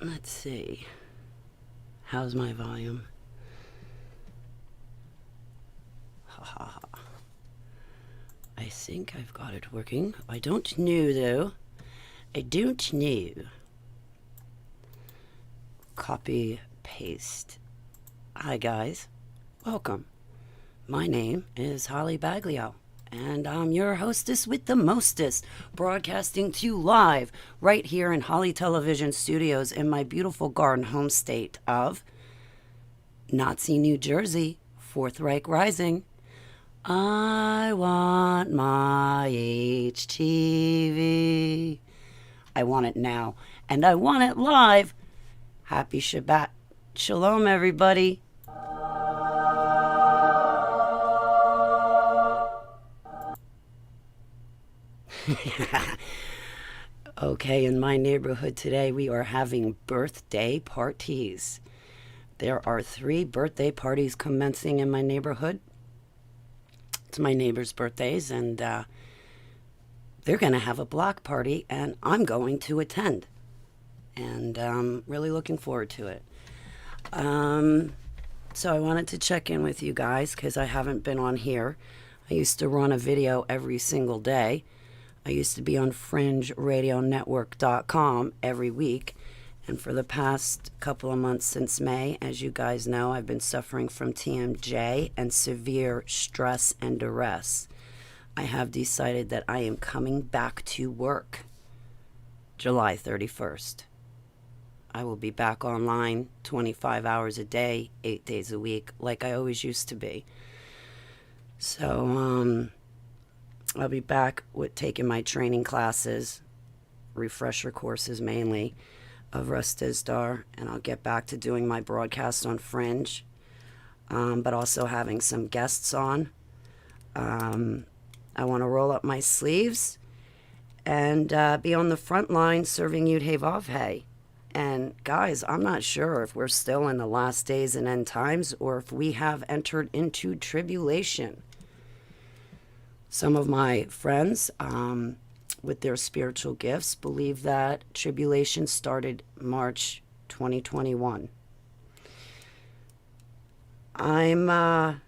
Let's see. How's my volume? Ha ha ha. I think I've got it working. I don't know though. I don't know. Copy, paste. Hi guys. Welcome. My name is Holly Baglio, and I'm your hostess with the mostest, broadcasting to you live right here in Holly Television Studios in my beautiful garden home state of Nazi, New Jersey, Fourth Reich Rising. I want my HTV. I want it now, and I want it live. Happy Shabbat. Shalom, everybody. Okay, in my neighborhood today, we are having birthday parties. There are 3 birthday parties commencing in my neighborhood. It's my neighbors' birthdays, and they're going to have a block party, and I'm going to attend. And really looking forward to it. So I wanted to check in with you guys because I haven't been on here. I used to run a video every single day. I used to be on FringeRadioNetwork.com every week. And for the past couple of months since May, as you guys know, I've been suffering from TMJ and severe stress and duress. I have decided that I am coming back to work July 31st. I will be back online 25 hours a day, 8 days a week, like I always used to be. So, I'll be back with taking my training classes, refresher courses mainly, of Russ Dizdar, and I'll get back to doing my broadcast on Fringe, but also having some guests on. I want to roll up my sleeves and be on the front line serving Yud Hey Vav Hey. And guys, I'm not sure if we're still in the last days and end times or if we have entered into tribulation. Some of my friends with their spiritual gifts believe that tribulation started March 2021. I've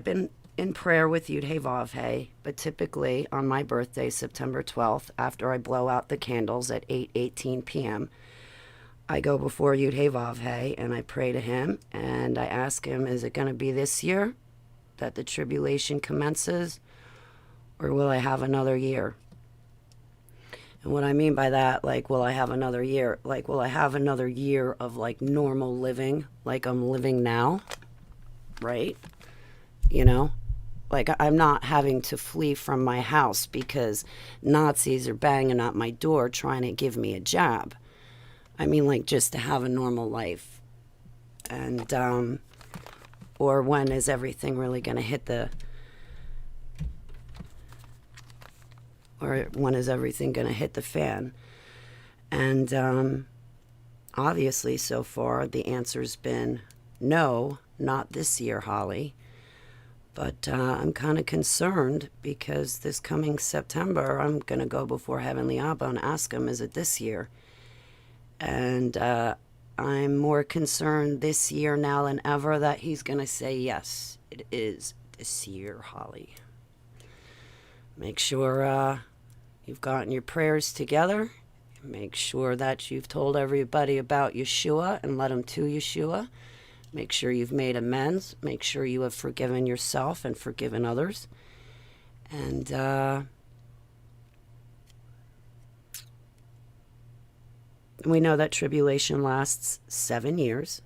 been in prayer with Yud Hey Vav Hey, but typically on my birthday, September 12th, after I blow out the candles at 8:18 p.m., I go before Yud Hey Vav Hey and I pray to him and I ask him, is it going to be this year that the tribulation commences, or will I have another year? And what I mean by that, like, will I have another year? Like, will I have another year of, like, normal living, like I'm living now, right? You know? Like, I'm not having to flee from my house because Nazis are banging at my door trying to give me a jab. I mean, like, just to have a normal life. And, or when is everything really going to hit the... Or when is everything going to hit the fan? And obviously, so far, the answer's been no, not this year, Holly. But I'm kind of concerned because this coming September, I'm going to go before Heavenly Abba and ask him, is it this year? And I'm more concerned this year now than ever that he's going to say, yes, it is this year, Holly. Make sure you've gotten your prayers together. Make sure that you've told everybody about Yeshua and led them to Yeshua. Make sure you've made amends. Make sure you have forgiven yourself and forgiven others. And we know that tribulation lasts 7 years.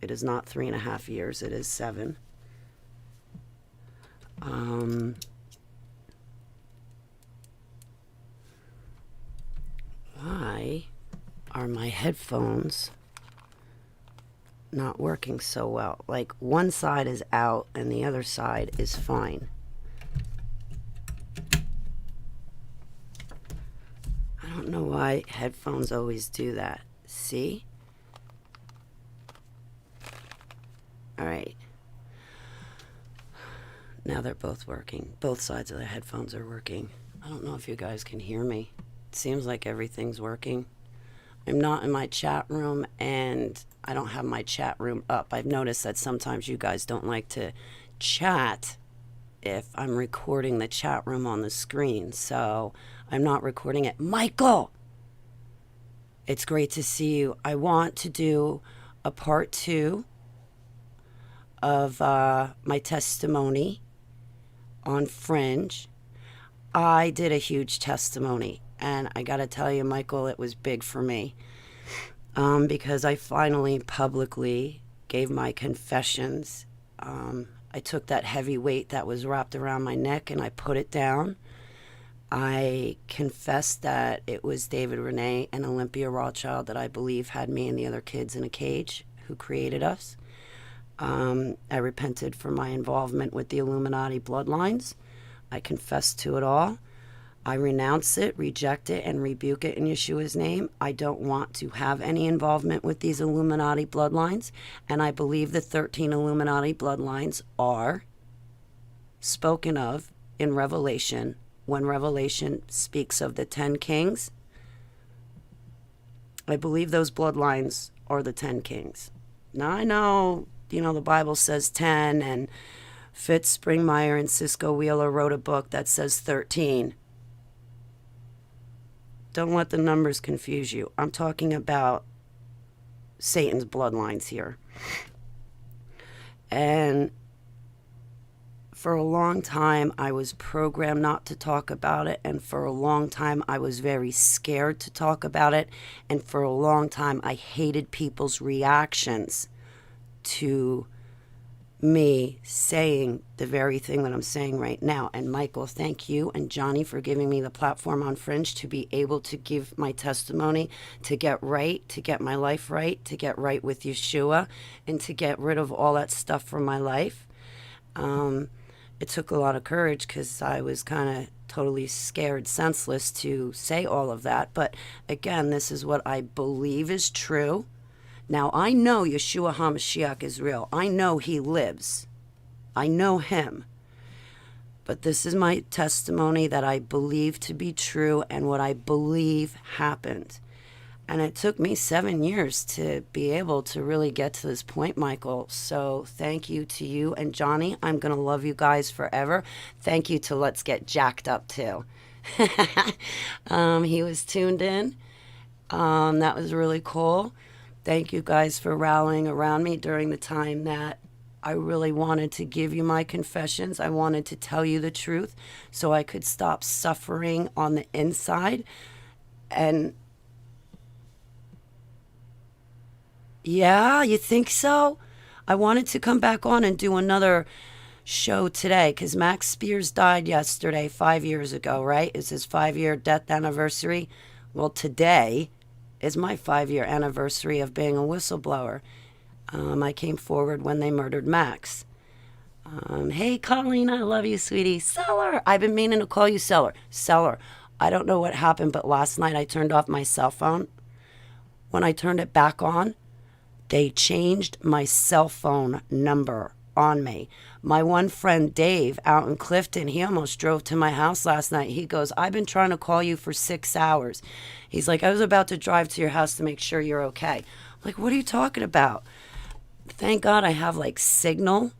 It is not 3.5 years. It is 7. Why are my headphones not working so well? Like, one side is out and the other side is fine. I don't know why headphones always do that. See? All right. Now they're both working. Both sides of the headphones are working. I don't know if you guys can hear me. It seems like everything's working. I'm not in my chat room, and I don't have my chat room up. I've noticed that sometimes you guys don't like to chat if I'm recording the chat room on the screen, so I'm not recording it. Michael, it's great to see you. I want to do a part 2 of my testimony on Fringe. I did a huge testimony, and I gotta tell you, Michael, it was big for me, because I finally publicly gave my confessions. I took that heavy weight that was wrapped around my neck and I put it down. I confessed that it was David Renee and Olympia Rothschild that I believe had me and the other kids in a cage who created us. I repented for my involvement with the Illuminati bloodlines. I confessed to it all. I renounce it, reject it, and rebuke it in Yeshua's name. I don't want to have any involvement with these Illuminati bloodlines, and I believe the 13 Illuminati bloodlines are spoken of in Revelation. When Revelation speaks of the 10 kings, I believe those bloodlines are the 10 kings. Now, I know, the Bible says 10, and Fitz Springmeyer and Cisco Wheeler wrote a book that says 13. Don't let the numbers confuse you. I'm talking about Satan's bloodlines here. And for a long time, I was programmed not to talk about it. And for a long time, I was very scared to talk about it. And for a long time, I hated people's reactions to me saying the very thing that I'm saying right now. And Michael, thank you and Johnny for giving me the platform on Fringe to be able to give my testimony, to get right, to get my life right, to get right with Yeshua, and to get rid of all that stuff from my life. It took a lot of courage because I was kind of totally scared, senseless to say all of that. But again, this is what I believe is true. Now, I know Yeshua HaMashiach is real. I know he lives. I know him. But this is my testimony that I believe to be true and what I believe happened. And it took me 7 years to be able to really get to this point, Michael. So thank you to you and Johnny. I'm going to love you guys forever. Thank you to Let's Get Jacked Up, too. He was tuned in. That was really cool. Thank you guys for rallying around me during the time that I really wanted to give you my confessions. I wanted to tell you the truth so I could stop suffering on the inside. And yeah, you think so? I wanted to come back on and do another show today because Max Spears died yesterday, 5 years ago, right? It's his 5-year death anniversary. Well, today is my 5-year anniversary of being a whistleblower. I came forward when they murdered Max. Hey, Colleen, I love you, sweetie. Seller, I've been meaning to call you Seller. Seller, I don't know what happened, but last night I turned off my cell phone. When I turned it back on, they changed my cell phone number on me. My one friend, Dave, out in Clifton, he almost drove to my house last night. He goes, I've been trying to call you for 6 hours. He's like, I was about to drive to your house to make sure you're okay. I'm like, what are you talking about? Thank God I have like Signal,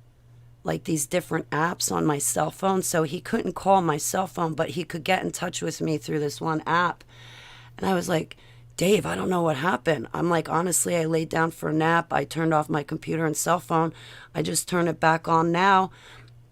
like these different apps on my cell phone. So he couldn't call my cell phone, but he could get in touch with me through this one app. And I was like, Dave, I don't know what happened. I'm like, honestly, I laid down for a nap. I turned off my computer and cell phone. I just turned it back on now.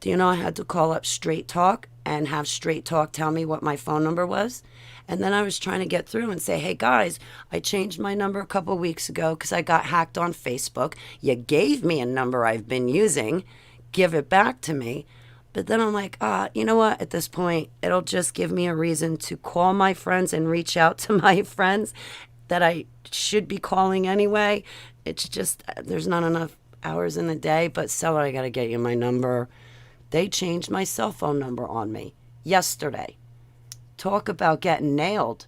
Do you know I had to call up Straight Talk and have Straight Talk tell me what my phone number was? And then I was trying to get through and say, hey, guys, I changed my number a couple of weeks ago because I got hacked on Facebook. You gave me a number I've been using. Give it back to me. But then I'm like, you know what? At this point, it'll just give me a reason to call my friends and reach out to my friends that I should be calling anyway. It's just, there's not enough hours in the day. But Seller, I got to get you my number. They changed my cell phone number on me yesterday. Talk about getting nailed.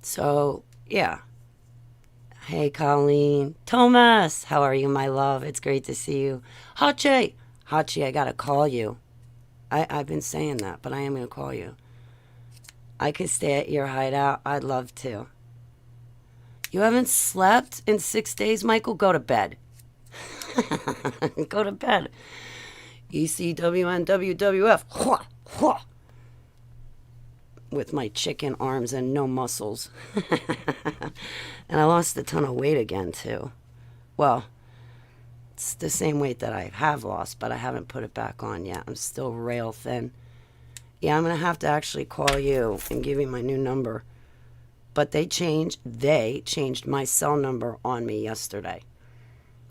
So, yeah. Hey, Colleen. Thomas, how are you, my love? It's great to see you. Hachi, I gotta call you. I've been saying that, but I am gonna call you. I could stay at your hideout. I'd love to. You haven't slept in 6 days, Michael? Go to bed. Go to bed. ECWNWWF. With my chicken arms and no muscles. And I lost a ton of weight again, too. Well, it's the same weight that I have lost, but I haven't put it back on yet. I'm still rail thin. Yeah, I'm going to have to actually call you and give you my new number. But they changed my cell number on me yesterday.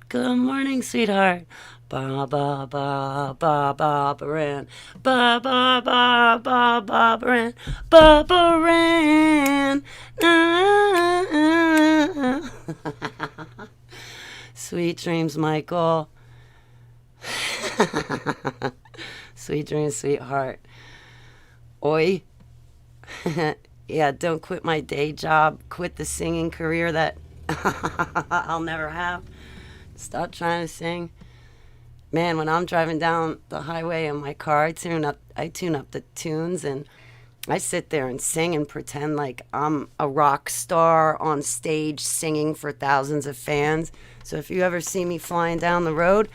Good morning, sweetheart. Ba ba ba ba ba baran. Ba ba ba ba ba baran. Ba baran. Sweet dreams, Michael. Sweet dreams, sweetheart. Oi. Yeah, don't quit my day job. Quit the singing career that I'll never have. Stop trying to sing. Man, when I'm driving down the highway in my car, I tune up the tunes and I sit there and sing and pretend like I'm a rock star on stage singing for thousands of fans. So if you ever see me flying down the road,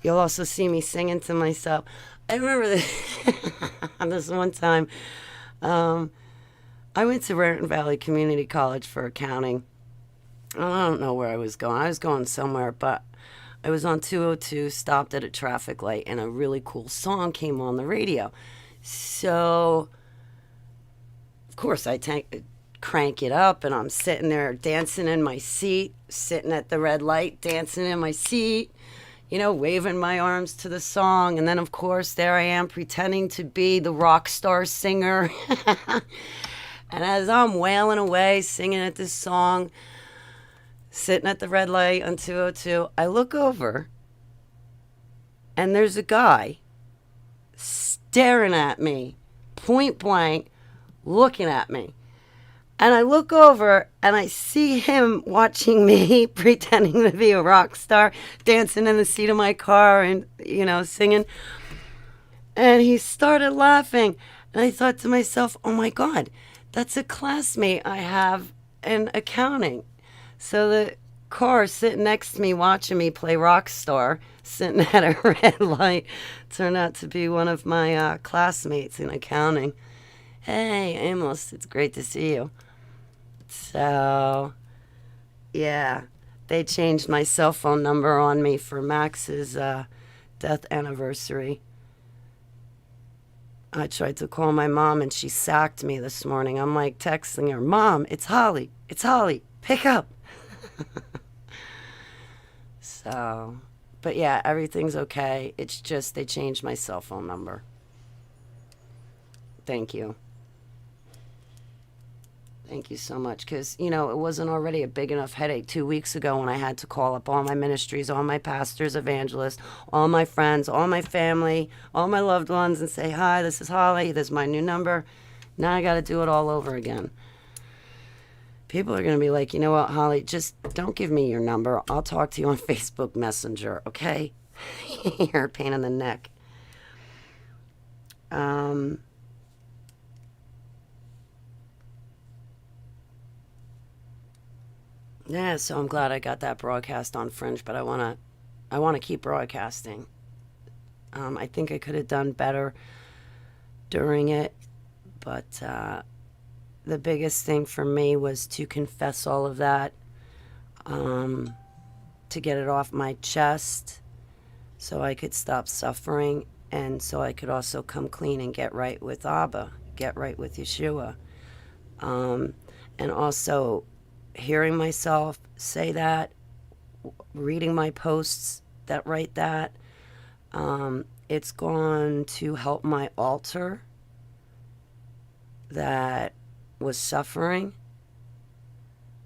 you'll also see me singing to myself. I remember this one time. I went to Raritan Valley Community College for accounting. I don't know where I was going. I was going somewhere, but I was on 202, stopped at a traffic light, and a really cool song came on the radio. So, of course, I crank it up, and I'm sitting there dancing in my seat, sitting at the red light, dancing in my seat, waving my arms to the song. And then, of course, there I am pretending to be the rock star singer. And as I'm wailing away, singing at this song, sitting at the red light on 202, I look over, and there's a guy staring at me, point blank, looking at me. And I look over, and I see him watching me, pretending to be a rock star, dancing in the seat of my car and, singing. And he started laughing. And I thought to myself, oh, my God, that's a classmate I have in accounting. So the car sitting next to me watching me play rock star, sitting at a red light, turned out to be one of my classmates in accounting. Hey, Amos, it's great to see you. So, yeah, they changed my cell phone number on me for Max's death anniversary. I tried to call my mom, and she sacked me this morning. I'm like texting her, Mom, it's Holly. It's Holly. Pick up. So, but yeah, everything's okay. It's just they changed my cell phone number. Thank you. Thank you so much. Because, it wasn't already a big enough headache 2 weeks ago when I had to call up all my ministries, all my pastors, evangelists, all my friends, all my family, all my loved ones, and say, hi, this is Holly. This is my new number. Now I got to do it all over again. People are going to be like, you know what, Holly, just don't give me your number. I'll talk to you on Facebook Messenger, okay? You're a pain in the neck. Yeah, so I'm glad I got that broadcast on Fringe, but I want to keep broadcasting. I think I could have done better during it, but the biggest thing for me was to confess all of that, to get it off my chest so I could stop suffering, and so I could also come clean and get right with Abba, get right with Yeshua. And also hearing myself say that, reading my posts that write that, it's going to help my altar that was suffering,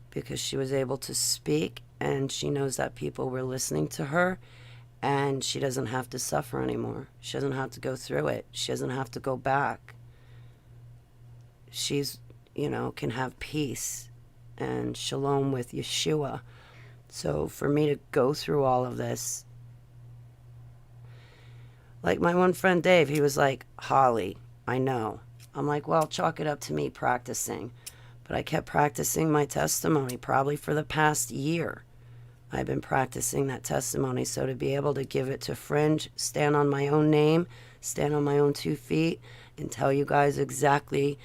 because she was able to speak and she knows that people were listening to her, and she doesn't have to suffer anymore. She doesn't have to go through it. She doesn't have to go back. She's, can have peace and shalom with Yeshua. So for me to go through all of this, like my one friend Dave, he was like, Holly, I know. I'm like, well, chalk it up to me practicing. But I kept practicing my testimony probably for the past year. I've been practicing that testimony, so to be able to give it to Fringe, stand on my own name, stand on my own 2 feet, and tell you guys exactly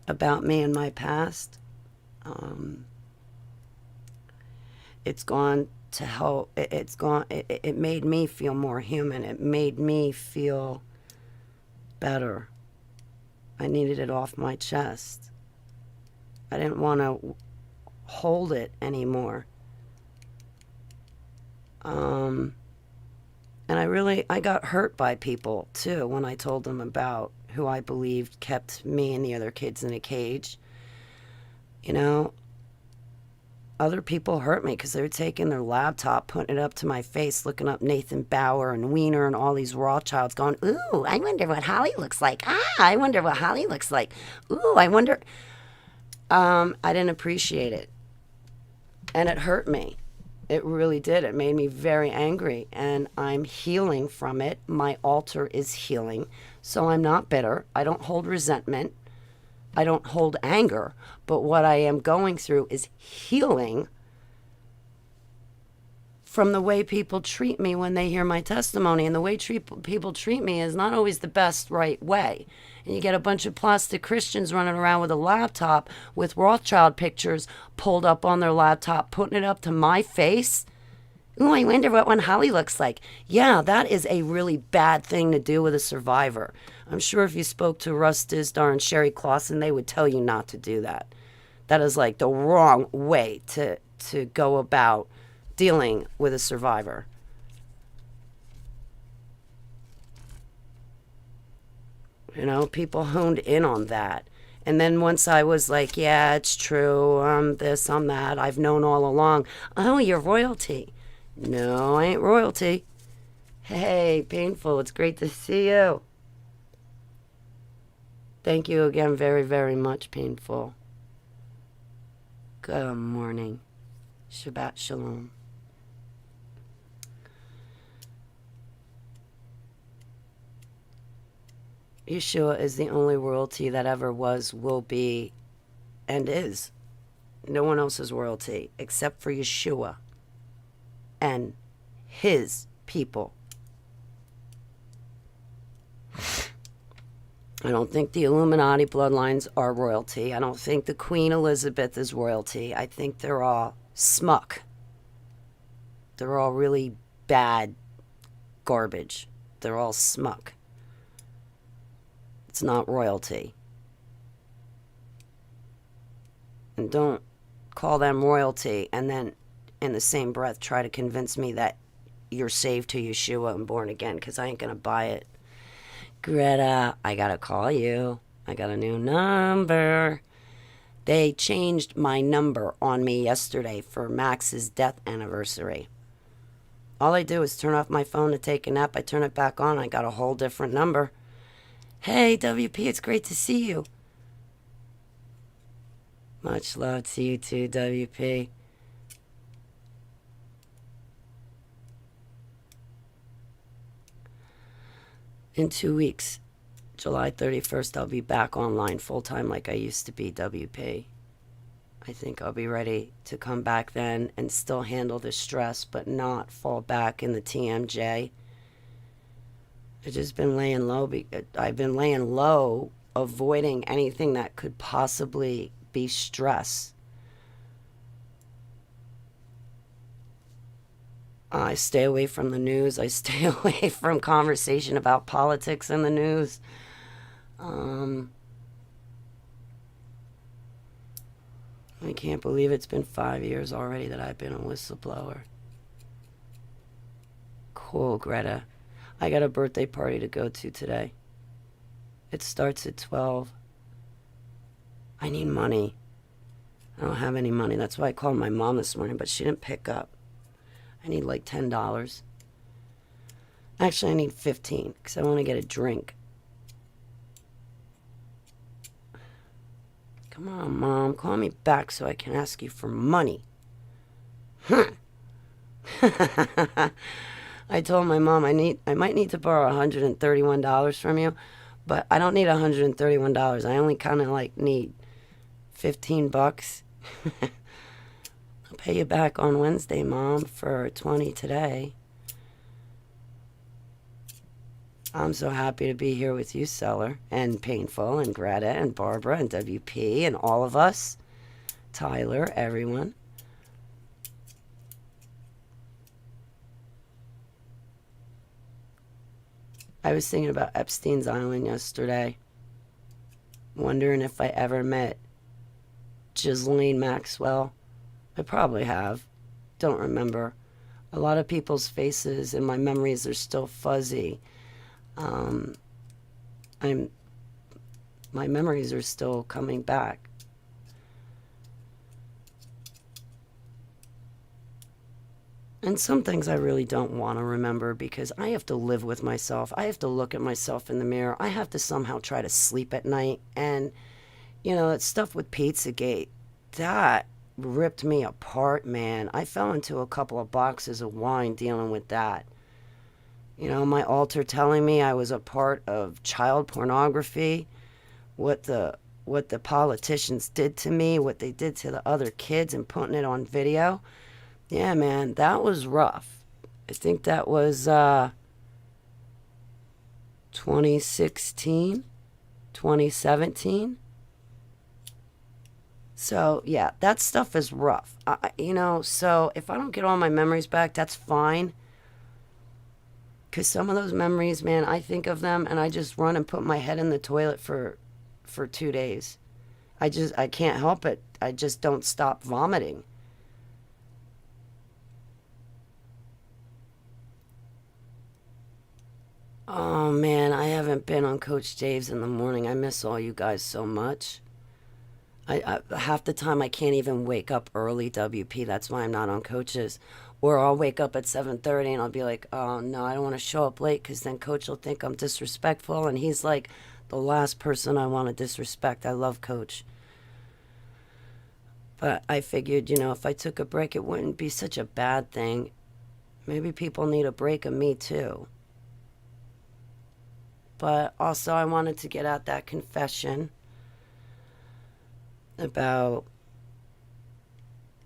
about me and my past, it's gone to help. It made me feel more human. It made me feel better. I needed it off my chest. I didn't want to hold it anymore. And I got hurt by people too when I told them about who I believed kept me and the other kids in a cage. You know, other people hurt me because they were taking their laptop, putting it up to my face, looking up Nathan Bauer and Wiener and all these Rothschilds going, ooh, I wonder what Holly looks like. I wonder what Holly looks like. Ooh, I wonder. I didn't appreciate it. And it hurt me. It really did. It made me very angry, and I'm healing from it. My altar is healing, so I'm not bitter. I don't hold resentment. I don't hold anger, but what I am going through is healing from the way people treat me when they hear my testimony, and the way people treat me is not always the best right way. And you get a bunch of plastic Christians running around with a laptop with Rothschild pictures pulled up on their laptop, putting it up to my face. Ooh, I wonder what one Holly looks like. Yeah, that is a really bad thing to do with a survivor. I'm sure if you spoke to Russ Dizdar and Sherry Clausen, they would tell you not to do that. That is like the wrong way to go about dealing with a survivor. You know, people honed in on that. And then once I was like, yeah, it's true, I'm this, I'm that, I've known all along. Oh, you're royalty. No, I ain't royalty. Hey, Painful, it's great to see you. Thank you again very, very much, Painful. Good morning. Shabbat Shalom. Yeshua is the only royalty that ever was, will be, and is. No one else is royalty except for Yeshua and his people. I don't think the Illuminati bloodlines are royalty. I don't think the Queen Elizabeth is royalty. I think they're all smuck. They're all really bad garbage. They're all smuck. It's not royalty. And don't call them royalty and then in the same breath try to convince me that you're saved to Yeshua and born again, because I ain't going to buy it. Greta, I got to call you. I got a new number. They changed my number on me yesterday for Max's death anniversary. All I do is turn off my phone to take a nap. I turn it back on. I got a whole different number. Hey, WP, it's great to see you. Much love to you too, WP. In 2 weeks, July 31st, I'll be back online full-time like I used to be, WP. I think I'll be ready to come back then and still handle the stress, but not fall back in the TMJ. I've just been laying low. I've been laying low, avoiding anything that could possibly be stress. I stay away from the news. I stay away from conversation about politics in the news. I can't believe it's been 5 years already that I've been a whistleblower. Cool, Greta. I got a birthday party to go to today. It starts at 12. I need money. I don't have any money. That's why I called my mom this morning, but she didn't pick up. I need like $10. Actually, I need 15 because I want to get a drink. Come on, Mom. Call me back so I can ask you for money. I told my mom I might need to borrow $131 from you, but I don't need $131. I only kind of like need $15. I'll pay you back on Wednesday, Mom, for 20 today. I'm so happy to be here with you, Seller, and Painful, and Greta, and Barbara, and WP, and all of us. Tyler, everyone. I was thinking about Epstein's Island yesterday, wondering if I ever met Ghislaine Maxwell. I probably have. Don't remember. A lot of people's faces and my memories are still fuzzy. My memories are still coming back. And some things I really don't want to remember because I have to live with myself. I have to look at myself in the mirror. I have to somehow try to sleep at night. And, that stuff with Pizzagate, that ripped me apart, man. I fell into a couple of boxes of wine dealing with that. My alter telling me I was a part of child pornography, what the politicians did to me, what they did to the other kids and putting it on video. Yeah, man, that was rough. I think that was 2016, 2017. So, yeah, that stuff is rough. So if I don't get all my memories back, that's fine. Because some of those memories, man, I think of them and I just run and put my head in the toilet for 2 days. I can't help it. I just don't stop vomiting. Oh man, I haven't been on Coach Dave's in the morning. I miss all you guys so much. I half the time I can't even wake up early, WP. That's why I'm not on Coach's. Or I'll wake up at 7:30 and I'll be like, oh no, I don't want to show up late because then Coach will think I'm disrespectful. And he's like the last person I want to disrespect. I love Coach. But I figured, if I took a break, it wouldn't be such a bad thing. Maybe people need a break of me too. But also I wanted to get out that confession about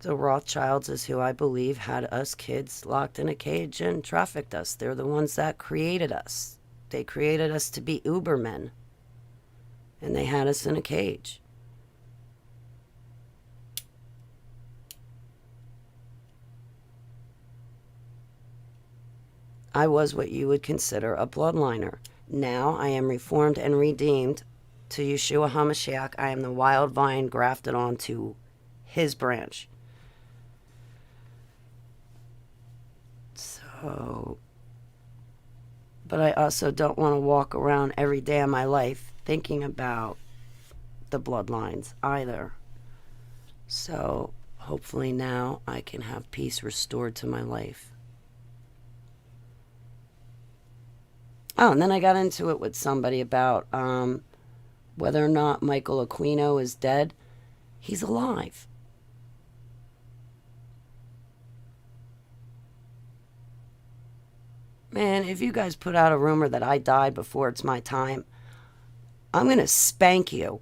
the Rothschilds is who I believe had us kids locked in a cage and trafficked us. They're the ones that created us. They created us to be Ubermen. And they had us in a cage. I was what you would consider a bloodliner. Now I am reformed and redeemed to Yeshua HaMashiach. I am the wild vine grafted onto his branch. So, but I also don't want to walk around every day of my life thinking about the bloodlines either. So hopefully now I can have peace restored to my life. Oh, and then I got into it with somebody about whether or not Michael Aquino is dead. He's alive. Man, if you guys put out a rumor that I died before it's my time, I'm going to spank you.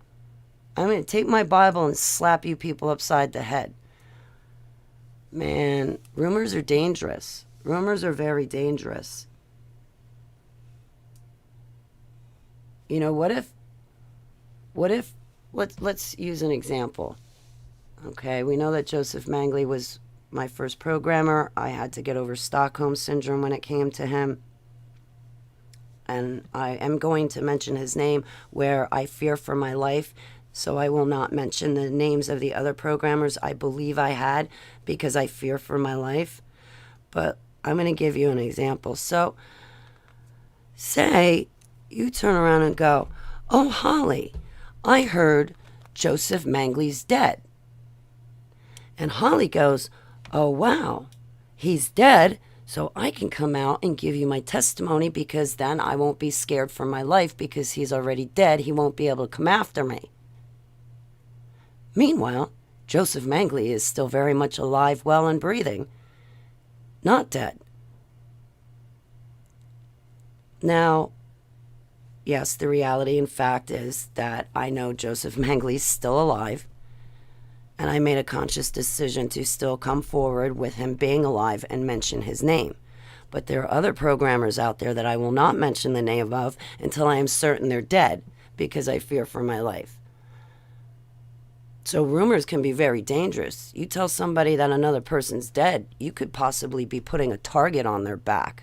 I'm going to take my Bible and slap you people upside the head. Man, rumors are dangerous. Rumors are very dangerous. What if, let's use an example. Okay, we know that Joseph Mangley was my first programmer. I had to get over Stockholm Syndrome when it came to him. And I am going to mention his name where I fear for my life. So I will not mention the names of the other programmers I believe I had because I fear for my life. But I'm going to give you an example. So say you turn around and go, oh, Holly, I heard Joseph Mangley's dead. And Holly goes, oh, wow, he's dead, so I can come out and give you my testimony because then I won't be scared for my life because he's already dead. He won't be able to come after me. Meanwhile, Joseph Mangley is still very much alive, well, and breathing, not dead. Now, yes, the reality and fact is that I know Joseph Mangley's still alive. And I made a conscious decision to still come forward with him being alive and mention his name. But there are other programmers out there that I will not mention the name of until I am certain they're dead, because I fear for my life. So rumors can be very dangerous. You tell somebody that another person's dead, you could possibly be putting a target on their back.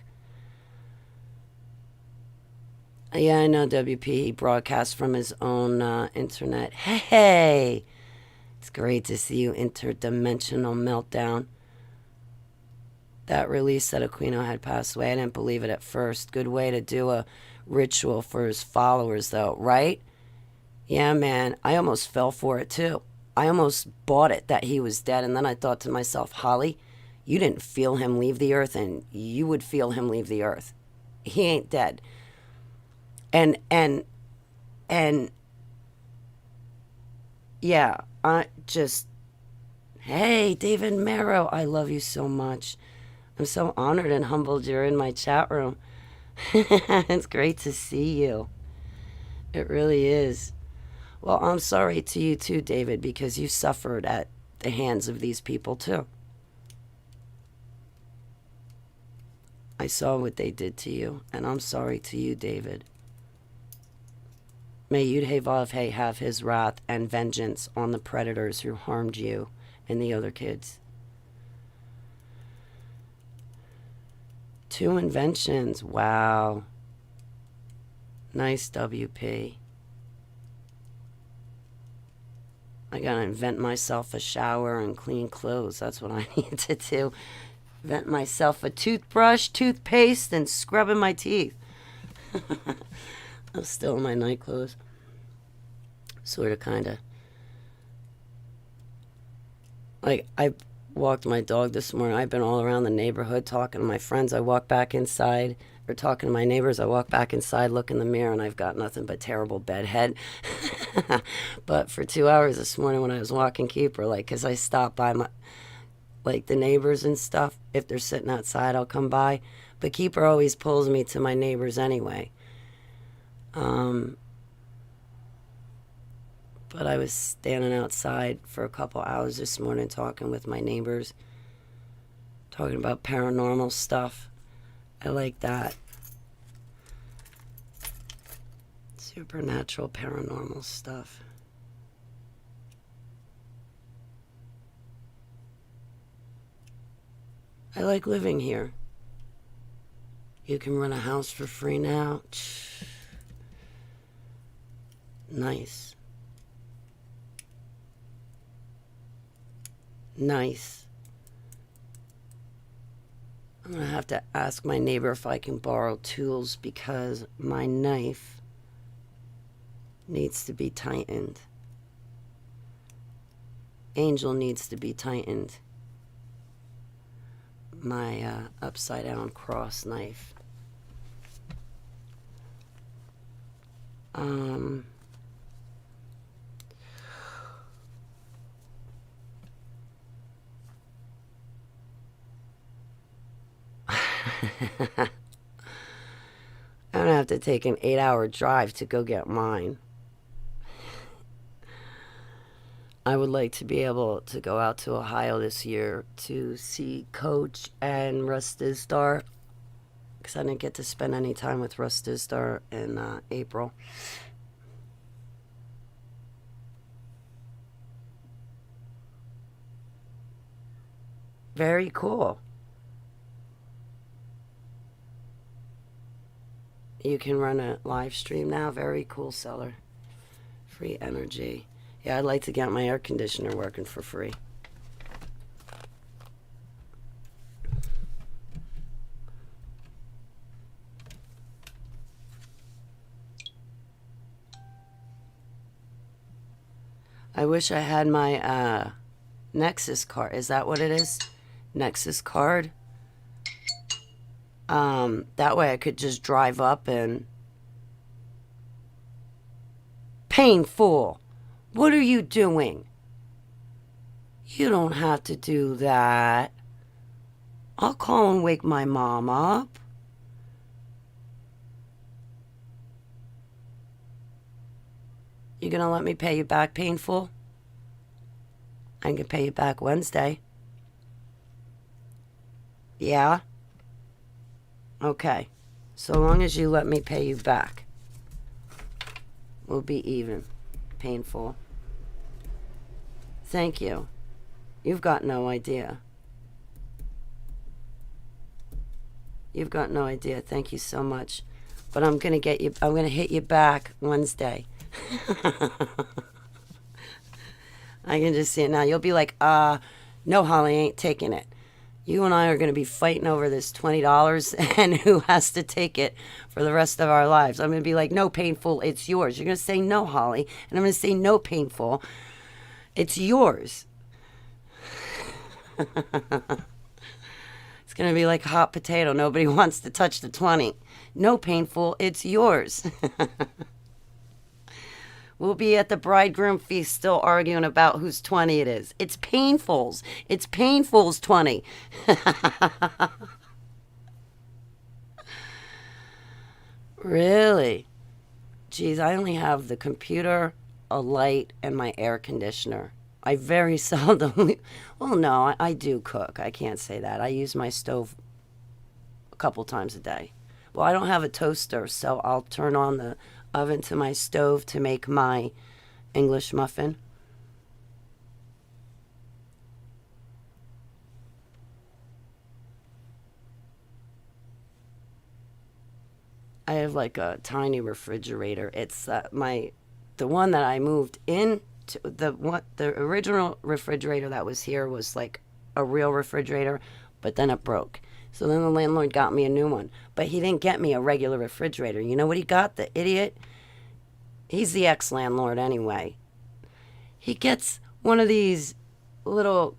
Yeah, I know, WP. He broadcasts from his own internet. Hey! It's great to see you, Interdimensional Meltdown. That release that Aquino had passed away, I didn't believe it at first. Good way to do a ritual for his followers, though, right? Yeah, man, I almost fell for it, too. I almost bought it that he was dead, and then I thought to myself, Holly, you didn't feel him leave the earth, and you would feel him leave the earth. He ain't dead. And yeah, I just, hey, David Marrow, I love you so much. I'm so honored and humbled you're in my chat room. It's great to see you. It really is. Well, I'm sorry to you too, David, because you suffered at the hands of these people too. I saw what they did to you, and I'm sorry to you, David. May Yud-Hey-Vav-Hey have his wrath and vengeance on the predators who harmed you and the other kids. 2 inventions. Wow. Nice, WP. I gotta invent myself a shower and clean clothes. That's what I need to do. Invent myself a toothbrush, toothpaste, and scrubbing my teeth. I'm still in my night clothes. Sort of, kind of. Like, I walked my dog this morning. I've been all around the neighborhood talking to my friends. I walk back inside, or talking to my neighbors. I walk back inside, look in the mirror, and I've got nothing but terrible bedhead. But for 2 hours this morning when I was walking Keeper, like, because I stop by my, like, the neighbors and stuff. If they're sitting outside, I'll come by. But Keeper always pulls me to my neighbors anyway. But I was standing outside for a couple hours this morning talking with my neighbors, talking about paranormal stuff. I like that. Supernatural, paranormal stuff. I like living here. You can rent a house for free now. Nice. Nice. I'm gonna have to ask my neighbor if I can borrow tools because my knife needs to be tightened. Angel needs to be tightened. My upside down cross knife. I'm gonna have to take an 8-hour drive to go get mine. I would like to be able to go out to Ohio this year to see Coach and Russ Dizdar, because I didn't get to spend any time with Russ Dizdar in April. Very cool. You can run a live stream now. Very cool, seller. Free energy. Yeah, I'd like to get my air conditioner working for free. I wish I had my Nexus card. Is that what it is? Nexus card? That way I could just drive up and... Painful! What are you doing? You don't have to do that. I'll call and wake my mom up. You gonna let me pay you back, Painful? I can pay you back Wednesday. Yeah? Okay. So long as you let me pay you back, we'll be even. Painful. Thank you. You've got no idea. You've got no idea. Thank you so much. But I'm going to hit you back Wednesday. I can just see it now. You'll be like, no, Holly, I ain't taking it. You and I are going to be fighting over this $20 and who has to take it for the rest of our lives. I'm going to be like, no, Painful, it's yours. You're going to say, no, Holly. And I'm going to say, no, Painful, it's yours. It's going to be like a hot potato. Nobody wants to touch the 20. No, Painful, it's yours. We'll be at the bridegroom feast still arguing about whose 20 it is. It's Painful's. It's Painful's 20. Really? Geez, I only have the computer, a light, and my air conditioner. I very seldom... Well, no, I do cook. I can't say that. I use my stove a couple times a day. Well, I don't have a toaster, so I'll turn on the oven to my stove to make my English muffin. I have like a tiny refrigerator. It's the one that I moved in to, the original refrigerator that was here was like a real refrigerator, but then it broke. So then the landlord got me a new one, but he didn't get me a regular refrigerator. You know what he got, the idiot? He's the ex-landlord anyway. He gets one of these little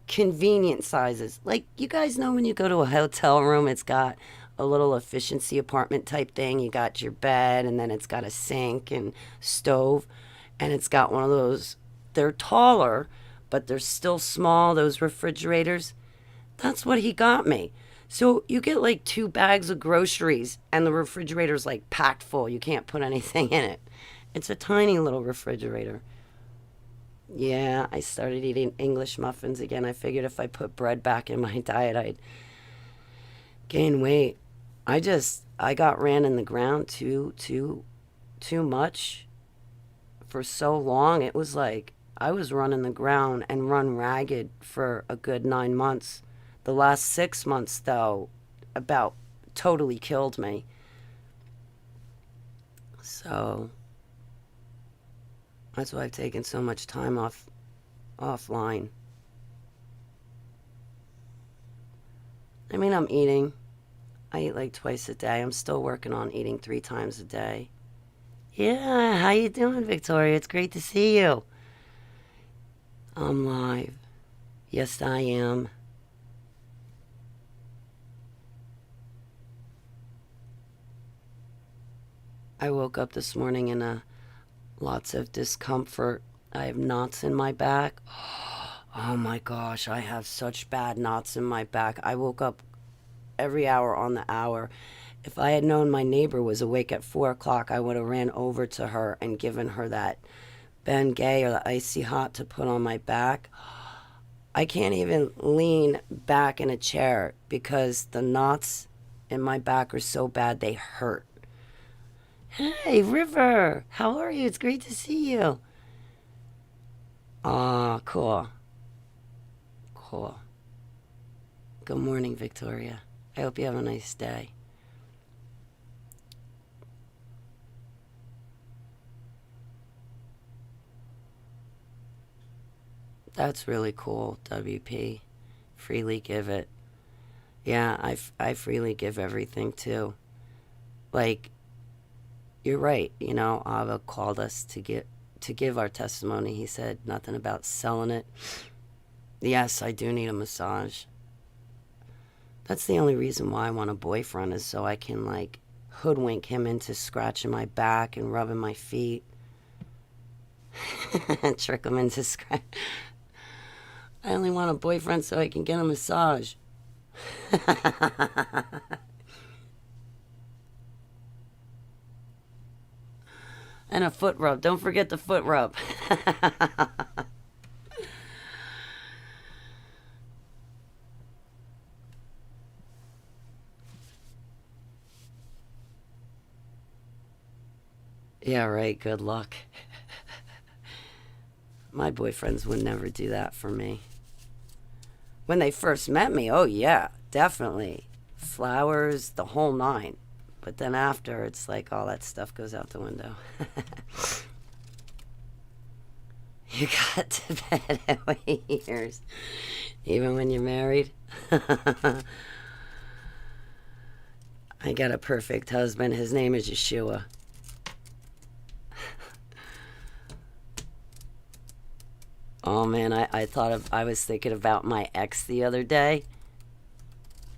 convenient sizes. Like, you guys know when you go to a hotel room, it's got a little efficiency apartment type thing. You got your bed, and then it's got a sink and stove, and it's got one of those. They're taller, but they're still small, those refrigerators. That's what he got me. So you get like 2 bags of groceries, and the refrigerator's like packed full. You can't put anything in it. It's a tiny little refrigerator. Yeah, I started eating English muffins again. I figured if I put bread back in my diet, I'd gain weight. I got ran in the ground too much for so long. It was like I was running the ground and run ragged for a good 9 months. The last 6 months, though, about totally killed me. So that's why I've taken so much time offline. I mean, I'm eating. I eat like twice a day. I'm still working on eating 3 times a day. Yeah, how you doing, Victoria? It's great to see you. I'm live. Yes, I am. I woke up this morning in lots of discomfort. I have knots in my back. Oh my gosh, I have such bad knots in my back. I woke up every hour on the hour. If I had known my neighbor was awake at 4 o'clock, I would have ran over to her and given her that Ben Gay or the Icy Hot to put on my back. I can't even lean back in a chair because the knots in my back are so bad they hurt. Hey, River, how are you? It's great to see you. Aw, cool. Cool. Good morning, Victoria. I hope you have a nice day. That's really cool, WP. Freely give it. Yeah, I freely give everything too. Like, you're right. You know, Ava called us to give our testimony. He said nothing about selling it. Yes, I do need a massage. That's the only reason why I want a boyfriend, is so I can like hoodwink him into scratching my back and rubbing my feet. Trick him into scratch. I only want a boyfriend so I can get a massage. And a foot rub. Don't forget the foot rub. Yeah, right. Good luck. My boyfriends would never do that for me. When they first met me, oh yeah, definitely. Flowers, the whole nine. But then after, it's like all that stuff goes out the window. You got to bed at years, even when you're married. I got a perfect husband. His name is Yeshua. Oh man, I was thinking about my ex the other day.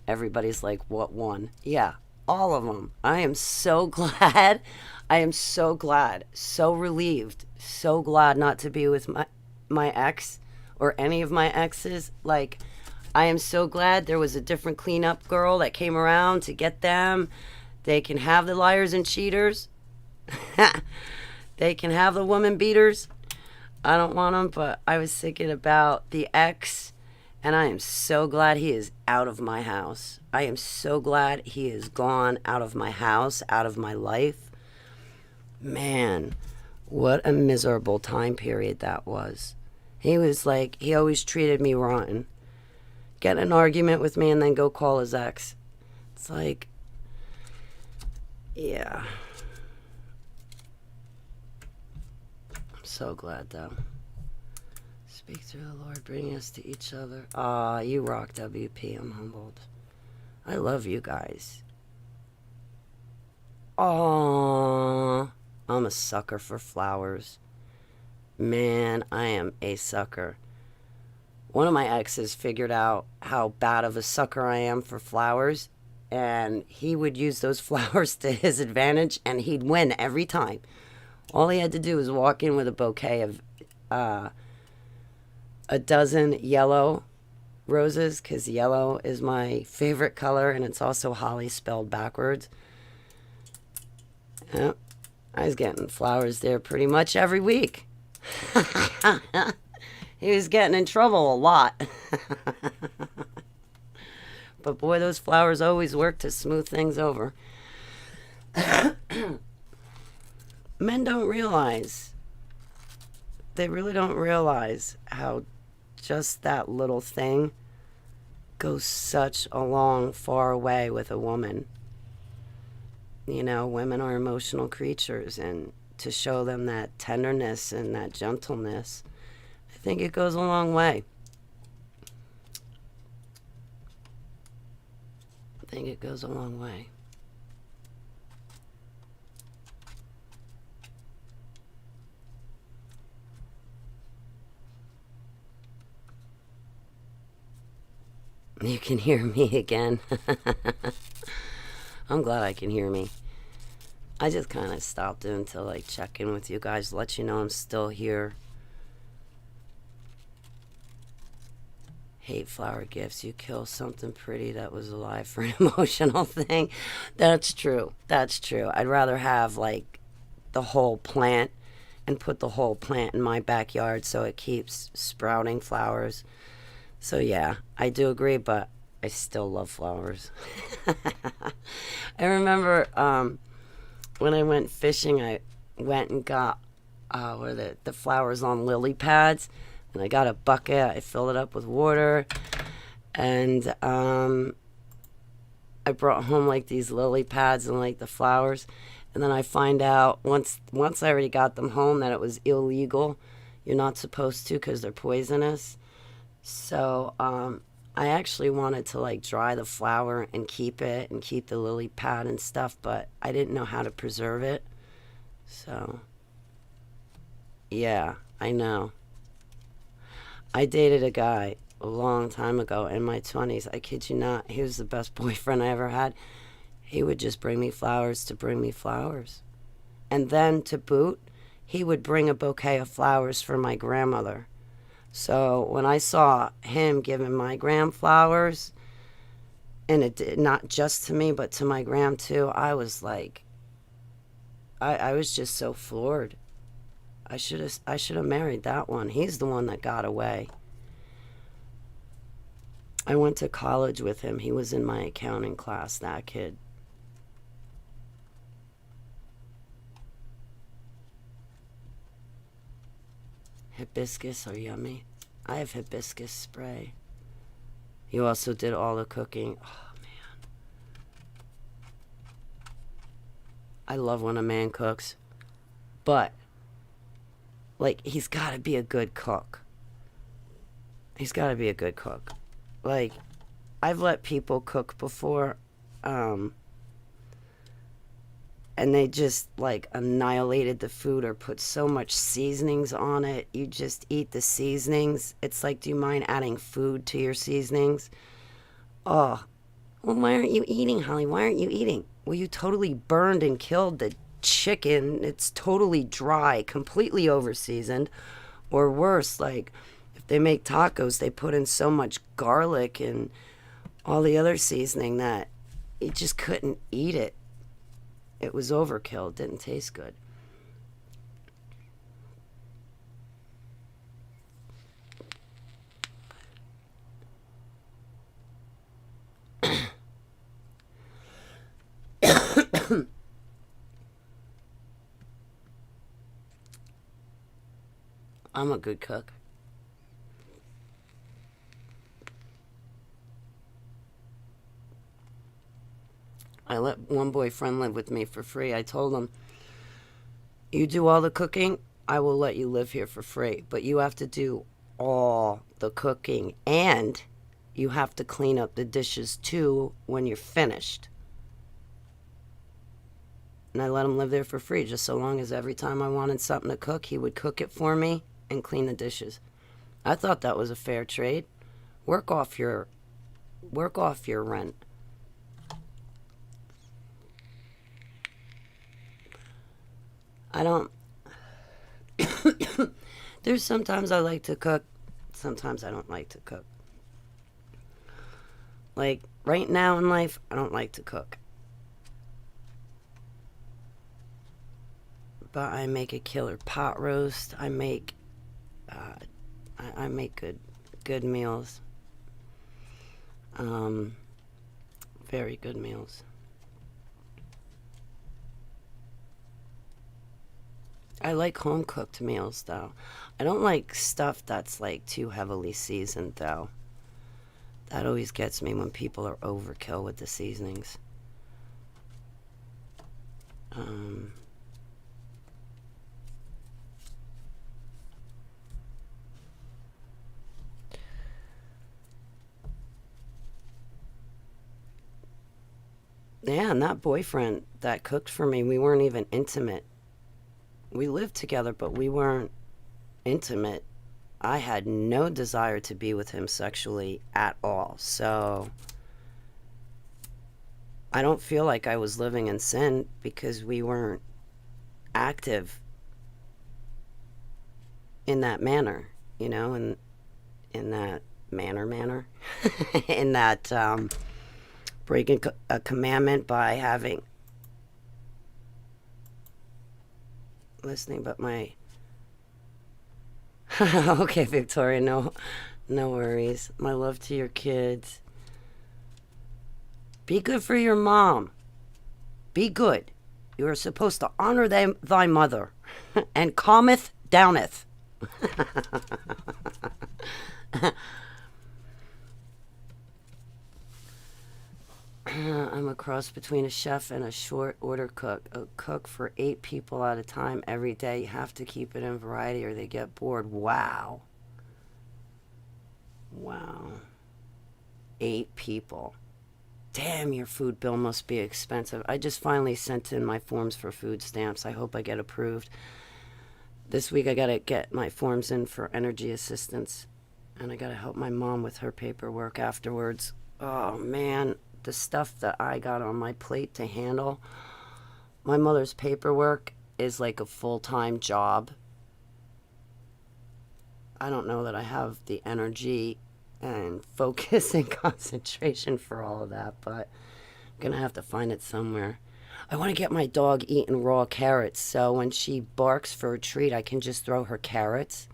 Everybody's like, what one? Yeah, all of them. I am so glad. I am so glad. So relieved. So glad not to be with my ex or any of my exes. Like, I am so glad there was a different cleanup girl that came around to get them. They can have the liars and cheaters. They can have the woman beaters. I don't want them, but I was thinking about the ex, and I am so glad he is out of my house. I am so glad he is gone out of my house, out of my life. Man, what a miserable time period that was. He was like, he always treated me rotten. Get in an argument with me and then go call his ex. It's like, yeah. I'm so glad though. Speak through the Lord, bring us to each other. Ah, you rock, WP. I'm humbled. I love you guys. Aw, I'm a sucker for flowers. Man, I am a sucker. One of my exes figured out how bad of a sucker I am for flowers, and he would use those flowers to his advantage, and he'd win every time. All he had to do was walk in with a bouquet of a dozen yellow roses, because yellow is my favorite color, and it's also holly spelled backwards. Yep, I was getting flowers there pretty much every week. He was getting in trouble a lot. But boy, those flowers always work to smooth things over. Men don't realize, they really don't realize how just that little thing goes such a long, far way with a woman. You know, women are emotional creatures, and to show them that tenderness and that gentleness, I think it goes a long way. I think it goes a long way. You can hear me again. I'm glad I can hear me. I just kind of stopped in to like check in with you guys, let you know I'm still here. Hate flower gifts. You kill something pretty that was alive for an emotional thing. That's true. That's true. I'd rather have like the whole plant and put the whole plant in my backyard so it keeps sprouting flowers. So yeah, I do agree, but I still love flowers. I remember when I went fishing, I went and got what are the flowers on lily pads, and I got a bucket. I filled it up with water, and I brought home like these lily pads and like the flowers, and then I find out once I already got them home that it was illegal. You're not supposed to because they're poisonous. So I actually wanted to like dry the flower and keep it and keep the lily pad and stuff, but I didn't know how to preserve it. So yeah, I know. I dated a guy a long time ago in my 20s. I kid you not. He was the best boyfriend I ever had. He would just bring me flowers to bring me flowers. And then to boot, he would bring a bouquet of flowers for my grandmother. So when I saw him giving my gram flowers, and it did not just to me, but to my gram too, I was like, I was just so floored. I should have married that one. He's the one that got away. I went to college with him. He was in my accounting class, that kid. hibiscus are yummy. I have hibiscus spray. You also did all the cooking. Oh, man. I love when a man cooks. But, like, he's got to be a good cook. He's got to be a good cook. Like, I've let people cook before, and they just like annihilated the food or put so much seasonings on it. You just eat the seasonings. It's like, do you mind adding food to your seasonings? Oh, well, why aren't you eating, Holly? Why aren't you eating? Well, you totally burned and killed the chicken. It's totally dry, completely over seasoned. Or worse, like if they make tacos, they put in so much garlic and all the other seasoning that you just couldn't eat it. It was overkill. It didn't taste good. I'm a good cook. I let one boyfriend live with me for free. I told him, you do all the cooking, I will let you live here for free. But you have to do all the cooking, and you have to clean up the dishes too when you're finished. And I let him live there for free, just so long as every time I wanted something to cook, he would cook it for me and clean the dishes. I thought that was a fair trade. Work off your rent. I don't. There's sometimes I like to cook, sometimes I don't like to cook. Like right now in life, I don't like to cook. But I make a killer pot roast. Uh, I make good meals. Um, Very good meals. I like home cooked meals though. I don't like stuff that's like too heavily seasoned though. That always gets me when people are overkill with the seasonings. Um, yeah, and that boyfriend that cooked for me, we weren't even intimate. We lived together, but we weren't intimate. I had no desire to be with him sexually at all. So I don't feel like I was living in sin because we weren't active in that manner, in that manner, in that breaking a commandment by having listening, but my okay, Victoria, no worries. My love to your kids. Be good for your mom. Be good. You are supposed to honor thy mother, and calmeth downeth. I'm a cross between a chef and a short order cook. A cook for 8 people at a time every day. You have to keep it in variety or they get bored. Wow. Wow. 8 people. Damn, your food bill must be expensive. I just finally sent in my forms for food stamps. I hope I get approved. This week I gotta get my forms in for energy assistance. And I gotta help my mom with her paperwork afterwards. Oh man, the stuff that I got on my plate to handle. My mother's paperwork is like a full-time job. I don't know that I have the energy and focus and concentration for all of that, but I'm gonna have to find it somewhere. I want to get my dog eating raw carrots, so when she barks for a treat, I can just throw her carrots.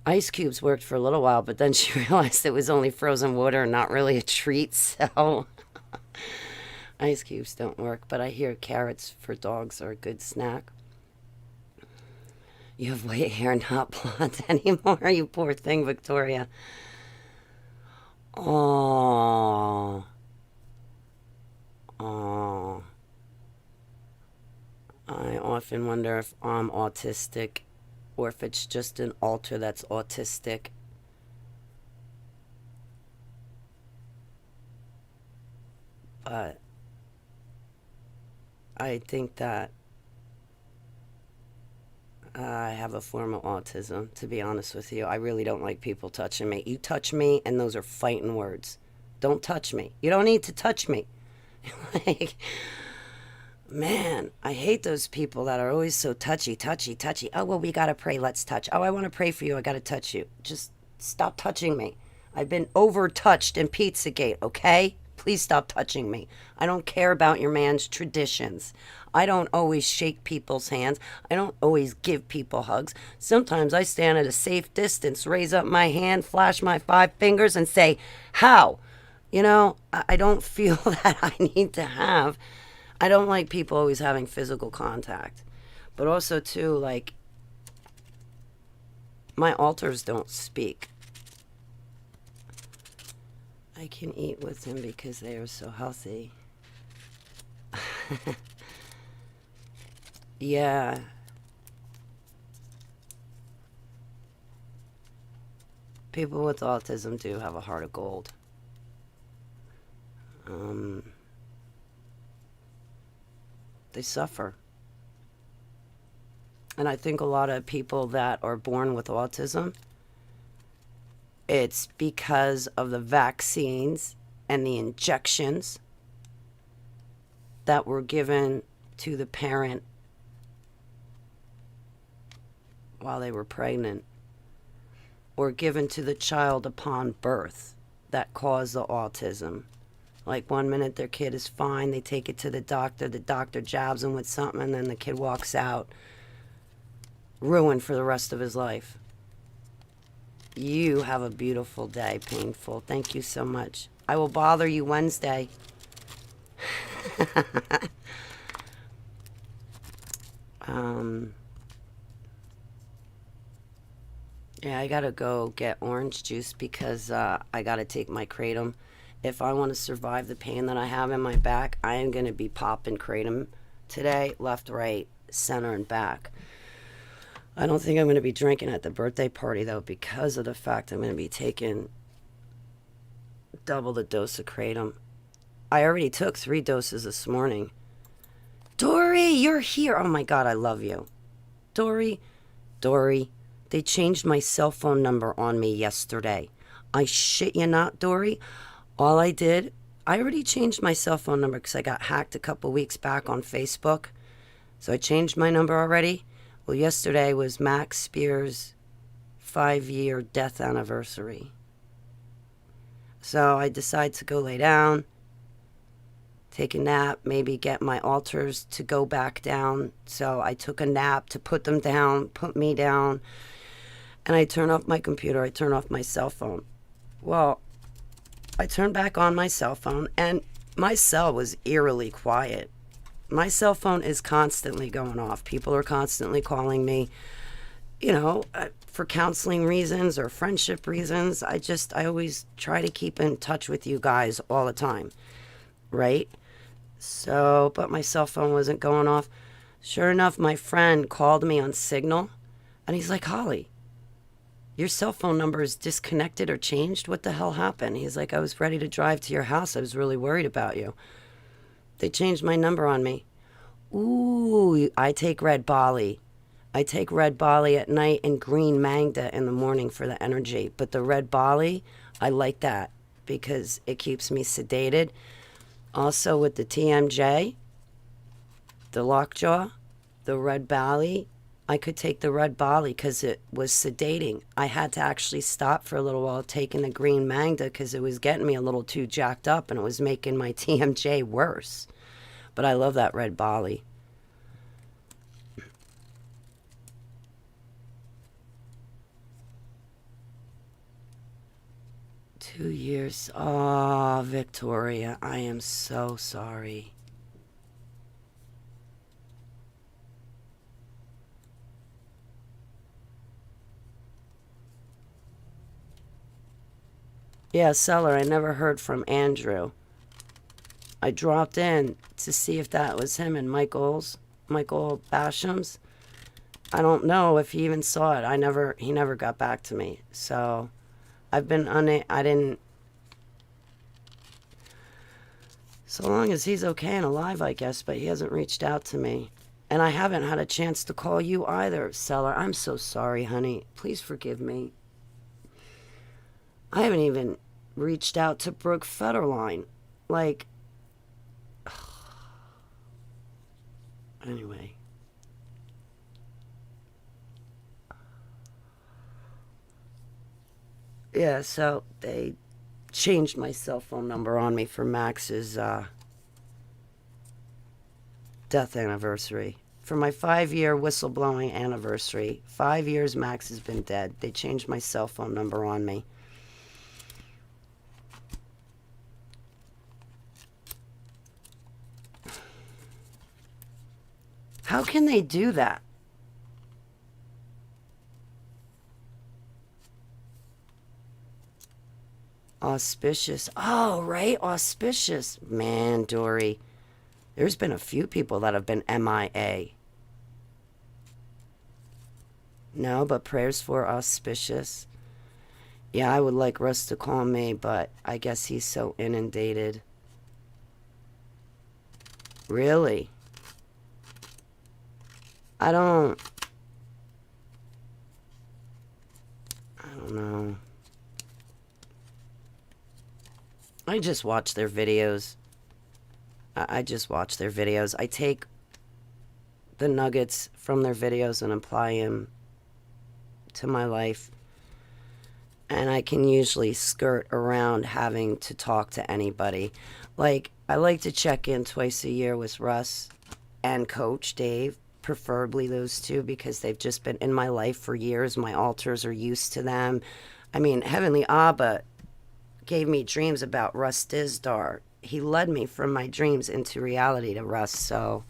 Ice cubes worked for a little while, but then she realized it was only frozen water and not really a treat, so ice cubes don't work, but I hear carrots for dogs are a good snack. You have white hair, not blonde anymore. You poor thing, Victoria. Oh, oh. I often wonder if I'm autistic or if it's just an alter that's autistic. But I think that I have a form of autism, to be honest with you. I really don't like people touching me. You touch me, and those are fighting words. Don't touch me. You don't need to touch me. Like, man, I hate those people that are always so touchy, touchy, touchy. Oh, well, we got to pray. Let's touch. Oh, I want to pray for you. I got to touch you. Just stop touching me. I've been over touched in Pizzagate, okay? Please stop touching me. I don't care about your man's traditions. I don't always shake people's hands. I don't always give people hugs. Sometimes I stand at a safe distance, raise up my hand, flash my 5 fingers, and say, how? You know, I don't feel that I need to have. I don't like people always having physical contact. But also, too, like, my alters don't speak. I can eat with them because they are so healthy. Yeah. People with autism do have a heart of gold. Um, they suffer. And I think a lot of people that are born with autism, it's because of the vaccines and the injections that were given to the parent while they were pregnant or given to the child upon birth that cause the autism. Like 1 minute their kid is fine, they take it to the doctor jabs them with something, and then the kid walks out ruined for the rest of his life. You have a beautiful day, Painful. Thank you so much. I will bother you Wednesday. Yeah, I gotta go get orange juice because I gotta take my kratom. If I want to survive the pain that I have in my back, I am gonna be popping kratom today, left, right, center, and back. I don't think I'm gonna be drinking at the birthday party though because of the fact I'm gonna be taking double the dose of kratom. I already took 3 doses this morning. Dory, you're here. Oh my God, I love you. Dory, they changed my cell phone number on me yesterday. I shit you not, Dory. All I did, I already changed my cell phone number because I got hacked a couple weeks back on Facebook. So I changed my number already. Well, yesterday was Max Spears' 5-year death anniversary. So I decided to go lay down, take a nap, maybe get my alters to go back down. So I took a nap to put them down, put me down, and I turned off my computer, I turned off my cell phone. Well, I turned back on my cell phone, and my cell was eerily quiet. My cell phone is constantly going off. People are constantly calling me, you know, for counseling reasons or friendship reasons. I always try to keep in touch with you guys all the time, right? So, but my cell phone wasn't going off. Sure enough, my friend called me on Signal, and he's like, Holly, your cell phone number is disconnected or changed. What the hell happened? He's like, I was ready to drive to your house. I was really worried about you. They changed my number on me. Ooh, I take red Bali. I take red Bali at night and green Mangda in the morning for the energy. But the red Bali, I like that because it keeps me sedated. Also with the TMJ, the lockjaw, the red Bali, I could take the red Bali because it was sedating. I had to actually stop for a little while taking the green Mangda because it was getting me a little too jacked up and it was making my TMJ worse. But I love that red Bali. Two years. Oh, Victoria, I am so sorry. Yeah, Seller, I never heard from Andrew. I dropped in to see if that was him and Michael Basham's. I don't know if he even saw it. He never got back to me. So I've been I didn't, so long as he's okay and alive, I guess, but he hasn't reached out to me. And I haven't had a chance to call you either, Seller. I'm so sorry, honey. Please forgive me. I haven't even reached out to Brooke Federline. Like, anyway. Yeah, so they changed my cell phone number on me for Max's death anniversary. For my 5-year whistleblowing anniversary, 5 years Max has been dead. They changed my cell phone number on me. How can they do that? Auspicious. Oh, right, Auspicious. Man, Dory. There's been a few people that have been MIA. No, but prayers for Auspicious. Yeah, I would like Russ to call me, but I guess he's so inundated. Really? I don't know. I just watch their videos. I just watch their videos. I take the nuggets from their videos and apply them to my life. And I can usually skirt around having to talk to anybody. Like, I like to check in twice a year with Russ and Coach Dave, preferably those two, because they've just been in my life for years. My altars are used to them. I mean, Heavenly Abba gave me dreams about Russ Dizdar. He led me from my dreams into reality to Russ, so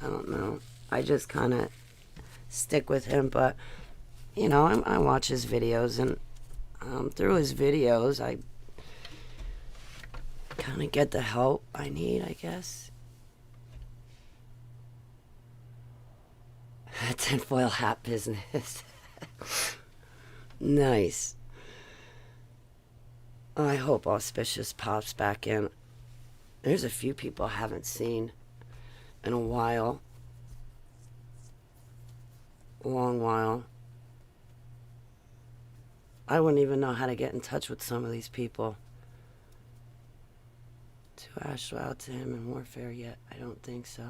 I don't know. I just kind of stick with him, but you know, I watch his videos, and through his videos, I kind of get the help I need, I guess. Tinfoil hat business. Nice. I hope Auspicious pops back in. There's a few people I haven't seen in a while. A long while. I wouldn't even know how to get in touch with some of these people. To astral out to him in warfare yet? I don't think so.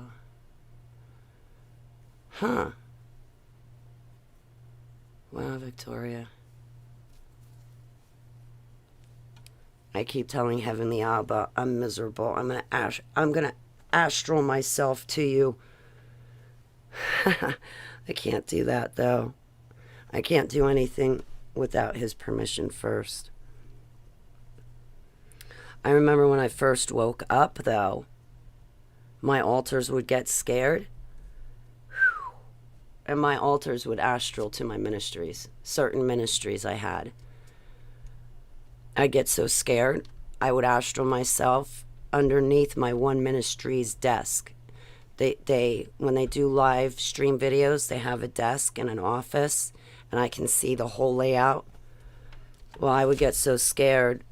Huh. Wow, Victoria. I keep telling Heavenly Abba, I'm miserable. I'm gonna astral myself to you. I can't do that though. I can't do anything without his permission first. I remember when I first woke up though, my altars would get scared. And my altars would astral to my ministries, certain ministries I had. I'd get so scared, I would astral myself underneath my one ministry's desk. They when they do live stream videos, they have a desk and an office, and I can see the whole layout. Well, I would get so scared.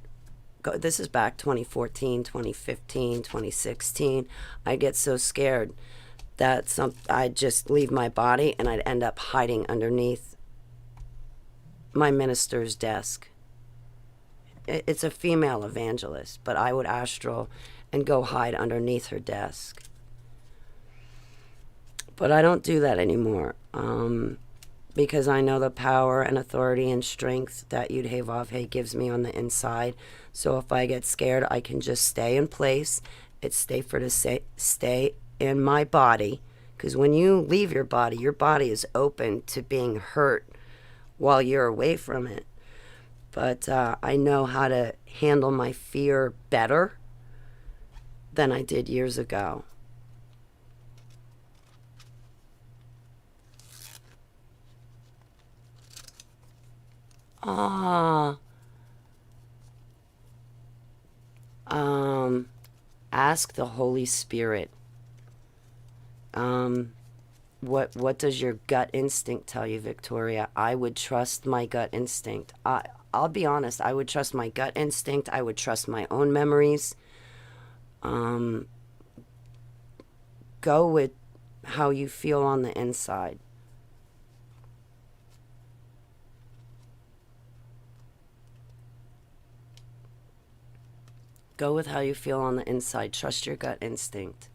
This is back 2014, 2015, 2016. I'd get so scared that I'd just leave my body and I'd end up hiding underneath my minister's desk. It's a female evangelist, but I would astral and go hide underneath her desk. But I don't do that anymore because I know the power and authority and strength that Yud Hey Vav Hey gives me on the inside. So if I get scared, I can just stay in place. It's safer to stay in my body, because when you leave your body is open to being hurt while you're away from it. But I know how to handle my fear better than I did years ago. Ah, Ask the Holy Spirit. What does your gut instinct tell you, Victoria? I would trust my gut instinct. I'll be honest, I would trust my gut instinct. I would trust my own memories. Go with how you feel on the inside. Go with how you feel on the inside. Trust your gut instinct.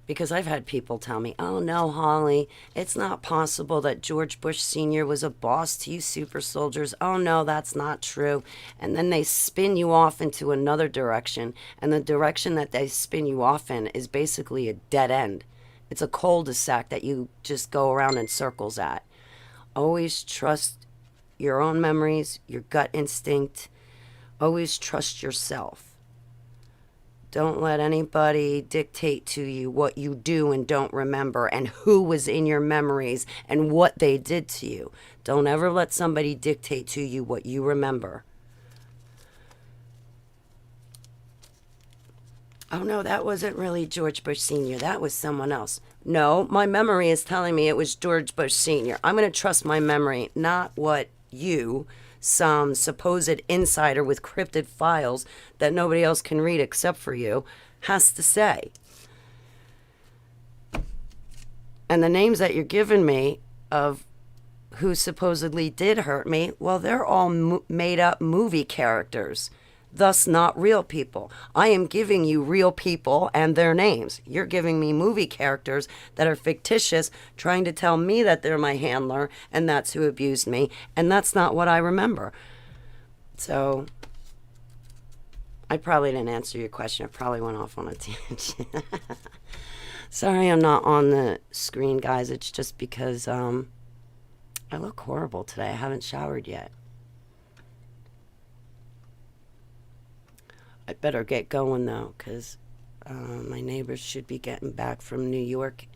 Because I've had people tell me, oh no, Holly, it's not possible that George Bush Sr. was a boss to you super soldiers. Oh no, that's not true. And then they spin you off into another direction. And the direction that they spin you off in is basically a dead end. It's a cul-de-sac that you just go around in circles at. Always trust your own memories, your gut instinct. Always trust yourself. Don't let anybody dictate to you what you do and don't remember and who was in your memories and what they did to you. Don't ever let somebody dictate to you what you remember. Oh no, that wasn't really George Bush Sr. That was someone else. No, my memory is telling me it was George Bush Sr. I'm going to trust my memory, not what you, some supposed insider with cryptid files that nobody else can read except for you, has to say. And the names that you're giving me of who supposedly did hurt me, well, they're all made up movie characters, thus not real people. I am giving you real people and their names. You're giving me movie characters that are fictitious, trying to tell me that they're my handler and that's who abused me, and that's not what I remember. So I probably didn't answer your question. I probably went off on a tangent. Sorry I'm not on the screen, guys. It's just because I look horrible today. I haven't showered yet. I better get going though, because my neighbors should be getting back from New York.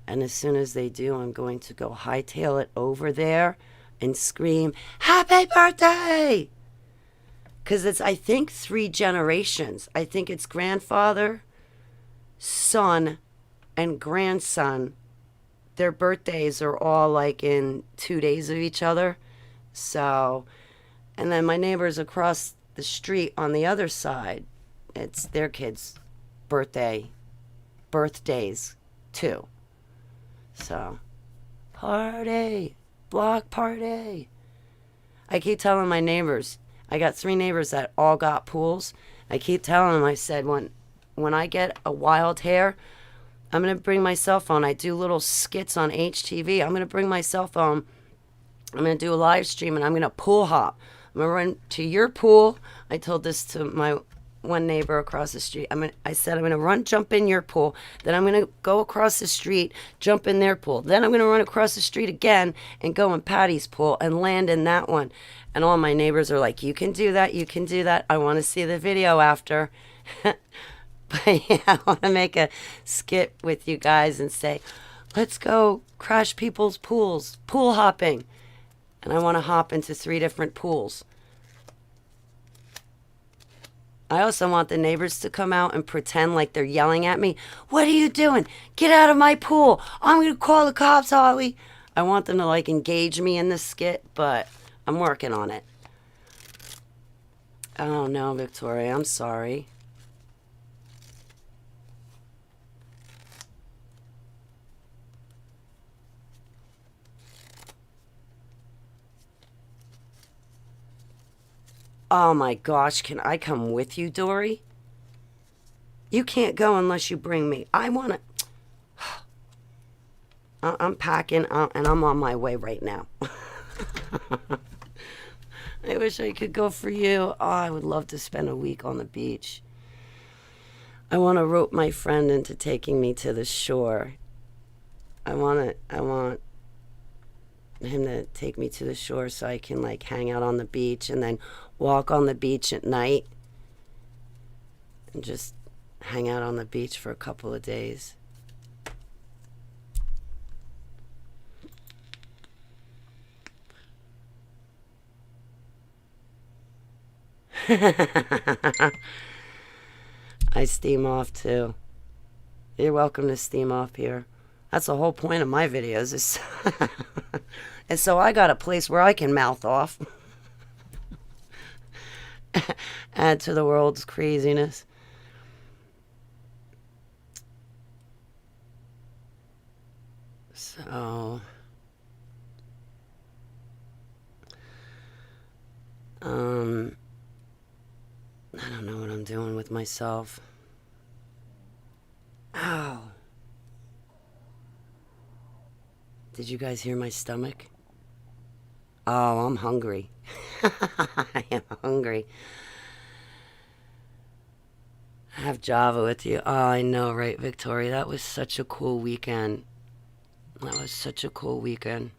And as soon as they do, I'm going to go hightail it over there and scream, "Happy birthday!" Because it's, I think, 3 generations. I think it's grandfather, son, and grandson. Their birthdays are all like in 2 days of each other. So, and then my neighbors across the street on the other side, it's their kids' birthdays too. So, party, block party. I keep telling my neighbors, I got 3 neighbors that all got pools. I keep telling them, I said, when I get a wild hair, I'm going to bring my cell phone. I do little skits on HTV. I'm going to bring my cell phone. I'm going to do a live stream and I'm going to pool hop. I'm going to run to your pool. I told this to my one neighbor across the street. I said, I'm going to jump in your pool. Then I'm going to go across the street, jump in their pool. Then I'm going to run across the street again and go in Patty's pool and land in that one. And all my neighbors are like, you can do that. You can do that. I want to see the video after. But yeah, I want to make a skit with you guys and say, let's go crash people's pools, pool hopping. And I want to hop into 3 different pools. I also want the neighbors to come out and pretend like they're yelling at me. What are you doing? Get out of my pool. I'm going to call the cops, Holly. I want them to like engage me in the skit, but I'm working on it. Oh no, Victoria, I'm sorry. Oh my gosh, can I come with you, Dory? You can't go unless you bring me. I want to... I'm packing and I'm on my way right now. I wish I could go for you. Oh, I would love to spend a week on the beach. I want to rope my friend into taking me to the shore. I want him to take me to the shore so I can like hang out on the beach and then walk on the beach at night and just hang out on the beach for a couple of days. I steam off too. You're welcome to steam off here. That's the whole point of my videos is and so I got a place where I can mouth off. Add to the world's craziness. So I don't know what I'm doing with myself. Ow. Did you guys hear my stomach? Oh, I'm hungry. I am hungry. Have Java with you. Oh, I know, right, Victoria? That was such a cool weekend. That was such a cool weekend.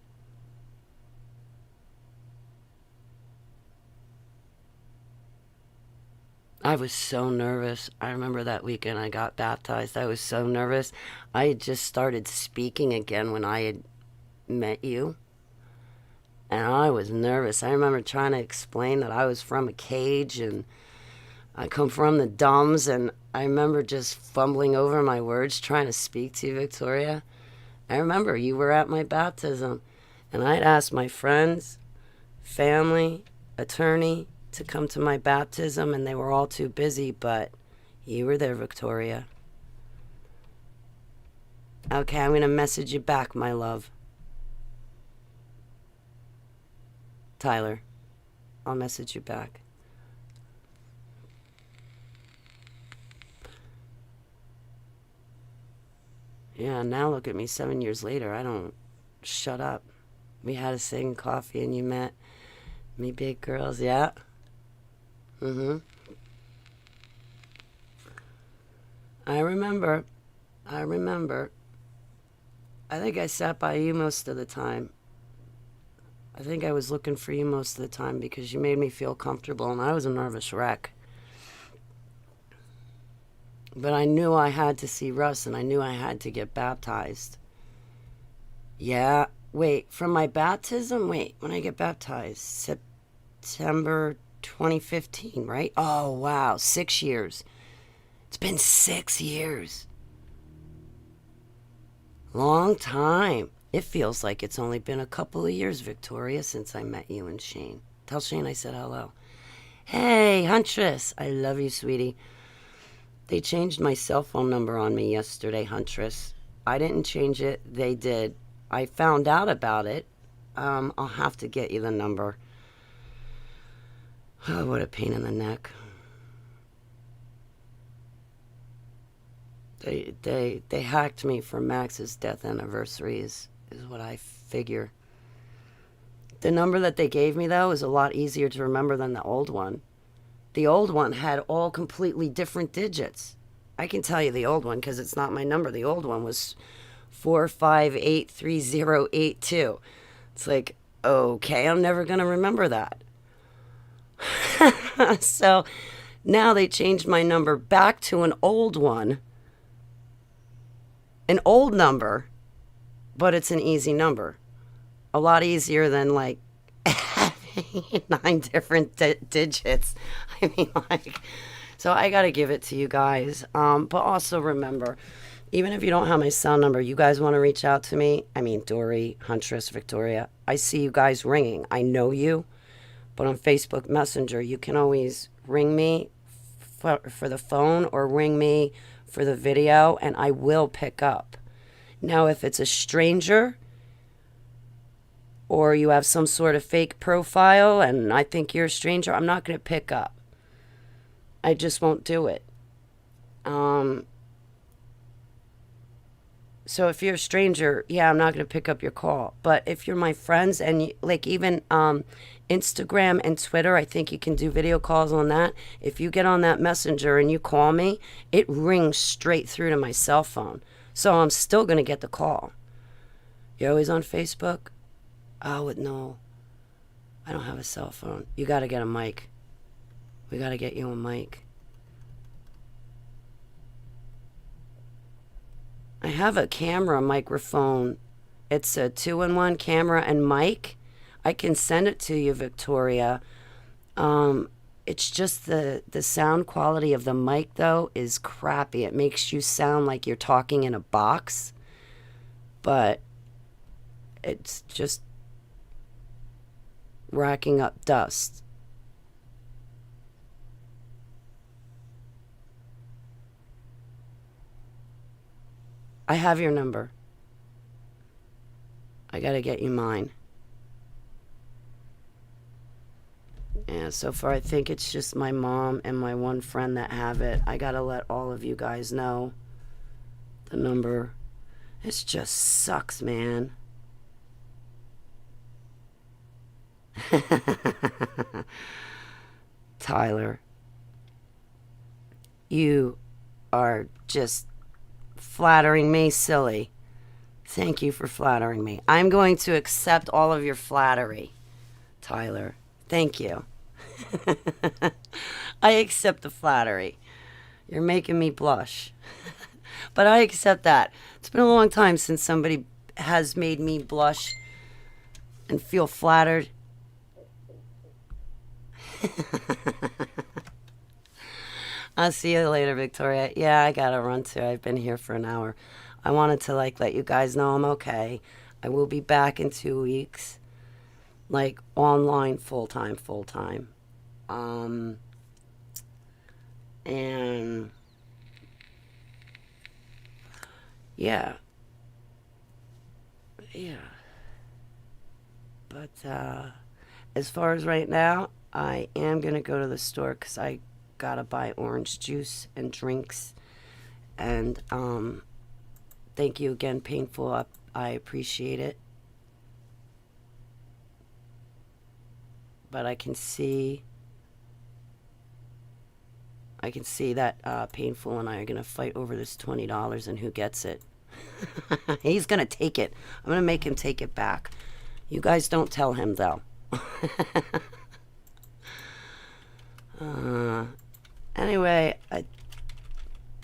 I was so nervous. I remember that weekend I got baptized. I was so nervous. I had just started speaking again when I had met you. And I was nervous. I remember trying to explain that I was from a cage and I come from the dumbs. And I remember just fumbling over my words trying to speak to you, Victoria. I remember you were at my baptism. And I'd asked my friends, family, attorney, to come to my baptism, and they were all too busy, but you were there, Victoria. Okay, I'm going to message you back, my love. Tyler, I'll message you back. Yeah, now look at me 7 years later. I don't shut up. We had a sing coffee and you met me big girls, yeah. Mm-hmm. I remember. I remember. I think I sat by you most of the time. I think I was looking for you most of the time because you made me feel comfortable and I was a nervous wreck. But I knew I had to see Russ and I knew I had to get baptized. Yeah. Wait, from my baptism? Wait, when I get baptized? September 2015, right? Oh, wow. 6 years. It's been 6 years. Long time. It feels like it's only been a couple of years, Victoria, since I met you and Shane. Tell Shane I said hello. Hey, Huntress. I love you, sweetie. They changed my cell phone number on me yesterday, Huntress. I didn't change it. They did. I found out about it. I'll have to get you the number. Oh, what a pain in the neck. They hacked me for Max's death anniversary is what I figure. The number that they gave me, though, is a lot easier to remember than the old one. The old one had all completely different digits. I can tell you the old one because it's not my number. The old one was 4583082. It's like, okay, I'm never going to remember that. So now they changed my number back to an old one. An old number, but it's an easy number. A lot easier than like having 9 different digits. I mean, like, so I got to give it to you guys. But also remember, even if you don't have my cell number, you guys want to reach out to me. I mean, Dory, Huntress, Victoria. I see you guys ringing. I know you. But on Facebook Messenger, you can always ring me for the phone or ring me for the video, and I will pick up. Now, if it's a stranger or you have some sort of fake profile and I think you're a stranger, I'm not going to pick up. I just won't do it. So if you're a stranger, yeah, I'm not going to pick up your call. But if you're my friends and you, like even Instagram and Twitter, I think you can do video calls on that. If you get on that messenger and you call me, it rings straight through to my cell phone. So I'm still going to get the call. You're always on Facebook? Oh, no. I don't have a cell phone. You got to get a mic. We got to get you a mic. I have a camera microphone. It's a 2-in-1 camera and mic. I can send it to you, Victoria. It's just the sound quality of the mic, though, is crappy. It makes you sound like you're talking in a box, but it's just racking up dust. I have your number. I gotta get you mine. Yeah, so far I think it's just my mom and my one friend that have it. I gotta let all of you guys know the number. It just sucks, man. Tyler, you are just flattering me, silly. Thank you for flattering me. I'm going to accept all of your flattery, Tyler. Thank you. I accept the flattery. You're making me blush. But I accept that. It's been a long time since somebody has made me blush and feel flattered. I'll see you later, Victoria. Yeah, I gotta run too. I've been here for an hour. I wanted to let you guys know I'm okay. I will be back in 2 weeks. Online full time. And yeah. But as far as right now, I am gonna go to the store because I gotta buy orange juice and drinks. And thank you again, Painful. I appreciate it. But I can see that Painful and I are gonna fight over this $20 and who gets it. He's gonna take it. I'm gonna make him take it back. You guys don't tell him though. Anyway, I'm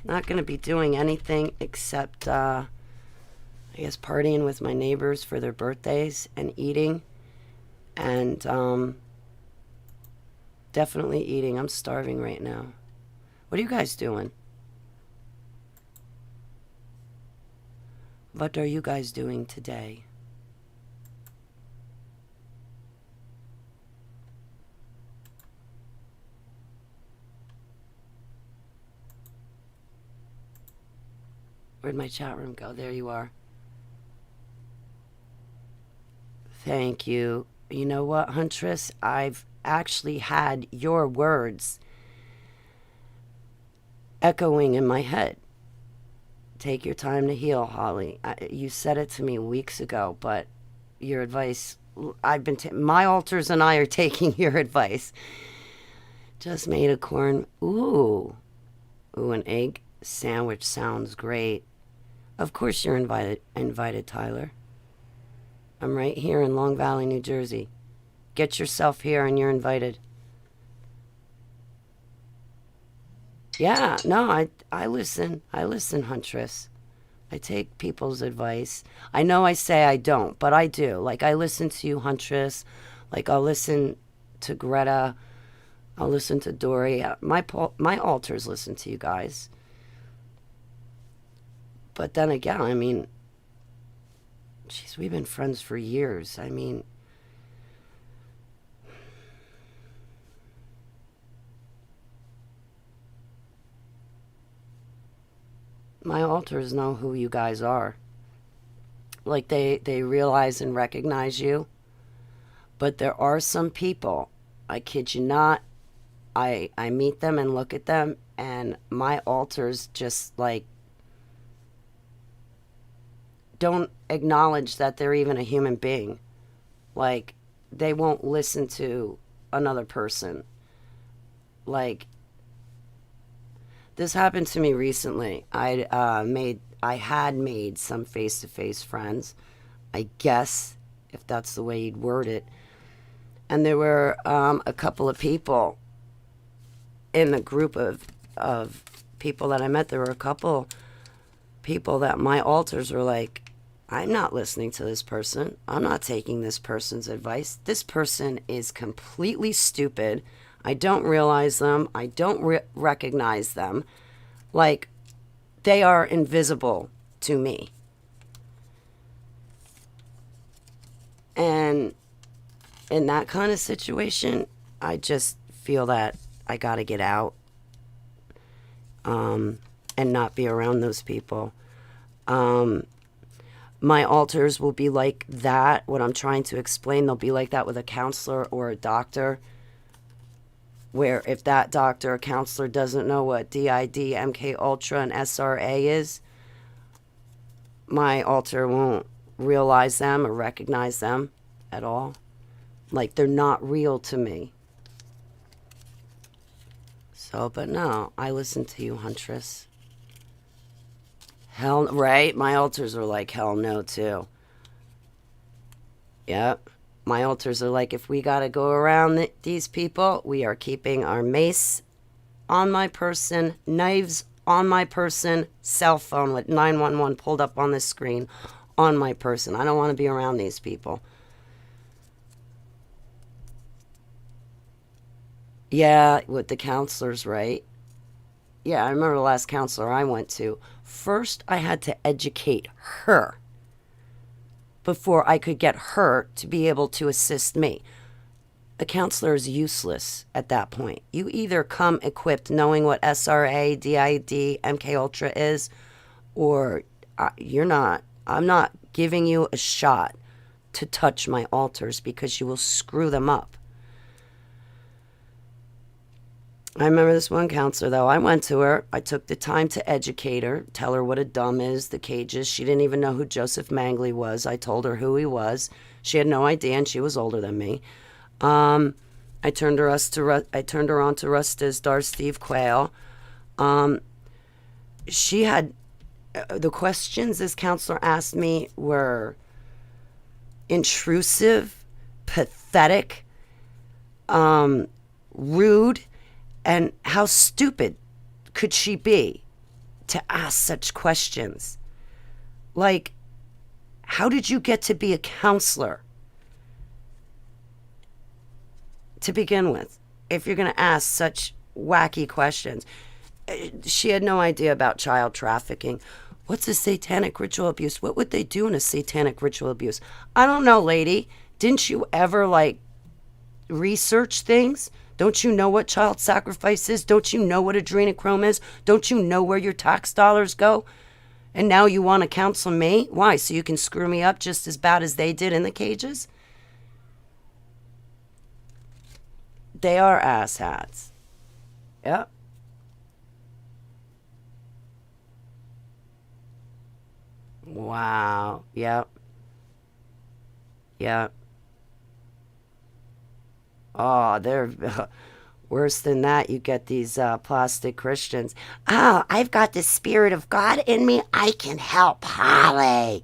not gonna be doing anything except I guess partying with my neighbors for their birthdays and eating. And definitely eating. I'm starving right now. What are you guys doing? What are you guys doing today? Where'd my chat room go? There you are. Thank you. You know what, Huntress? I've actually had your words echoing in my head. Take your time to heal, Holly. You said it to me weeks ago, but your advice, my alters and I are taking your advice. Just made a corn. Ooh, an egg sandwich sounds great. Of course you're invited, Tyler. I'm right here in Long Valley, New Jersey. Get yourself here and you're invited. Yeah, no, I listen. I listen, Huntress. I take people's advice. I know I say I don't, but I do. I listen to you, Huntress. I'll listen to Greta. I'll listen to Dory. My alters listen to you guys. But then again, jeez, we've been friends for years. My alters know who you guys are. They realize and recognize you. But there are some people, I kid you not, I meet them and look at them, and my alters just don't acknowledge that they're even a human being. They won't listen to another person. This happened to me recently. I had made some face-to-face friends, I guess, if that's the way you'd word it. And there were a couple of people in the group of people that I met. There were a couple people that my alters were like, I'm not listening to this person. I'm not taking this person's advice. This person is completely stupid. I don't realize them. I don't recognize them. Like, they are invisible to me. And in that kind of situation, I just feel that I got to get out and not be around those people. My alters will be like that. What I'm trying to explain, they'll be like that with a counselor or a doctor, where if that doctor or counselor doesn't know what DID, MK Ultra, and SRA is, my alter won't realize them or recognize them at all. Like, they're not real to me. So, but no, I listen to you, Huntress. Hell, right? My alters are like, hell no, too. Yep. My alters are like, if we got to go around these people, we are keeping our mace on my person, knives on my person, cell phone with 911 pulled up on the screen on my person. I don't want to be around these people. Yeah, with the counselors, right? Yeah, I remember the last counselor I went to. First, I had to educate her before I could get her to be able to assist me. A counselor is useless at that point. You either come equipped knowing what SRA, DID, MK Ultra is, or you're not. I'm not giving you a shot to touch my alters because you will screw them up. I remember this one counselor, though. I went to her. I took the time to educate her, tell her what a dumb is, the cages. She didn't even know who Joseph Mangley was. I told her who he was. She had no idea, and she was older than me. I turned her on to Russ Dizdar, Steve Quayle. She had the questions this counselor asked me were intrusive, pathetic, rude. And how stupid could she be to ask such questions? Like, how did you get to be a counselor to begin with, if you're going to ask such wacky questions? She had no idea about child trafficking. What's a satanic ritual abuse? What would they do in a satanic ritual abuse? I don't know, lady. Didn't you ever, research things? Don't you know what child sacrifice is? Don't you know what adrenochrome is? Don't you know where your tax dollars go? And now you want to counsel me? Why? So you can screw me up just as bad as they did in the cages? They are asshats. Yep. Wow. Yep. Yep. Oh, they're worse than that. You get these plastic Christians. Oh, I've got the Spirit of God in me. I can help Holly.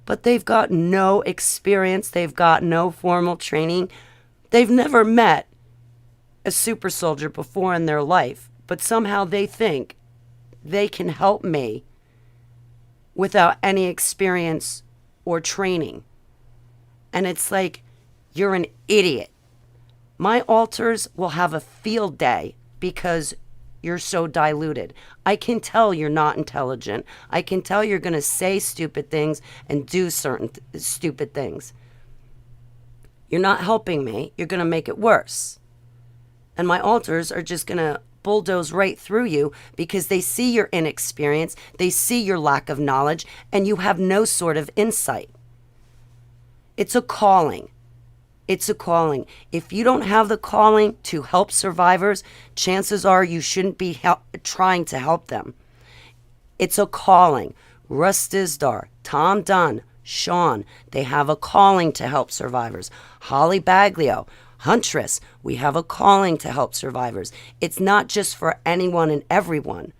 But they've got no experience. They've got no formal training. They've never met a super soldier before in their life. But somehow they think they can help me without any experience or training. And it's like, you're an idiot. My alters will have a field day because you're so diluted. I can tell you're not intelligent. I can tell you're going to say stupid things and do certain stupid things. You're not helping me. You're going to make it worse. And my alters are just going to bulldoze right through you because they see your inexperience, they see your lack of knowledge, and you have no sort of insight. It's a calling. It's a calling. If you don't have the calling to help survivors, chances are you shouldn't be trying to help them. It's a calling. Russ Dizdar, Tom Dunn, Sean, they have a calling to help survivors. Holly Baglio, Huntress, we have a calling to help survivors. It's not just for anyone and everyone.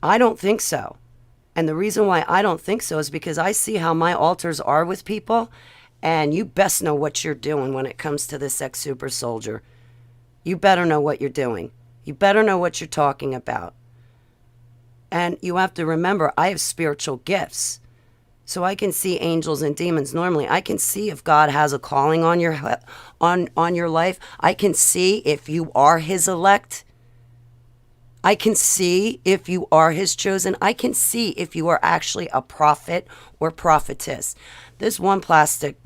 I don't think so. And the reason why I don't think so is because I see how my alters are with people, and you best know what you're doing when it comes to this ex-super soldier. You better know what you're doing. You better know what you're talking about. And you have to remember, I have spiritual gifts. So I can see angels and demons normally. I can see if God has a calling on your life. I can see if you are his elect. I can see if you are his chosen. I can see if you are actually a prophet or prophetess. This one plastic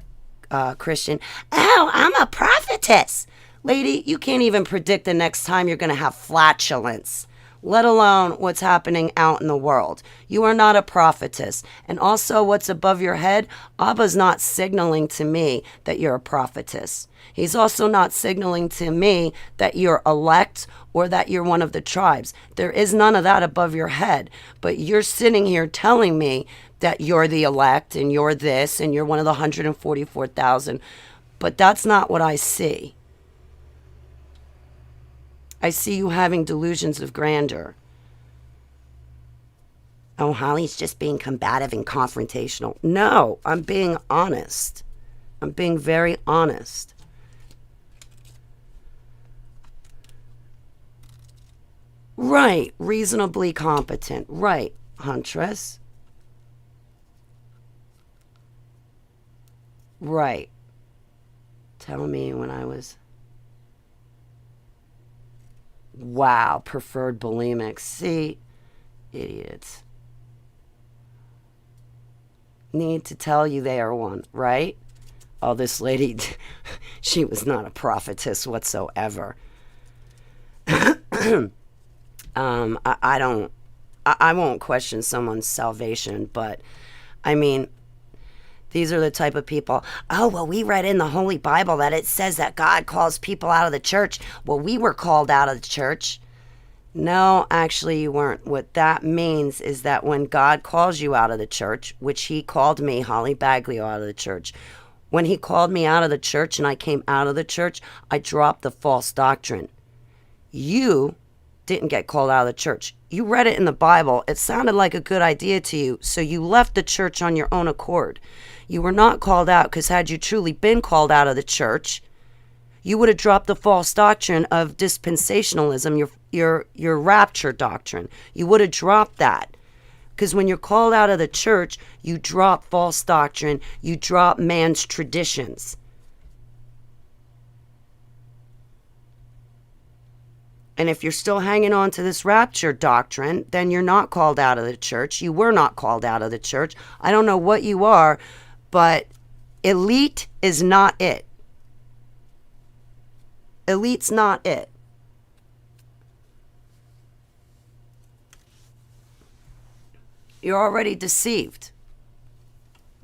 Christian, oh, I'm a prophetess. Lady, you can't even predict the next time you're going to have flatulence, let alone what's happening out in the world. You are not a prophetess. And also what's above your head, Abba's not signaling to me that you're a prophetess. He's also not signaling to me that you're elect or that you're one of the tribes. There is none of that above your head. But you're sitting here telling me that you're the elect and you're this and you're one of the 144,000. But that's not what I see. I see you having delusions of grandeur. Oh, Holly's just being combative and confrontational. No, I'm being honest. I'm being very honest. Right, reasonably competent. Right, Huntress. Right. Tell me when I was... Wow, preferred bulimic. See, idiots. Need to tell you they are one, right? Oh, this lady, she was not a prophetess whatsoever. I won't question someone's salvation, but I mean, these are the type of people, oh, well, we read in the Holy Bible that it says that God calls people out of the church. Well, we were called out of the church. No, actually, you weren't. What that means is that when God calls you out of the church, which he called me, Holly Baglio, out of the church, when he called me out of the church and I came out of the church, I dropped the false doctrine. You didn't get called out of the church. You read it in the Bible. It sounded like a good idea to you, so you left the church on your own accord. You were not called out, because had you truly been called out of the church, you would have dropped the false doctrine of dispensationalism, your rapture doctrine. You would have dropped that. Because when you're called out of the church, you drop false doctrine, you drop man's traditions. And if you're still hanging on to this rapture doctrine, then you're not called out of the church. You were not called out of the church. I don't know what you are, but elite is not it. Elite's not it. You're already deceived.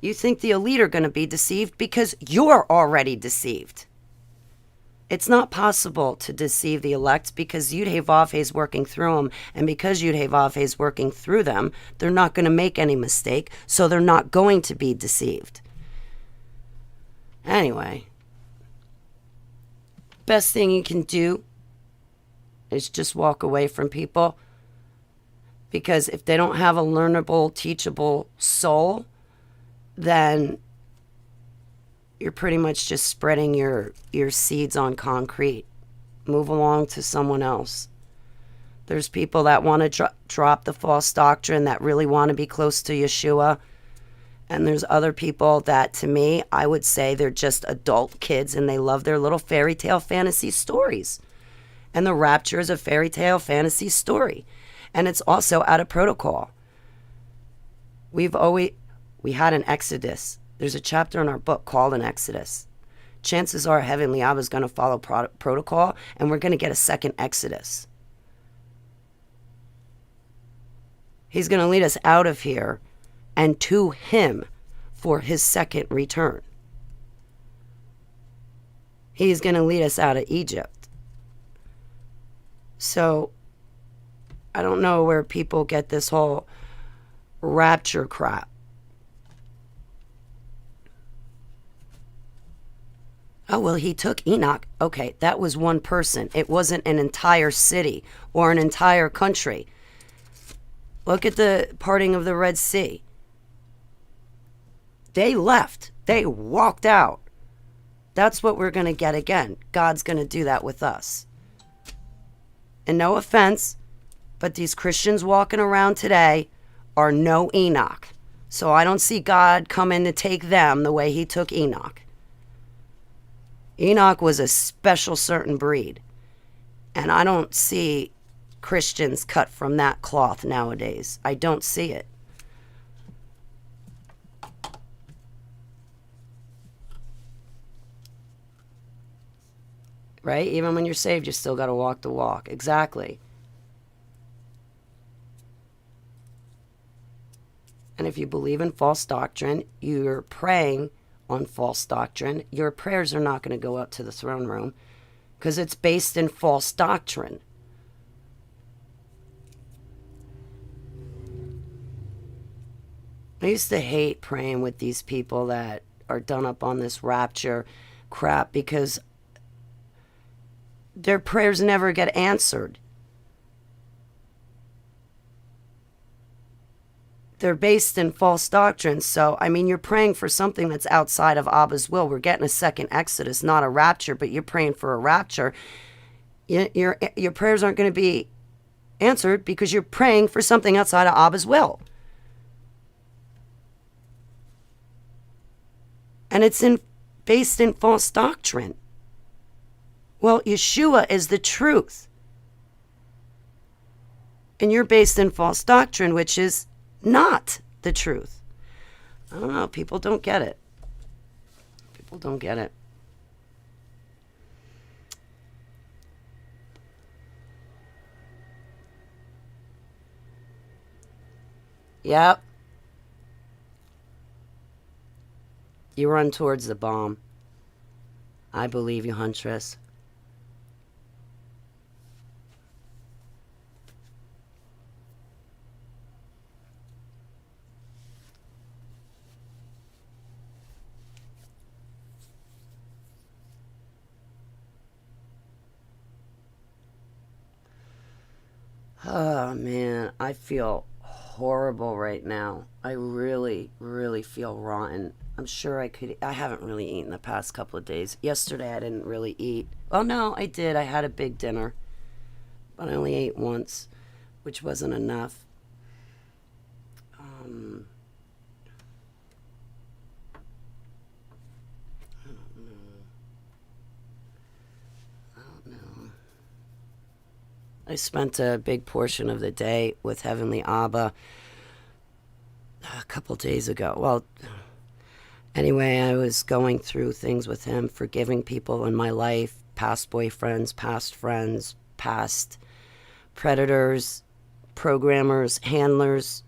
You think the elite are going to be deceived because you're already deceived. It's not possible to deceive the elect because Yud-Heh-Vav-Heh is working through them. And because Yud-Heh-Vav-Heh is working through them, they're not going to make any mistake, so they're not going to be deceived. Anyway, best thing you can do is just walk away from people. Because if they don't have a learnable, teachable soul, then you're pretty much just spreading your seeds on concrete. Move along to someone else. There's people that want to drop the false doctrine, that really want to be close to Yeshua. And there's other people that, to me, I would say they're just adult kids and they love their little fairy tale fantasy stories. And the rapture is a fairy tale fantasy story. And it's also out of protocol. We had an Exodus. There's a chapter in our book called an Exodus. Chances are Heavenly Abba is going to follow protocol, and we're going to get a second Exodus. He's going to lead us out of here and to him for his second return. He's going to lead us out of Egypt. So I don't know where people get this whole rapture crap. Oh, well, he took Enoch. Okay, that was one person. It wasn't an entire city or an entire country. Look at the parting of the Red Sea. They left. They walked out. That's what we're going to get again. God's going to do that with us. And no offense, but these Christians walking around today are no Enoch. So I don't see God coming to take them the way he took Enoch. Enoch was a special certain breed. And I don't see Christians cut from that cloth nowadays. I don't see it. Right? Even when you're saved, you still got to walk the walk. Exactly. And if you believe in false doctrine, you're praying on false doctrine, your prayers are not going to go up to the throne room because it's based in false doctrine. I used to hate praying with these people that are done up on this rapture crap because their prayers never get answered. They're based in false doctrine. So, I mean, you're praying for something that's outside of Abba's will. We're getting a second Exodus, not a rapture, but you're praying for a rapture. Your prayers aren't going to be answered because you're praying for something outside of Abba's will. And it's based in false doctrine. Well, Yeshua is the truth. And you're based in false doctrine, which is not the truth. I don't know. People don't get it. People don't get it. Yep. You run towards the bomb. I believe you, Huntress. Oh, man, I feel horrible right now. I really, really feel rotten. I'm sure I haven't really eaten the past couple of days. Yesterday I didn't really eat. Well, no, I did. I had a big dinner. But I only ate once, which wasn't enough. I spent a big portion of the day with Heavenly Abba a couple days ago. Well, anyway, I was going through things with him, forgiving people in my life, past boyfriends, past friends, past predators, programmers, handlers.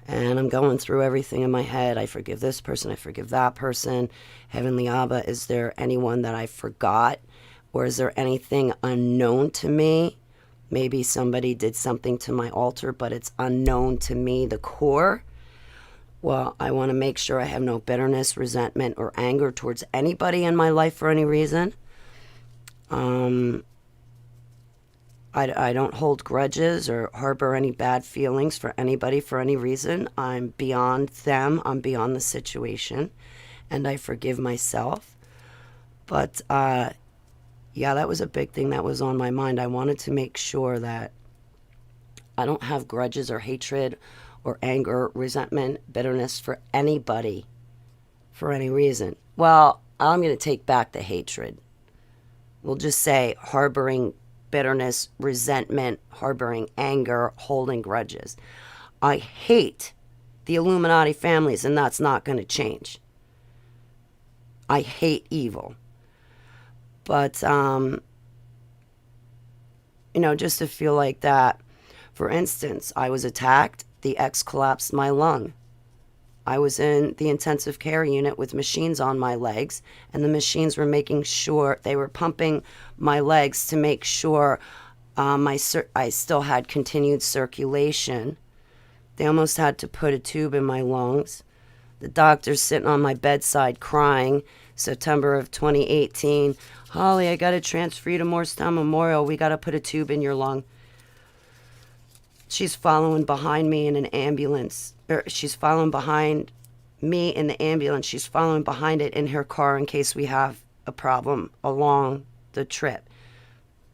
And I'm going through everything in my head. I forgive this person, I forgive that person. Heavenly Abba, is there anyone that I forgot? Or is there anything unknown to me? Maybe somebody did something to my altar, but it's unknown to me, the core. Well, I want to make sure I have no bitterness, resentment, or anger towards anybody in my life for any reason. I don't hold grudges or harbor any bad feelings for anybody for any reason. I'm beyond them. I'm beyond the situation. And I forgive myself. But, yeah, that was a big thing that was on my mind. I wanted to make sure that I don't have grudges or hatred or anger, resentment, bitterness for anybody for any reason. Well, I'm going to take back the hatred. We'll just say harboring bitterness, resentment, harboring anger, holding grudges. I hate the Illuminati families, and that's not going to change. I hate evil. But, just to feel like that. For instance, I was attacked. The X collapsed my lung. I was in the intensive care unit with machines on my legs, and the machines were making sure, they were pumping my legs to make sure I still had continued circulation. They almost had to put a tube in my lungs. The doctor's sitting on my bedside crying. September of 2018. Holly, I got to transfer you to Morristown Memorial. We got to put a tube in your lung. She's following behind me in an ambulance. She's following behind me in the ambulance. She's following behind it in her car in case we have a problem along the trip.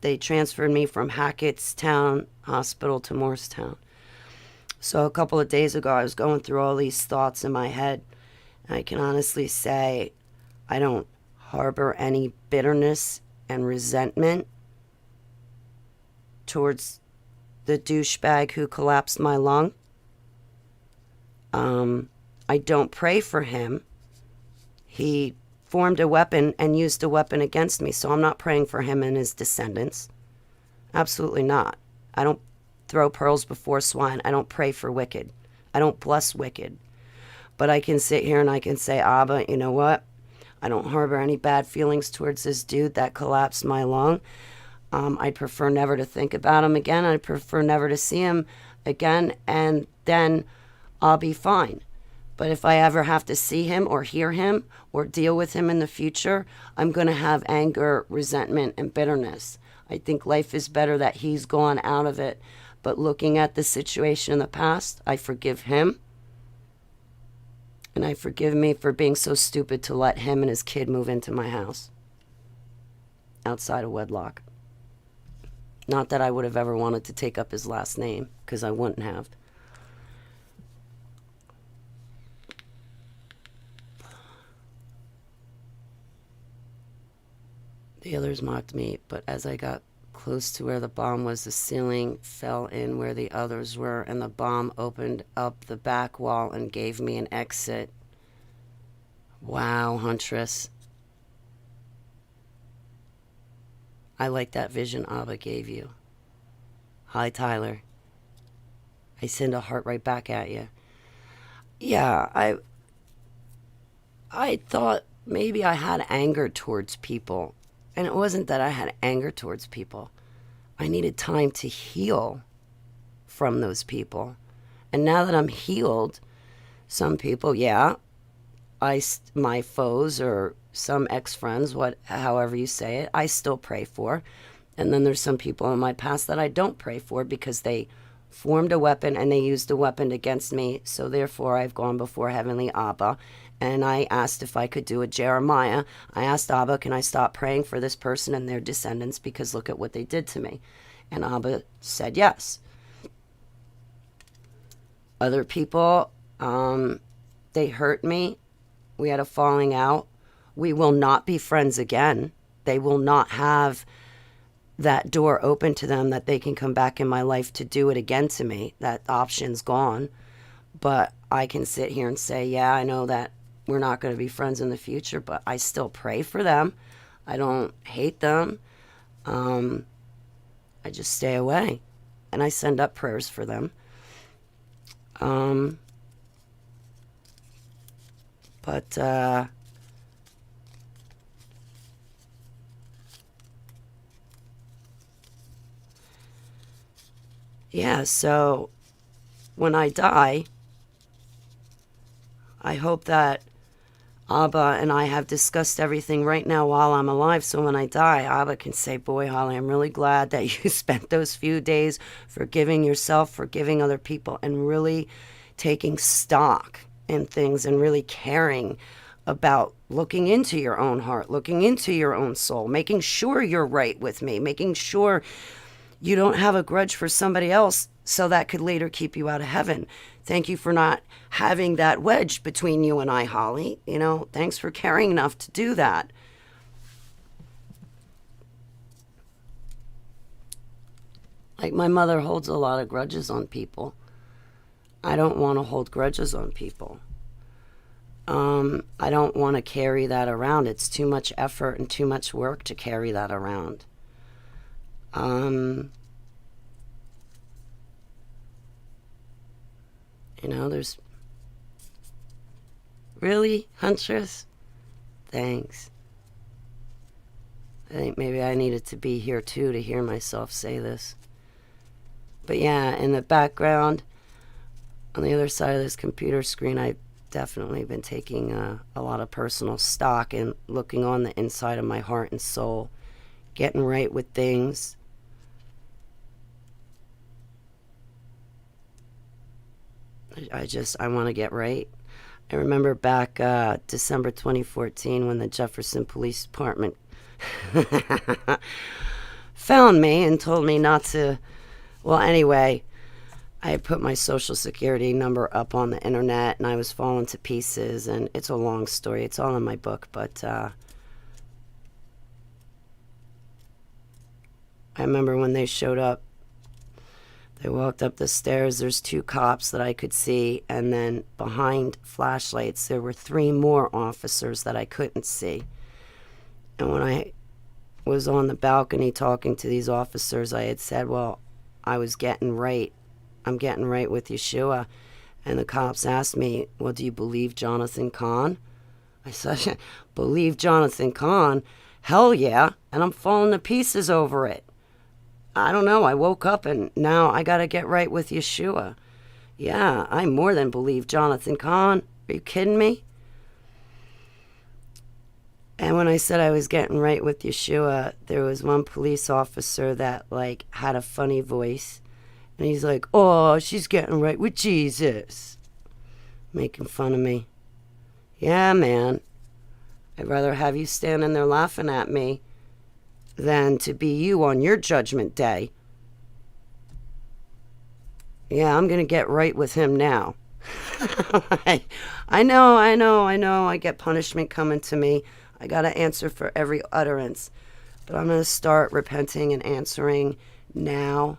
They transferred me from Hackettstown Hospital to Morristown. So a couple of days ago, I was going through all these thoughts in my head. And I can honestly say I don't harbor any bitterness and resentment towards the douchebag who collapsed my lung. I don't pray for him. He formed a weapon and used a weapon against me, so I'm not praying for him and his descendants. Absolutely not. I don't throw pearls before swine. I don't pray for wicked. I don't bless wicked. But I can sit here and I can say, Abba, you know what? I don't harbor any bad feelings towards this dude that collapsed my lung. I'd prefer never to think about him again. I'd prefer never to see him again, and then I'll be fine. But if I ever have to see him or hear him or deal with him in the future, I'm going to have anger, resentment, and bitterness. I think life is better that he's gone out of it. But looking at the situation in the past, I forgive him. And I forgive me for being so stupid to let him and his kid move into my house outside of wedlock. Not that I would have ever wanted to take up his last name, because I wouldn't have. The others mocked me, but as I got close to where the bomb was, the ceiling fell in where the others were, and the bomb opened up the back wall and gave me an exit. Wow, Huntress. I like that vision Abba gave you. Hi, Tyler. I send a heart right back at you. Yeah, I thought maybe I had anger towards people. And it wasn't that I had anger towards people. I needed time to heal from those people. And now that I'm healed, some people, yeah, my foes or some ex-friends, however you say it, I still pray for. And then there's some people in my past that I don't pray for because they formed a weapon and they used a weapon against me. So therefore, I've gone before Heavenly Abba. And I asked if I could do a Jeremiah. I asked Abba, can I stop praying for this person and their descendants because look at what they did to me. And Abba said yes. Other people, they hurt me. We had a falling out. We will not be friends again. They will not have that door open to them that they can come back in my life to do it again to me. That option's gone. But I can sit here and say, yeah, I know that we're not going to be friends in the future, but I still pray for them. I don't hate them. I just stay away. And I send up prayers for them. Yeah, so when I die, I hope that Abba and I have discussed everything right now while I'm alive, so when I die, Abba can say, boy, Holly, I'm really glad that you spent those few days forgiving yourself, forgiving other people, and really taking stock in things and really caring about looking into your own heart, looking into your own soul, making sure you're right with me, making sure you don't have a grudge for somebody else so that could later keep you out of heaven. Thank you for not having that wedge between you and I, Holly. You know, thanks for caring enough to do that. Like, my mother holds a lot of grudges on people. I don't want to hold grudges on people. I don't want to carry that around. It's too much effort and too much work to carry that around. You know, there's... Really, Huntress? Thanks. I think maybe I needed to be here too to hear myself say this. But yeah, in the background, on the other side of this computer screen, I've definitely been taking a lot of personal stock and looking on the inside of my heart and soul, getting right with things. I want to get right. I remember back December 2014 when the Jefferson Police Department found me and told me not to... Well, anyway, I had put my social security number up on the internet and I was falling to pieces, and it's a long story. It's all in my book, but I remember when they showed up, they walked up the stairs, there's 2 cops that I could see, and then behind flashlights there were 3 more officers that I couldn't see. And when I was on the balcony talking to these officers, I had said, well, I'm getting right with Yeshua. And the cops asked me, well, do you believe Jonathan Cahn? I said, believe Jonathan Cahn? Hell yeah. And I'm falling to pieces over it. I don't know. I woke up and now I got to get right with Yeshua. Yeah, I more than believe Jonathan Cahn. Are you kidding me? And when I said I was getting right with Yeshua, there was one police officer that like had a funny voice. And he's like, oh, she's getting right with Jesus. Making fun of me. Yeah, man. I'd rather have you standing there laughing at me than to be you on your judgment day. Yeah, I'm going to get right with him now. I know. I get punishment coming to me. I got to answer for every utterance. But I'm going to start repenting and answering now.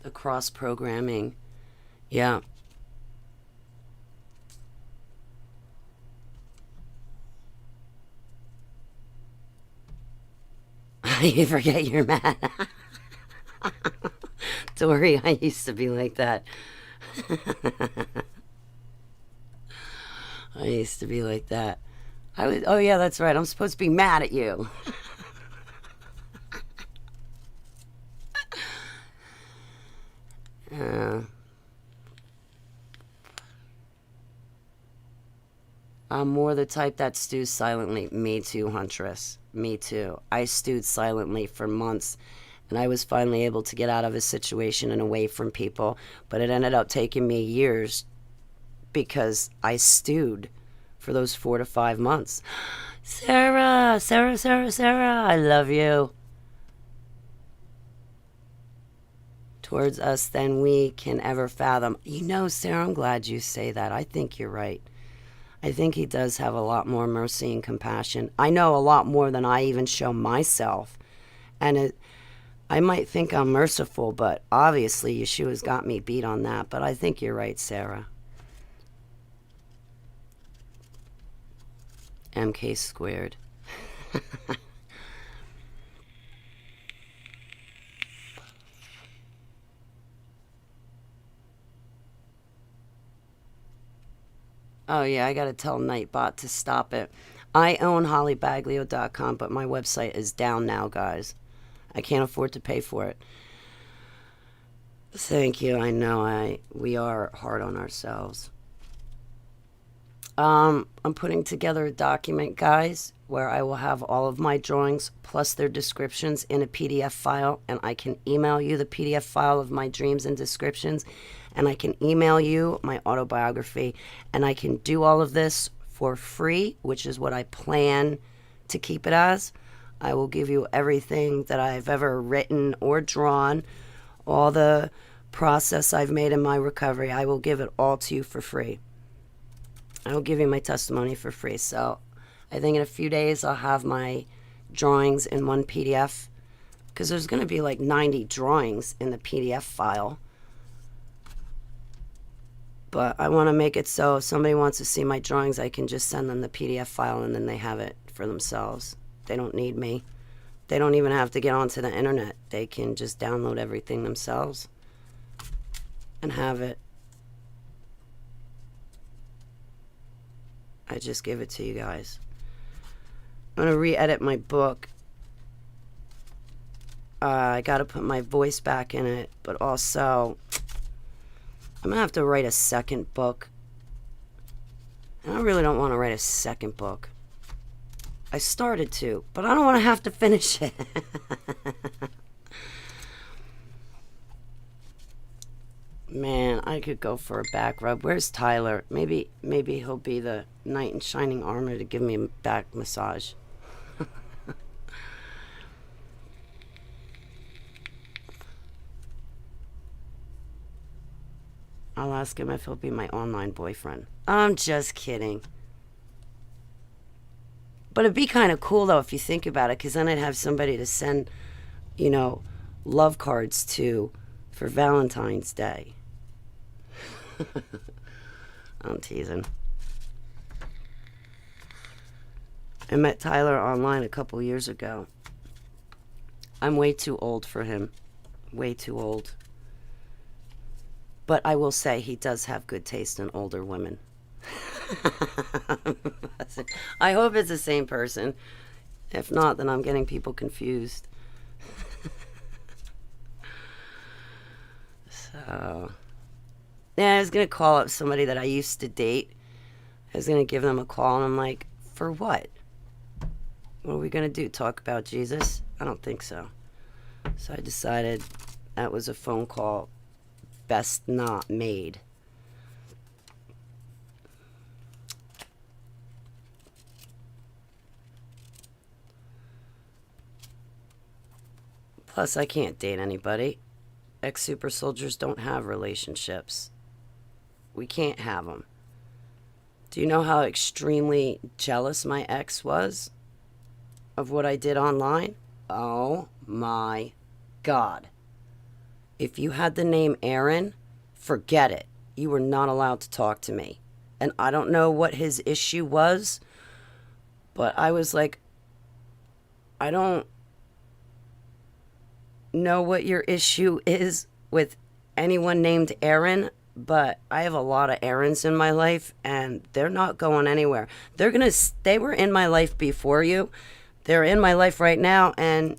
The cross-programming. Yeah. You forget you're mad. Dory, I used to be like that. I used to be like that. Oh yeah, that's right. I'm supposed to be mad at you. I'm more the type that stews silently. Me too, Huntress. Me too. I stewed silently for months, and I was finally able to get out of a situation and away from people, but it ended up taking me years because I stewed for those 4 to 5 months. Sarah, I love you. Towards us than we can ever fathom. You know, Sarah, I'm glad you say that. I think you're right. I think he does have a lot more mercy and compassion. I know a lot more than I even show myself. And I might think I'm merciful, but obviously Yeshua's got me beat on that. But I think you're right, Sarah. MK squared. Oh, yeah, I got to tell Nightbot to stop it. I own hollybaglio.com, but my website is down now, guys. I can't afford to pay for it. Thank you. I know we are hard on ourselves. I'm putting together a document, guys, where I will have all of my drawings plus their descriptions in a PDF file, and I can email you the PDF file of my dreams and descriptions, and I can email you my autobiography, and I can do all of this for free, which is what I plan to keep it as. I will give you everything that I've ever written or drawn, all the process I've made in my recovery. I will give it all to you for free. I will give you my testimony for free. So I think in a few days I'll have my drawings in one PDF, because there's going to be like 90 drawings in the PDF file. But I want to make it so if somebody wants to see my drawings, I can just send them the PDF file and then they have it for themselves. They don't need me. They don't even have to get onto the internet. They can just download everything themselves and have it. I just give it to you guys. I'm going to re-edit my book. I got to put my voice back in it, but also I'm going to have to write a second book. And I really don't want to write a second book. I started to, but I don't want to have to finish it. Man, I could go for a back rub. Where's Tyler? Maybe he'll be the knight in shining armor to give me a back massage. I'll ask him if he'll be my online boyfriend. I'm just kidding. But it'd be kind of cool, though, if you think about it, because then I'd have somebody to send, you know, love cards to for Valentine's Day. I'm teasing. I met Tyler online a couple years ago. I'm way too old for him. Way too old. But I will say he does have good taste in older women. I hope it's the same person. If not, then I'm getting people confused. So, yeah, I was going to call up somebody that I used to date. I was going to give them a call, and I'm like, for what? What are we going to do? Talk about Jesus? I don't think so. So I decided that was a phone call best not made. Plus, I can't date anybody. Ex-super soldiers don't have relationships. We can't have them. Do you know how extremely jealous my ex was of what I did online? Oh my God. If you had the name Aaron, forget it. You were not allowed to talk to me. And I don't know what his issue was, but I was like, I don't know what your issue is with anyone named Aaron, but I have a lot of Aarons in my life, and they're not going anywhere. They were in my life before you. They're in my life right now, and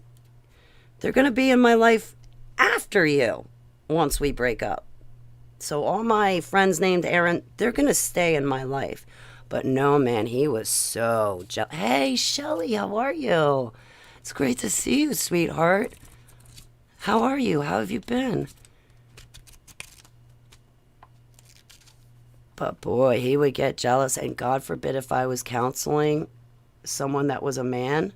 they're gonna be in my life after you once we break up. So all my friends named Aaron, they're gonna stay in my life. But no, man, he was so jealous. Hey, Shelly, how are you? It's great to see you, sweetheart. How are you? How have you been? But boy, he would get jealous, and God forbid if I was counseling someone that was a man,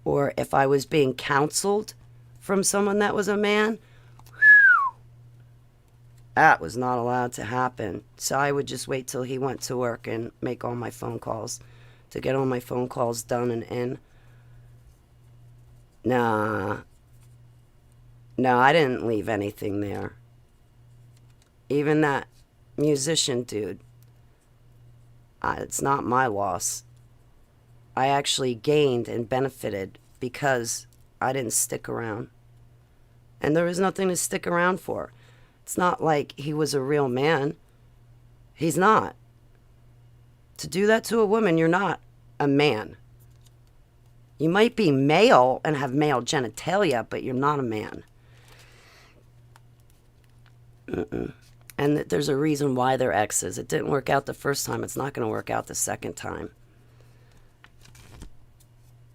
or if I was being counseled from someone that was a man, that was not allowed to happen. So I would just wait till he went to work and make all my phone calls to get all my phone calls done and in. Nah. No, I didn't leave anything there. Even that musician dude, it's not my loss. I actually gained and benefited because I didn't stick around. And there was nothing to stick around for. It's not like he was a real man. He's not. To do that to a woman, you're not a man. You might be male and have male genitalia, but you're not a man. And there's a reason why they're exes. It didn't work out the first time. It's not going to work out the second time.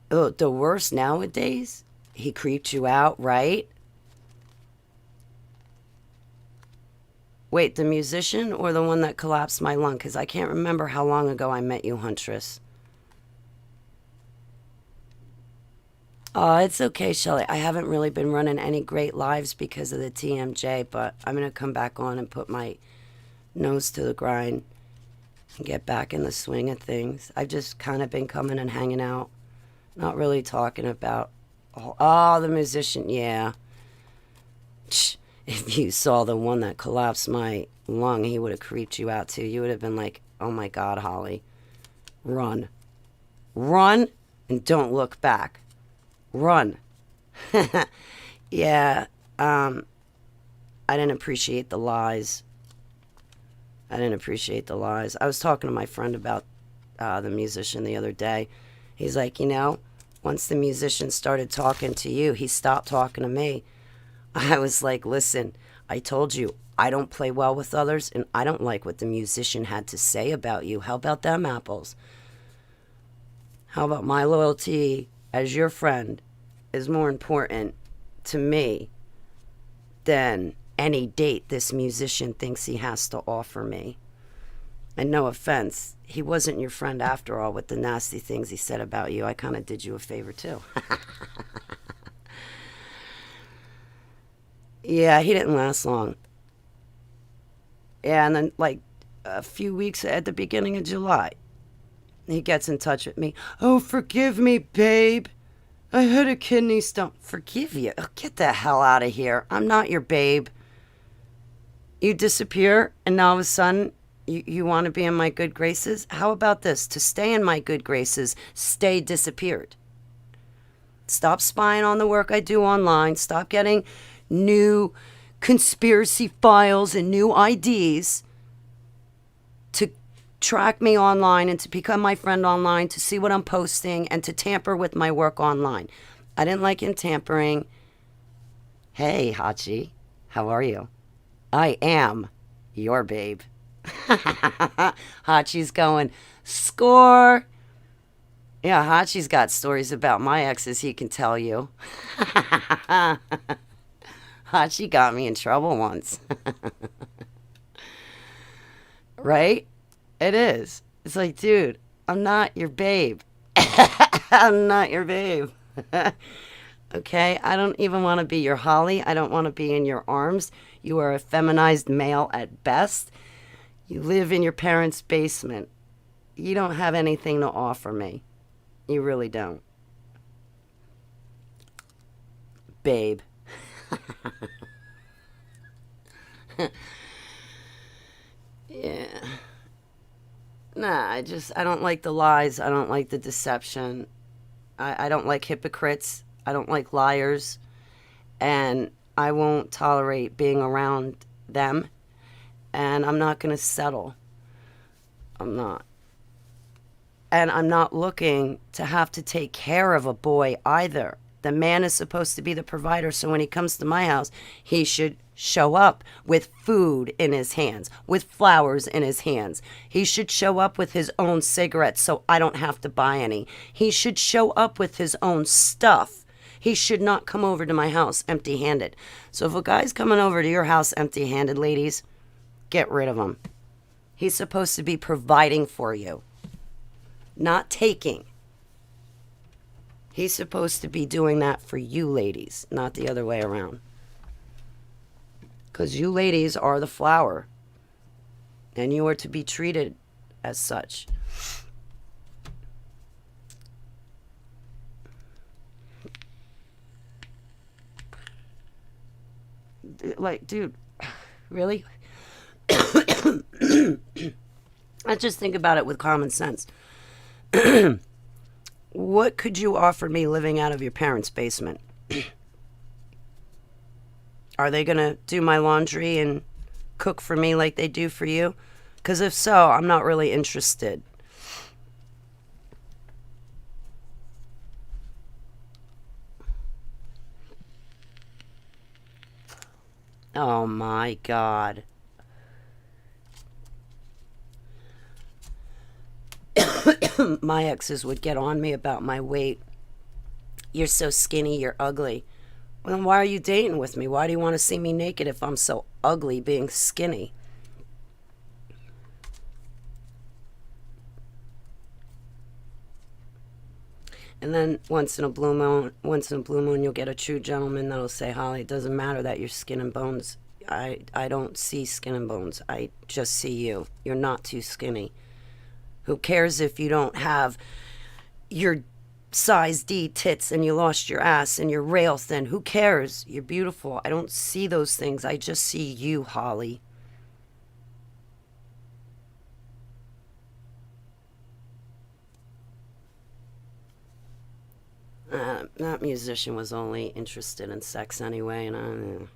Oh, the worst nowadays, he creeped you out, right? Wait, the musician or the one that collapsed my lung? Because I can't remember how long ago I met you, Huntress. Oh, it's okay, Shelly. I haven't really been running any great lives because of the TMJ, but I'm going to come back on and put my nose to the grind and get back in the swing of things. I've just kind of been coming and hanging out, not really talking about, oh, the musician, yeah. If you saw the one that collapsed my lung, he would have creeped you out too. You would have been like, oh my God, Holly, run. Run and don't look back. Run. Yeah, I didn't appreciate the lies. I was talking to my friend about the musician the other day. He's like, once the musician started talking to you, he stopped talking to me. I was like, listen, I told you, I don't play well with others, and I don't like what the musician had to say about you. How about them apples? How about my loyalty as your friend is more important to me than any date this musician thinks he has to offer me. And no offense, he wasn't your friend after all with the nasty things he said about you. I kind of did you a favor too. Yeah, he didn't last long. Yeah, and then like a few weeks at the beginning of July, he gets in touch with me. Oh, forgive me, babe. I had a kidney stone. Forgive you? Oh, get the hell out of here. I'm not your babe. You disappear, and now all of a sudden, you want to be in my good graces? How about this? To stay in my good graces, stay disappeared. Stop spying on the work I do online. Stop getting new conspiracy files and new IDs to track me online and to become my friend online, to see what I'm posting and to tamper with my work online. I didn't like him tampering. Hey, Hachi, how are you? I am your babe. Hachi's going, score. Yeah, Hachi's got stories about my exes he can tell you. Hachi got me in trouble once. Right? It is. It's like, dude, I'm not your babe. I'm not your babe. Okay? I don't even want to be your Holly. I don't want to be in your arms. You are a feminized male at best. You live in your parents' basement. You don't have anything to offer me. You really don't. Babe. Yeah. Nah, I don't like the lies. I don't like the deception. I don't like hypocrites. I don't like liars. And I won't tolerate being around them. And I'm not going to settle. I'm not. And I'm not looking to have to take care of a boy either. The man is supposed to be the provider, so when he comes to my house, he should show up with food in his hands, with flowers in his hands. He should show up with his own cigarettes so I don't have to buy any. He should show up with his own stuff. He should not come over to my house empty-handed. So if a guy's coming over to your house empty-handed, ladies, get rid of him. He's supposed to be providing for you, not taking. He's supposed to be doing that for you ladies, not the other way around. Because you ladies are the flower, and you are to be treated as such. Like, dude, really? I just think about it with common sense. What could you offer me living out of your parents' basement? Are they going to do my laundry and cook for me like they do for you? Because if so, I'm not really interested. Oh my God. My exes would get on me about my weight. You're so skinny, you're ugly. Well, then why are you dating with me? Why do you want to see me naked if I'm so ugly being skinny? And then once in a blue moon, you'll get a true gentleman that'll say, Holly, it doesn't matter that you're skin and bones. I don't see skin and bones. I just see you. You're not too skinny. Who cares if you don't have your size D tits and you lost your ass and you're rail thin? Who cares? You're beautiful. I don't see those things. I just see you, Holly. That musician was only interested in sex anyway, and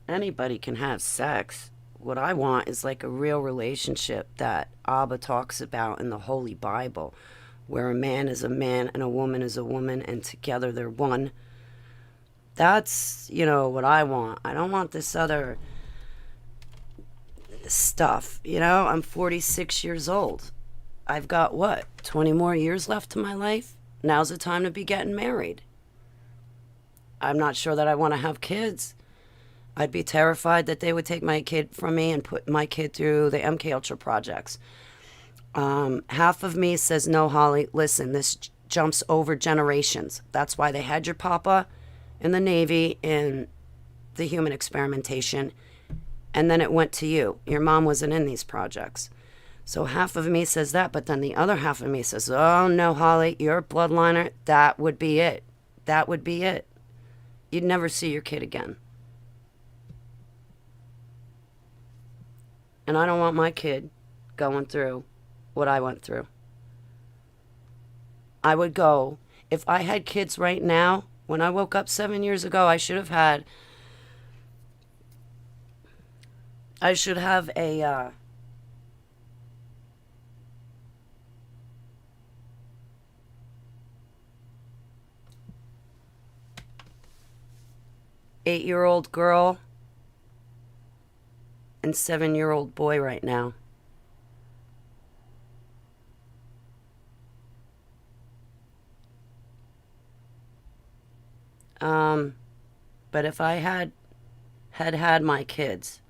anybody can have sex. What I want is like a real relationship that Abba talks about in the Holy Bible, where a man is a man and a woman is a woman, and together they're one. That's, what I want. I don't want this other stuff. You know, I'm 46 years old. I've got what, 20 more years left to my life? Now's the time to be getting married. I'm not sure that I want to have kids. I'd be terrified that they would take my kid from me and put my kid through the MK Ultra projects. Half of me says, no, Holly, listen, this jumps over generations. That's why they had your papa in the Navy in the human experimentation, and then it went to you. Your mom wasn't in these projects. So half of me says that, but then the other half of me says, oh no, Holly, you're a bloodliner. That would be it. That would be it. You'd never see your kid again. And I don't want my kid going through what I went through. I would go, if I had kids right now, when I woke up 7 years ago, I should have a 8-year-old girl and 7-year-old boy right now. But if I had my kids,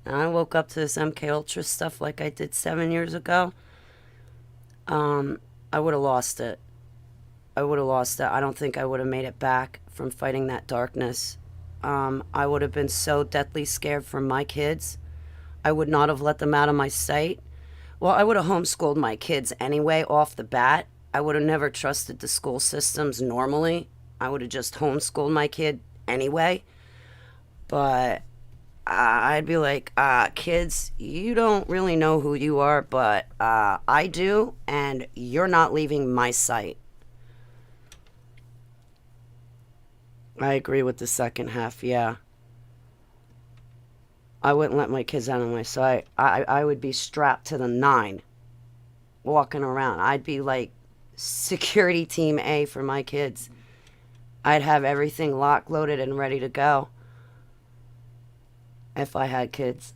and I woke up to this MK Ultra stuff like I did 7 years ago, I would have lost it. I would have lost it. I don't think I would have made it back from fighting that darkness. I would have been so deathly scared for my kids. I would not have let them out of my sight. Well, I would have homeschooled my kids anyway off the bat. I would have never trusted the school systems normally. I would have just homeschooled my kid anyway. But I'd be like, kids, you don't really know who you are, but I do, and you're not leaving my sight. I agree with the second half, yeah. I wouldn't let my kids out of my sight. I would be strapped to the 9, walking around. I'd be like security team A for my kids. I'd have everything locked, loaded, and ready to go if I had kids.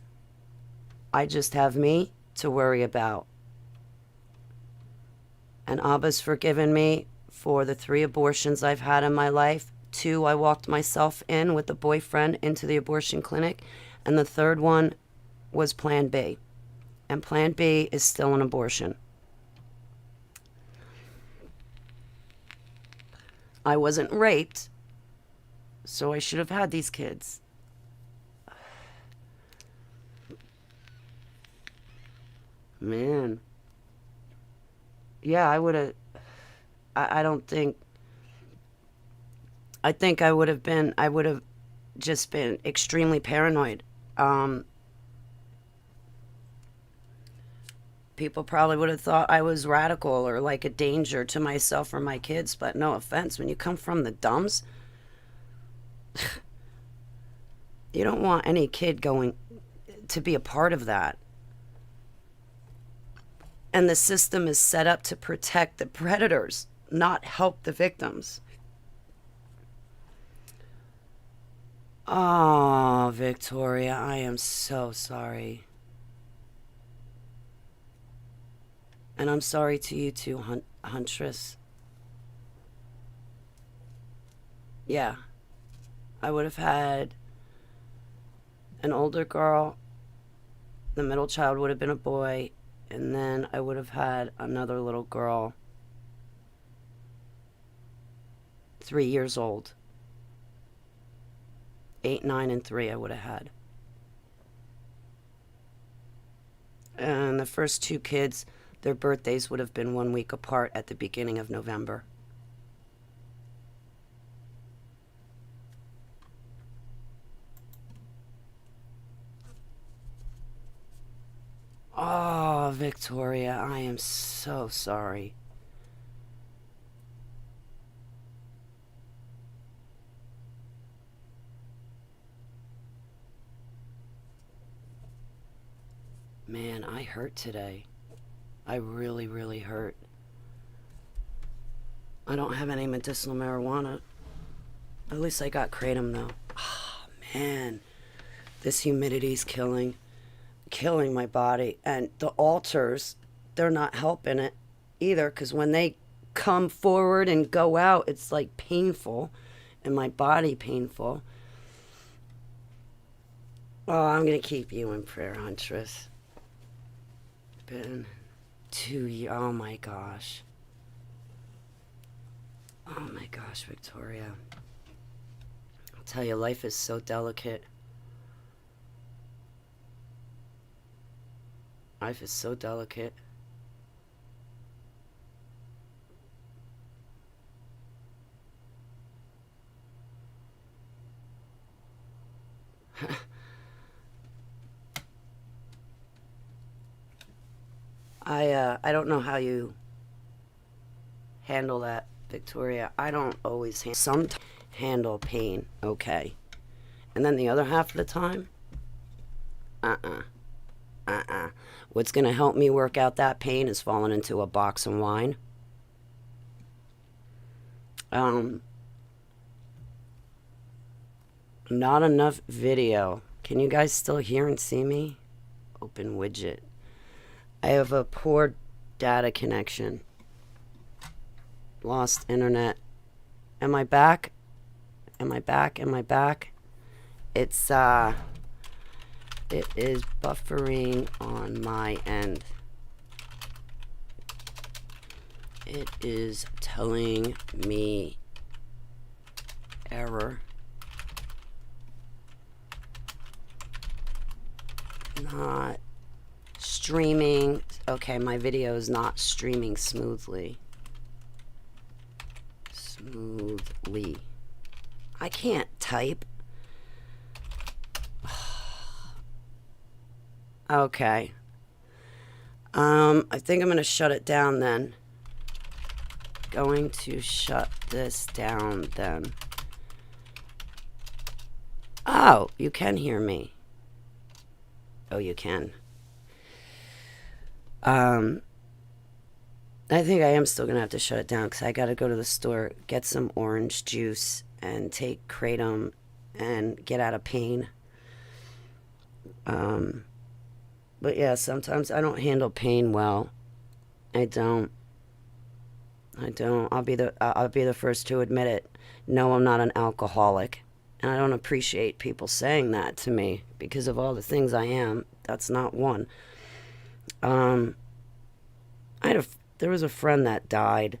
I just have me to worry about. And Abba's forgiven me for the 3 abortions I've had in my life. 2, I walked myself in with a boyfriend into the abortion clinic. And the 3rd one was Plan B. And Plan B is still an abortion. I wasn't raped, so I should have had these kids. Man. Yeah, I would have... I don't think... I think I would have just been extremely paranoid. People probably would have thought I was radical or like a danger to myself or my kids, but no offense, when you come from the dumbs, you don't want any kid going to be a part of that. And the system is set up to protect the predators, not help the victims. Oh, Victoria, I am so sorry. And I'm sorry to you too, Huntress. Yeah. I would have had an older girl. The middle child would have been a boy. And then I would have had another little girl. 3 years old. 8, 9, and 3 I would have had. And the first 2 kids, their birthdays would have been 1 week apart at the beginning of November. Oh, Victoria, I am so sorry. Man, I hurt today. I really, really hurt. I don't have any medicinal marijuana. At least I got kratom, though. Oh, man. This humidity's killing killing my body. And the altars, they're not helping it either, because when they come forward and go out, it's like painful, and my body painful. Oh, I'm going to keep you in prayer, Huntress. Been 2 years. Oh my gosh. Oh my gosh, Victoria. I'll tell you, life is so delicate. Life is so delicate. I don't know how you handle that, Victoria. I don't always sometimes handle pain okay. And then the other half of the time, what's going to help me work out that pain is falling into a box of wine. Not enough video. Can you guys still hear and see me? Open widget. I have a poor data connection. Lost internet. Am I back? Am I back? Am I back? It is buffering on my end. It is telling me error. Not streaming. Okay, my video is not streaming smoothly. Smoothly. I can't type. Okay. I think I'm going to shut it down then. Going to shut this down then. Oh, you can hear me. Oh, you can. I think I am still going to have to shut it down because I got to go to the store, get some orange juice, and take Kratom and get out of pain. But yeah, sometimes I don't handle pain well. I don't. I'll be the first to admit it. No, I'm not an alcoholic. And I don't appreciate people saying that to me because of all the things I am. That's not one. There was a friend that died.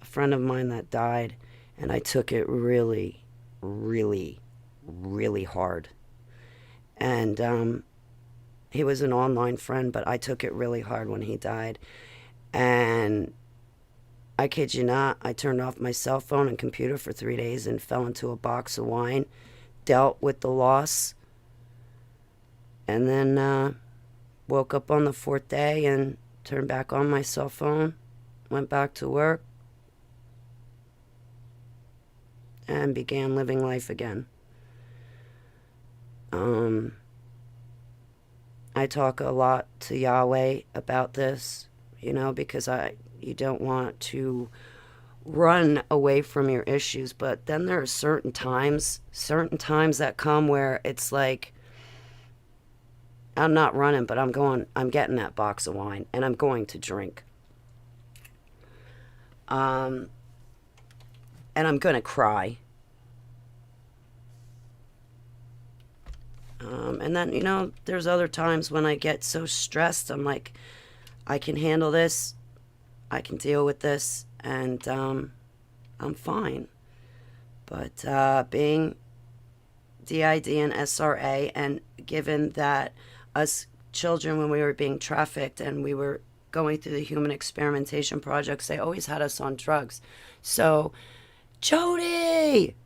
A friend of mine that died. And I took it really, really, really hard. And he was an online friend, but I took it really hard when he died. And I kid you not, I turned off my cell phone and computer for 3 days and fell into a box of wine, dealt with the loss, and then woke up on the 4th day and turned back on my cell phone, went back to work, and began living life again. I talk a lot to Yahweh about this, because you don't want to run away from your issues, but then there are certain times that come where it's like, I'm not running, but I'm getting that box of wine and I'm going to drink. And I'm going to cry. And then, there's other times when I get so stressed, I'm like, I can handle this. I can deal with this, and I'm fine. But being DID and SRA, and given that us children, when we were being trafficked and we were going through the human experimentation projects, they always had us on drugs. So, Jody!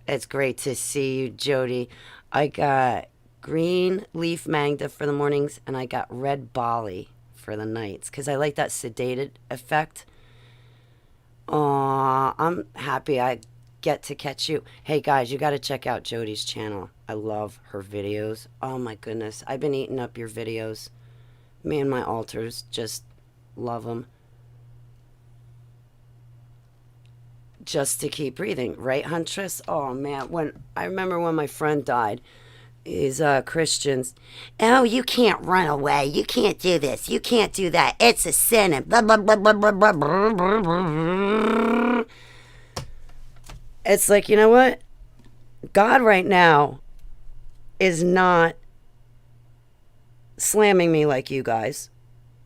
It's great to see you, Jody. I got green leaf mangda for the mornings, and I got red Bali for the nights because I like that sedated effect. Aw, I'm happy I get to catch you. Hey guys, you got to check out Jody's channel. I love her videos. Oh my goodness, I've been eating up your videos. Me and my altars just love them. Just to keep breathing, right, Huntress? Oh man, I remember when my friend died, These Christians, oh, you can't run away. You can't do this. You can't do that. It's a sin. And blah, blah, blah, blah, blah, blah, blah, blah, blah. It's like, you know what? God right now is not slamming me like you guys.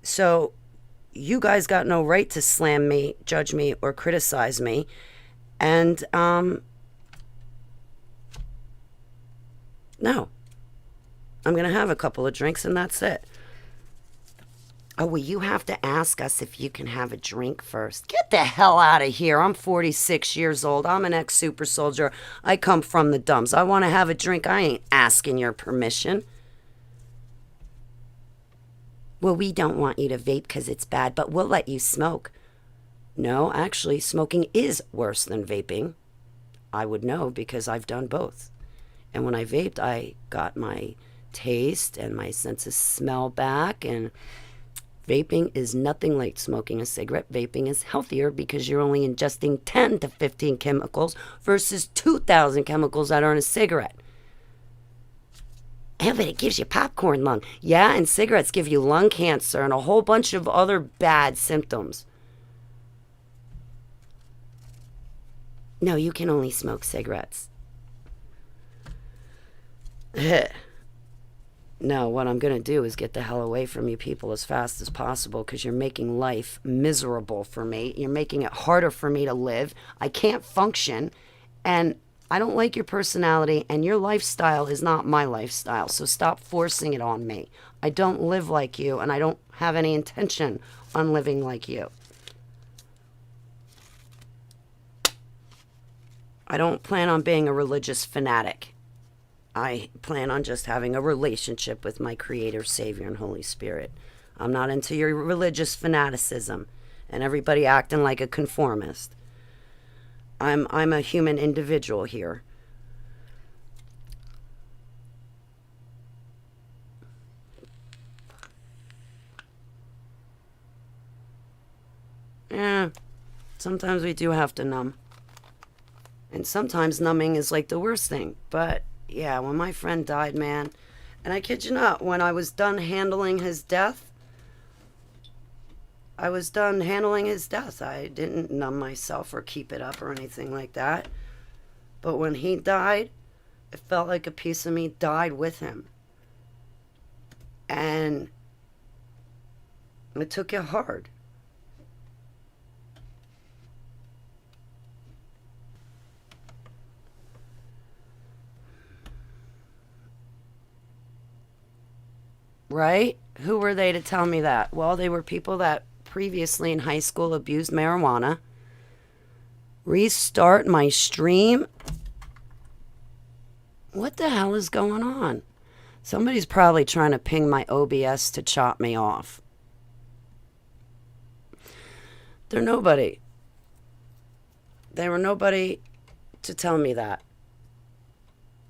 So you guys got no right to slam me, judge me, or criticize me. And, no. I'm going to have a couple of drinks and that's it. Oh, well, you have to ask us if you can have a drink first. Get the hell out of here. I'm 46 years old. I'm an ex-super soldier. I come from the dumps. I want to have a drink. I ain't asking your permission. Well, we don't want you to vape because it's bad, but we'll let you smoke. No, actually, smoking is worse than vaping. I would know because I've done both. And when I vaped, I got my taste and my sense of smell back. And vaping is nothing like smoking a cigarette. Vaping is healthier because you're only ingesting 10 to 15 chemicals versus 2,000 chemicals that are in a cigarette. Yeah, but it gives you popcorn lung. Yeah, and cigarettes give you lung cancer and a whole bunch of other bad symptoms. No, you can only smoke cigarettes. No, what I'm going to do is get the hell away from you people as fast as possible because you're making life miserable for me. You're making it harder for me to live. I can't function, and I don't like your personality, and your lifestyle is not my lifestyle, so stop forcing it on me. I don't live like you, and I don't have any intention on living like you. I don't plan on being a religious fanatic. I plan on just having a relationship with my Creator, Savior, and Holy Spirit. I'm not into your religious fanaticism and everybody acting like a conformist. I'm a human individual here. Yeah, sometimes we do have to numb. And sometimes numbing is like the worst thing. But yeah, when my friend died, man, and I kid you not, when I was done handling his death, I didn't numb myself or keep it up or anything like that. But when he died, it felt like a piece of me died with him. And it took it hard. Right? Who were they to tell me that? Well, they were people that previously in high school abused marijuana. Restart my stream? What the hell is going on? Somebody's probably trying to ping my OBS to chop me off. They're nobody. They were nobody to tell me that.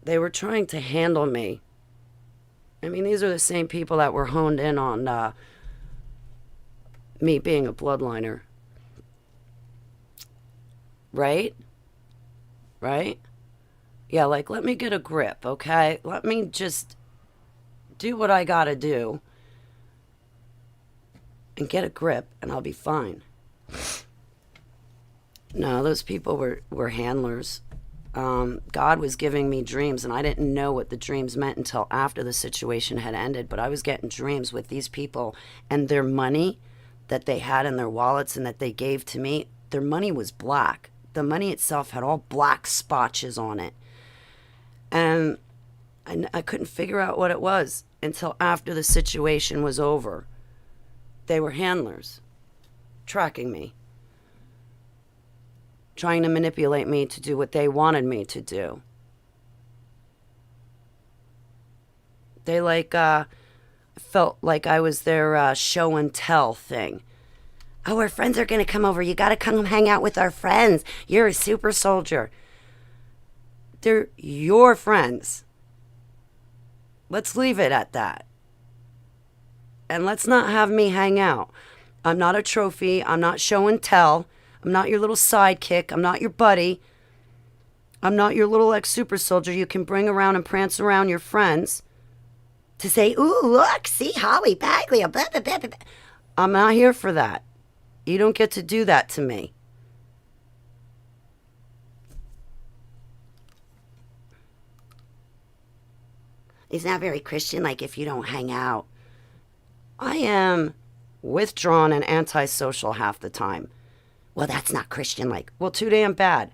They were trying to handle me. I mean, these are the same people that were honed in on me being a bloodliner. Right? Right? Yeah, like, let me get a grip, okay? Let me just do what I gotta do and get a grip, and I'll be fine. No, those people were handlers. God was giving me dreams, and I didn't know what the dreams meant until after the situation had ended, but I was getting dreams with these people, and their money that they had in their wallets and that they gave to me, their money was black. The money itself had all black spotches on it. And I couldn't figure out what it was until after the situation was over. They were handlers, tracking me, trying to manipulate me to do what they wanted me to do. They felt like I was their show and tell thing. Oh, our friends are going to come over. You got to come hang out with our friends. You're a super soldier. They're your friends. Let's leave it at that. And let's not have me hang out. I'm not a trophy. I'm not show and tell. I'm not your little sidekick. I'm not your buddy. I'm not your little super soldier you can bring around and prance around your friends to say, ooh, look, see Holly Bagley. Blah, blah, blah, blah. I'm not here for that. You don't get to do that to me. It's not very Christian, like if you don't hang out. I am withdrawn and antisocial half the time. Well, that's not Christian like. Well, too damn bad.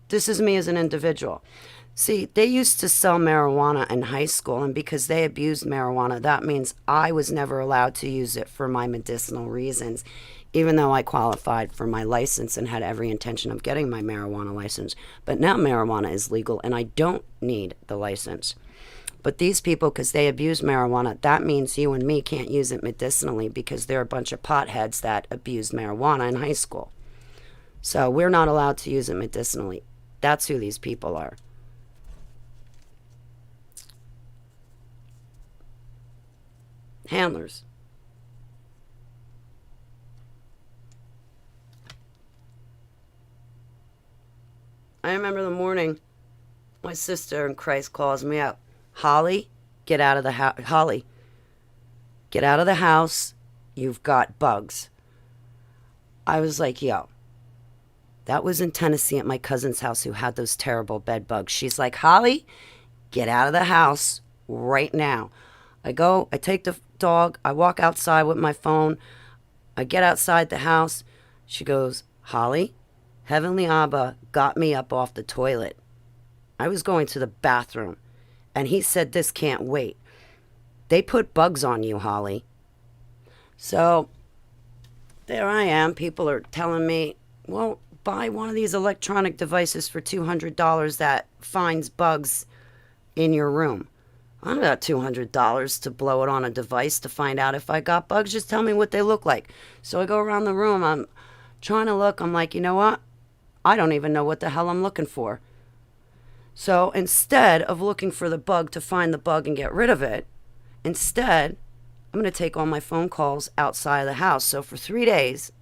This is me as an individual. See, they used to sell marijuana in high school, and because they abused marijuana, that means I was never allowed to use it for my medicinal reasons, even though I qualified for my license and had every intention of getting my marijuana license. But now marijuana is legal, and I don't need the license. But these people, because they abuse marijuana, that means you and me can't use it medicinally because they're a bunch of potheads that abused marijuana in high school. So we're not allowed to use it medicinally. That's who these people are. Handlers. I remember the morning my sister in Christ calls me up. Holly, get out of the house. Holly, get out of the house. You've got bugs. I was like, yo. That was in Tennessee at my cousin's house who had those terrible bed bugs. She's like, Holly, get out of the house right now. I take the dog, I walk outside with my phone. I get outside the house. She goes, Holly, Heavenly Abba got me up off the toilet. I was going to the bathroom, and he said, this can't wait. They put bugs on you, Holly. So there I am. People are telling me, well, buy one of these electronic devices for $200 that finds bugs in your room. I don't got $200 to blow it on a device to find out if I got bugs. Just tell me what they look like. So I go around the room. I'm trying to look. I'm like, you know what? I don't even know what the hell I'm looking for. So instead of looking for the bug to find the bug and get rid of it, instead, I'm going to take all my phone calls outside of the house. So for 3 days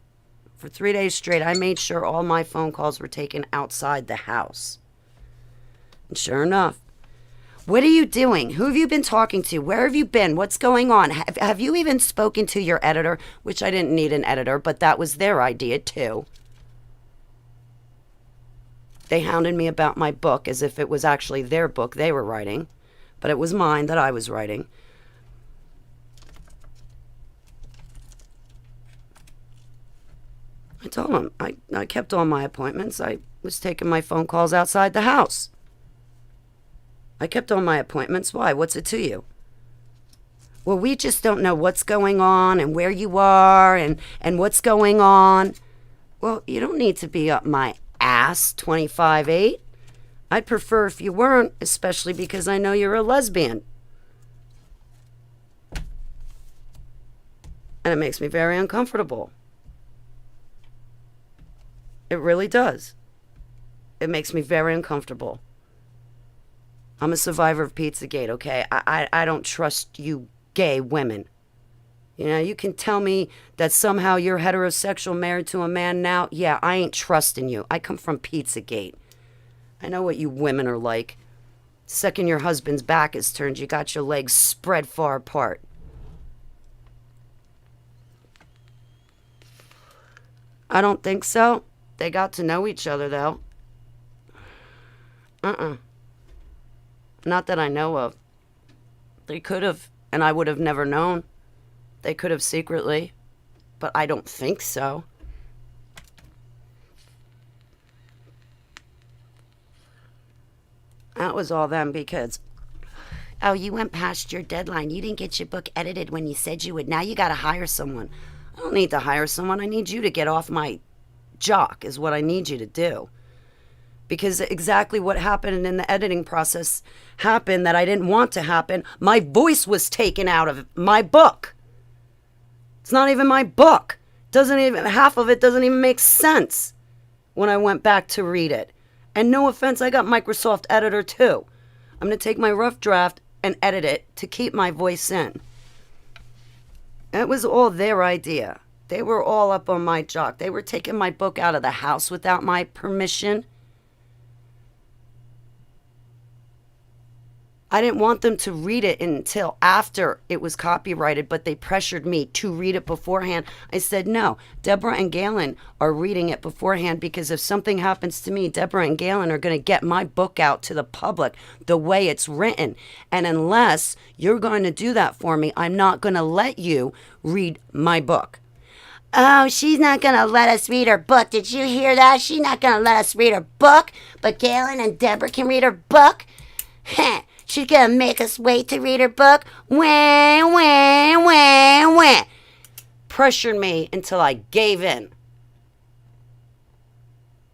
straight, I made sure all my phone calls were taken outside the house. And sure enough, what are you doing? Who have you been talking to? Where have you been? What's going on? Have you even spoken to your editor? Which I didn't need an editor, but that was their idea too. They hounded me about my book as if it was actually their book they were writing, but it was mine that I was writing. I told them I kept all my appointments. I was taking my phone calls outside the house. I kept all my appointments. Why? What's it to you? Well, we just don't know what's going on and where you are and what's going on. Well, you don't need to be up my ass 25/8. I'd prefer if you weren't, especially because I know you're a lesbian. And it makes me very uncomfortable. It really does. It makes me very uncomfortable. I'm a survivor of Pizzagate, okay? I don't trust you gay women. You know, you can tell me that somehow you're heterosexual, married to a man now. Yeah, I ain't trusting you. I come from Pizzagate. I know what you women are like. Second your husband's back is turned, you got your legs spread far apart. I don't think so. They got to know each other, though. Not that I know of. They could have, and I would have never known. They could have secretly, but I don't think so. That was all them because, oh, you went past your deadline. You didn't get your book edited when you said you would. Now you got to hire someone. I don't need to hire someone. I need you to get off my jock is what I need you to do. Because exactly what happened in the editing process happened that I didn't want to happen. My voice was taken out of my book. It's not even my book. Half of it doesn't even make sense when I went back to read it. And no offense, I got Microsoft Editor too. I'm going to take my rough draft and edit it to keep my voice in. It was all their idea. They were all up on my jock. They were taking my book out of the house without my permission. I didn't want them to read it until after it was copyrighted, but they pressured me to read it beforehand. I said, no, Deborah and Galen are reading it beforehand because if something happens to me, Deborah and Galen are going to get my book out to the public the way it's written. And unless you're going to do that for me, I'm not going to let you read my book. Oh, she's not going to let us read her book. Did you hear that? She's not going to let us read her book, but Galen and Deborah can read her book? Heh. She's going to make us wait to read her book? Wah, wah, wah, wah. Pressured me until I gave in.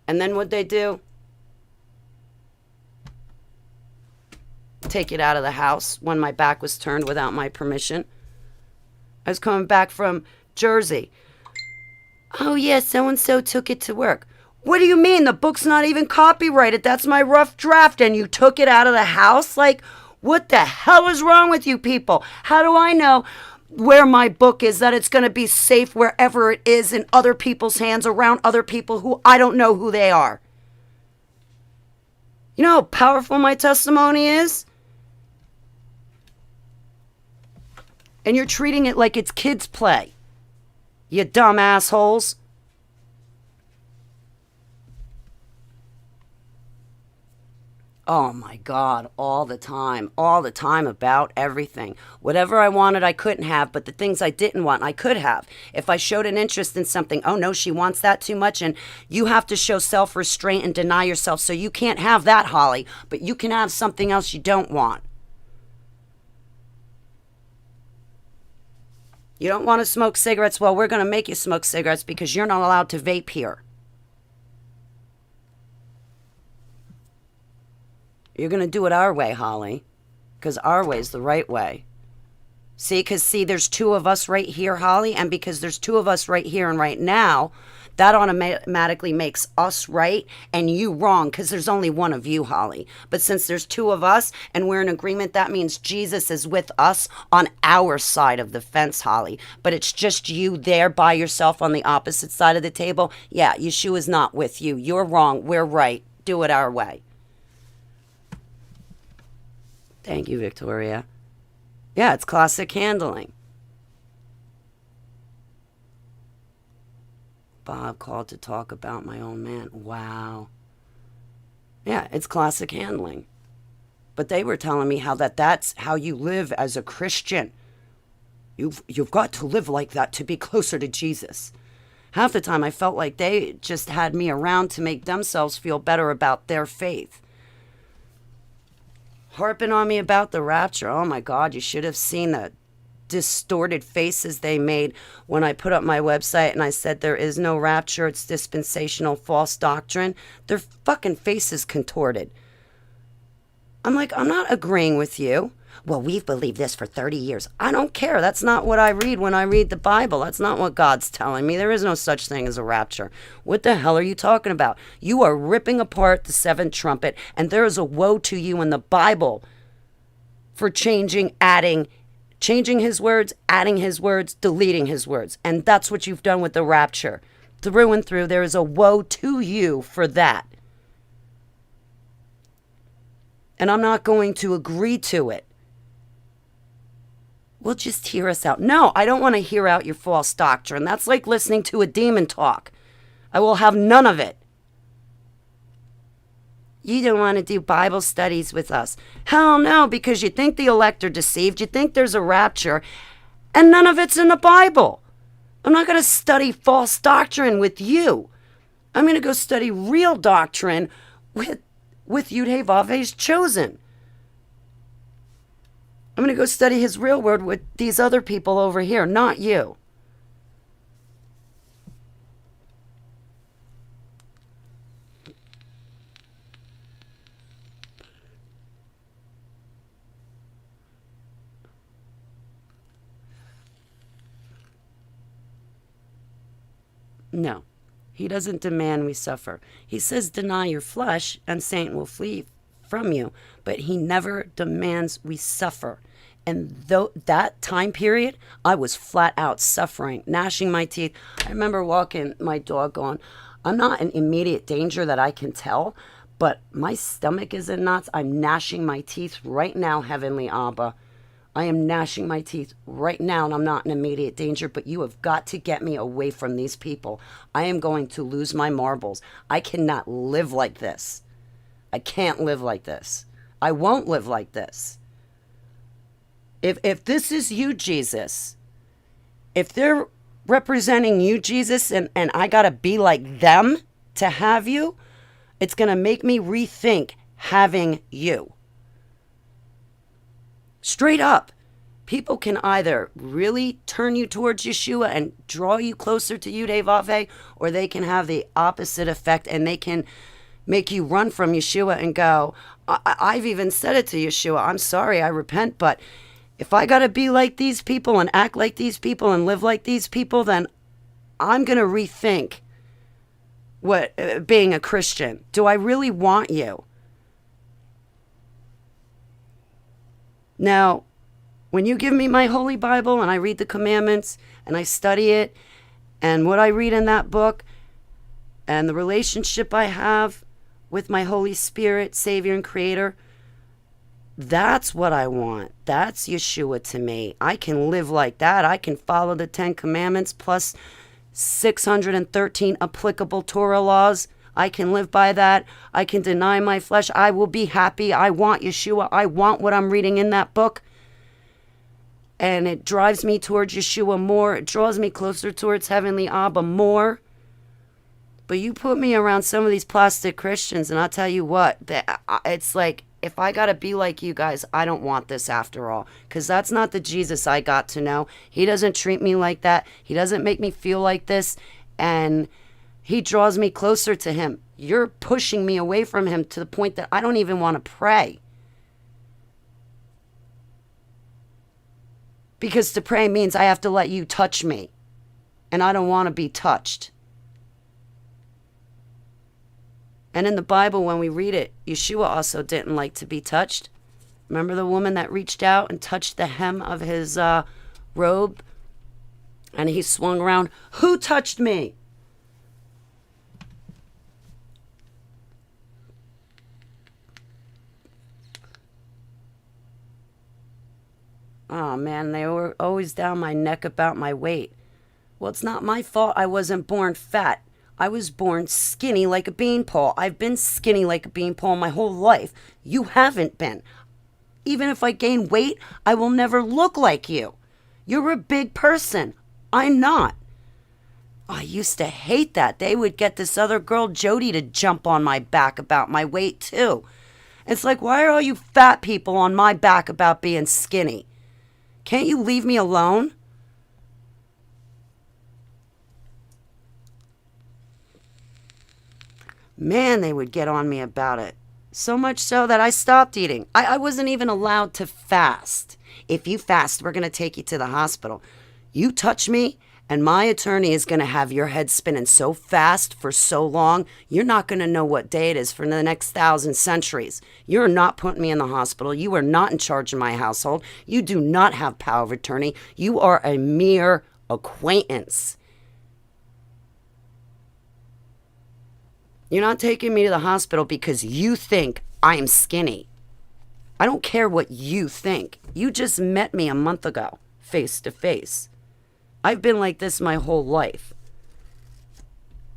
And then what'd they do? Take it out of the house when my back was turned without my permission. I was coming back from Jersey. Oh, yeah, so-and-so took it to work. What do you mean? The book's not even copyrighted. That's my rough draft, and you took it out of the house? Like, what the hell is wrong with you people? How do I know where my book is, that it's going to be safe wherever it is in other people's hands, around other people who I don't know who they are? You know how powerful my testimony is? And you're treating it like it's kids' play. You dumb assholes. Oh my God, all the time about everything. Whatever I wanted, I couldn't have, but the things I didn't want, I could have. If I showed an interest in something, oh no, she wants that too much, and you have to show self-restraint and deny yourself, so you can't have that, Holly, but you can have something else you don't want. You don't want to smoke cigarettes? Well, we're going to make you smoke cigarettes because you're not allowed to vape here. You're going to do it our way, Holly, because our way is the right way. See, there's two of us right here, Holly, and because there's two of us right here and right now, that automatically makes us right and you wrong, because there's only one of you, Holly. But since there's two of us and we're in agreement, that means Jesus is with us on our side of the fence, Holly. But it's just you there by yourself on the opposite side of the table. Yeah, Yeshua's not with you. You're wrong. We're right. Do it our way. Thank you, Victoria. Yeah, it's classic handling. Bob called to talk about my own man. Wow. Yeah, it's classic handling. But they were telling me how that's how you live as a Christian. You've got to live like that to be closer to Jesus. Half the time I felt like they just had me around to make themselves feel better about their faith. Harping on me about the rapture. Oh my God, you should have seen the distorted faces they made when I put up my website and I said there is no rapture, it's dispensational false doctrine. Their fucking faces contorted. I'm like, I'm not agreeing with you. Well, we've believed this for 30 years. I don't care. That's not what I read when I read the Bible. That's not what God's telling me. There is no such thing as a rapture. What the hell are you talking about? You are ripping apart the seventh trumpet, and there is a woe to you in the Bible for changing his words, adding his words, deleting his words. And that's what you've done with the rapture. Through and through, there is a woe to you for that. And I'm not going to agree to it. Well, just hear us out. No, I don't want to hear out your false doctrine. That's like listening to a demon talk. I will have none of it. You don't want to do Bible studies with us. Hell no, because you think the elect are deceived. You think there's a rapture, and none of it's in the Bible. I'm not going to study false doctrine with you. I'm going to go study real doctrine with Yud-Heh-Vav-Heh's chosen. I'm going to go study his real word with these other people over here, not you. No, he doesn't demand we suffer. He says deny your flesh and Satan will flee from you, but he never demands we suffer. And though that time period, I was flat out suffering, gnashing my teeth. I remember walking my dog going, I'm not in immediate danger that I can tell, But my stomach is in knots. I'm gnashing my teeth right now, Heavenly Abba. I am gnashing my teeth right now, and I'm not in immediate danger, but you have got to get me away from these people. I am going to lose my marbles. I cannot live like this. I can't live like this. I won't live like this. If this is you, Jesus, if they're representing you, Jesus, and I got to be like them to have you, it's going to make me rethink having you. Straight up. People can either really turn you towards Yeshua and draw you closer to Yud-Heh-Vav-Heh, or they can have the opposite effect and they can make you run from Yeshua and go, I've even said it to Yeshua, I'm sorry, I repent, but if I got to be like these people and act like these people and live like these people, then I'm going to rethink what being a Christian. Do I really want you? Now, when you give me my Holy Bible and I read the commandments and I study it and what I read in that book and the relationship I have with my Holy Spirit, Savior and Creator, that's what I want. That's Yeshua to me. I can live like that. I can follow the 10 commandments plus 613 applicable Torah laws. I can live by that. I can deny my flesh. I will be happy. I want Yeshua. I want what I'm reading in that book. And it drives me towards Yeshua more. It draws me closer towards Heavenly Abba more. But you put me around some of these plastic Christians, and I'll tell you what, it's like, if I got to be like you guys, I don't want this after all. Because that's not the Jesus I got to know. He doesn't treat me like that. He doesn't make me feel like this. And he draws me closer to him. You're pushing me away from him to the point that I don't even want to pray. Because to pray means I have to let you touch me. And I don't want to be touched. And in the Bible, when we read it, Yeshua also didn't like to be touched. Remember the woman that reached out and touched the hem of his robe? And he swung around, who touched me? Oh man, they were always down my neck about my weight. Well, it's not my fault I wasn't born fat. I was born skinny like a beanpole. I've been skinny like a beanpole my whole life. You haven't been. Even if I gain weight, I will never look like you. You're a big person. I'm not. I used to hate that. They would get this other girl, Jody, to jump on my back about my weight too. It's like, why are all you fat people on my back about being skinny? Can't you leave me alone? Man, they would get on me about it. So much so that I stopped eating. I wasn't even allowed to fast. If you fast, we're going to take you to the hospital. You touch me, and my attorney is going to have your head spinning so fast for so long, you're not going to know what day it is for the next 1,000 centuries. You're not putting me in the hospital. You are not in charge of my household. You do not have power of attorney. You are a mere acquaintance. You're not taking me to the hospital because you think I'm skinny. I don't care what you think. You just met me a month ago, face to face. I've been like this my whole life.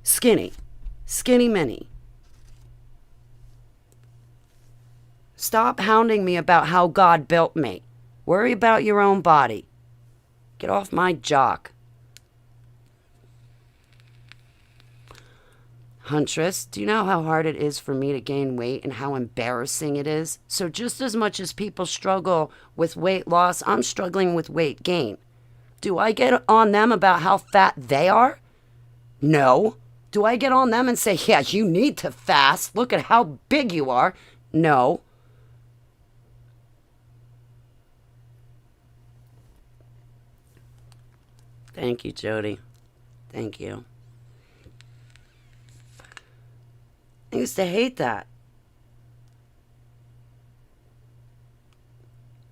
Skinny. Skinny mini. Stop hounding me about how God built me. Worry about your own body. Get off my jock. Huntress, do you know how hard it is for me to gain weight and how embarrassing it is? So just as much as people struggle with weight loss, I'm struggling with weight gain. Do I get on them about how fat they are? No. Do I get on them and say, yeah, you need to fast. Look at how big you are. No. Thank you, Jody. Thank you. I used to hate that.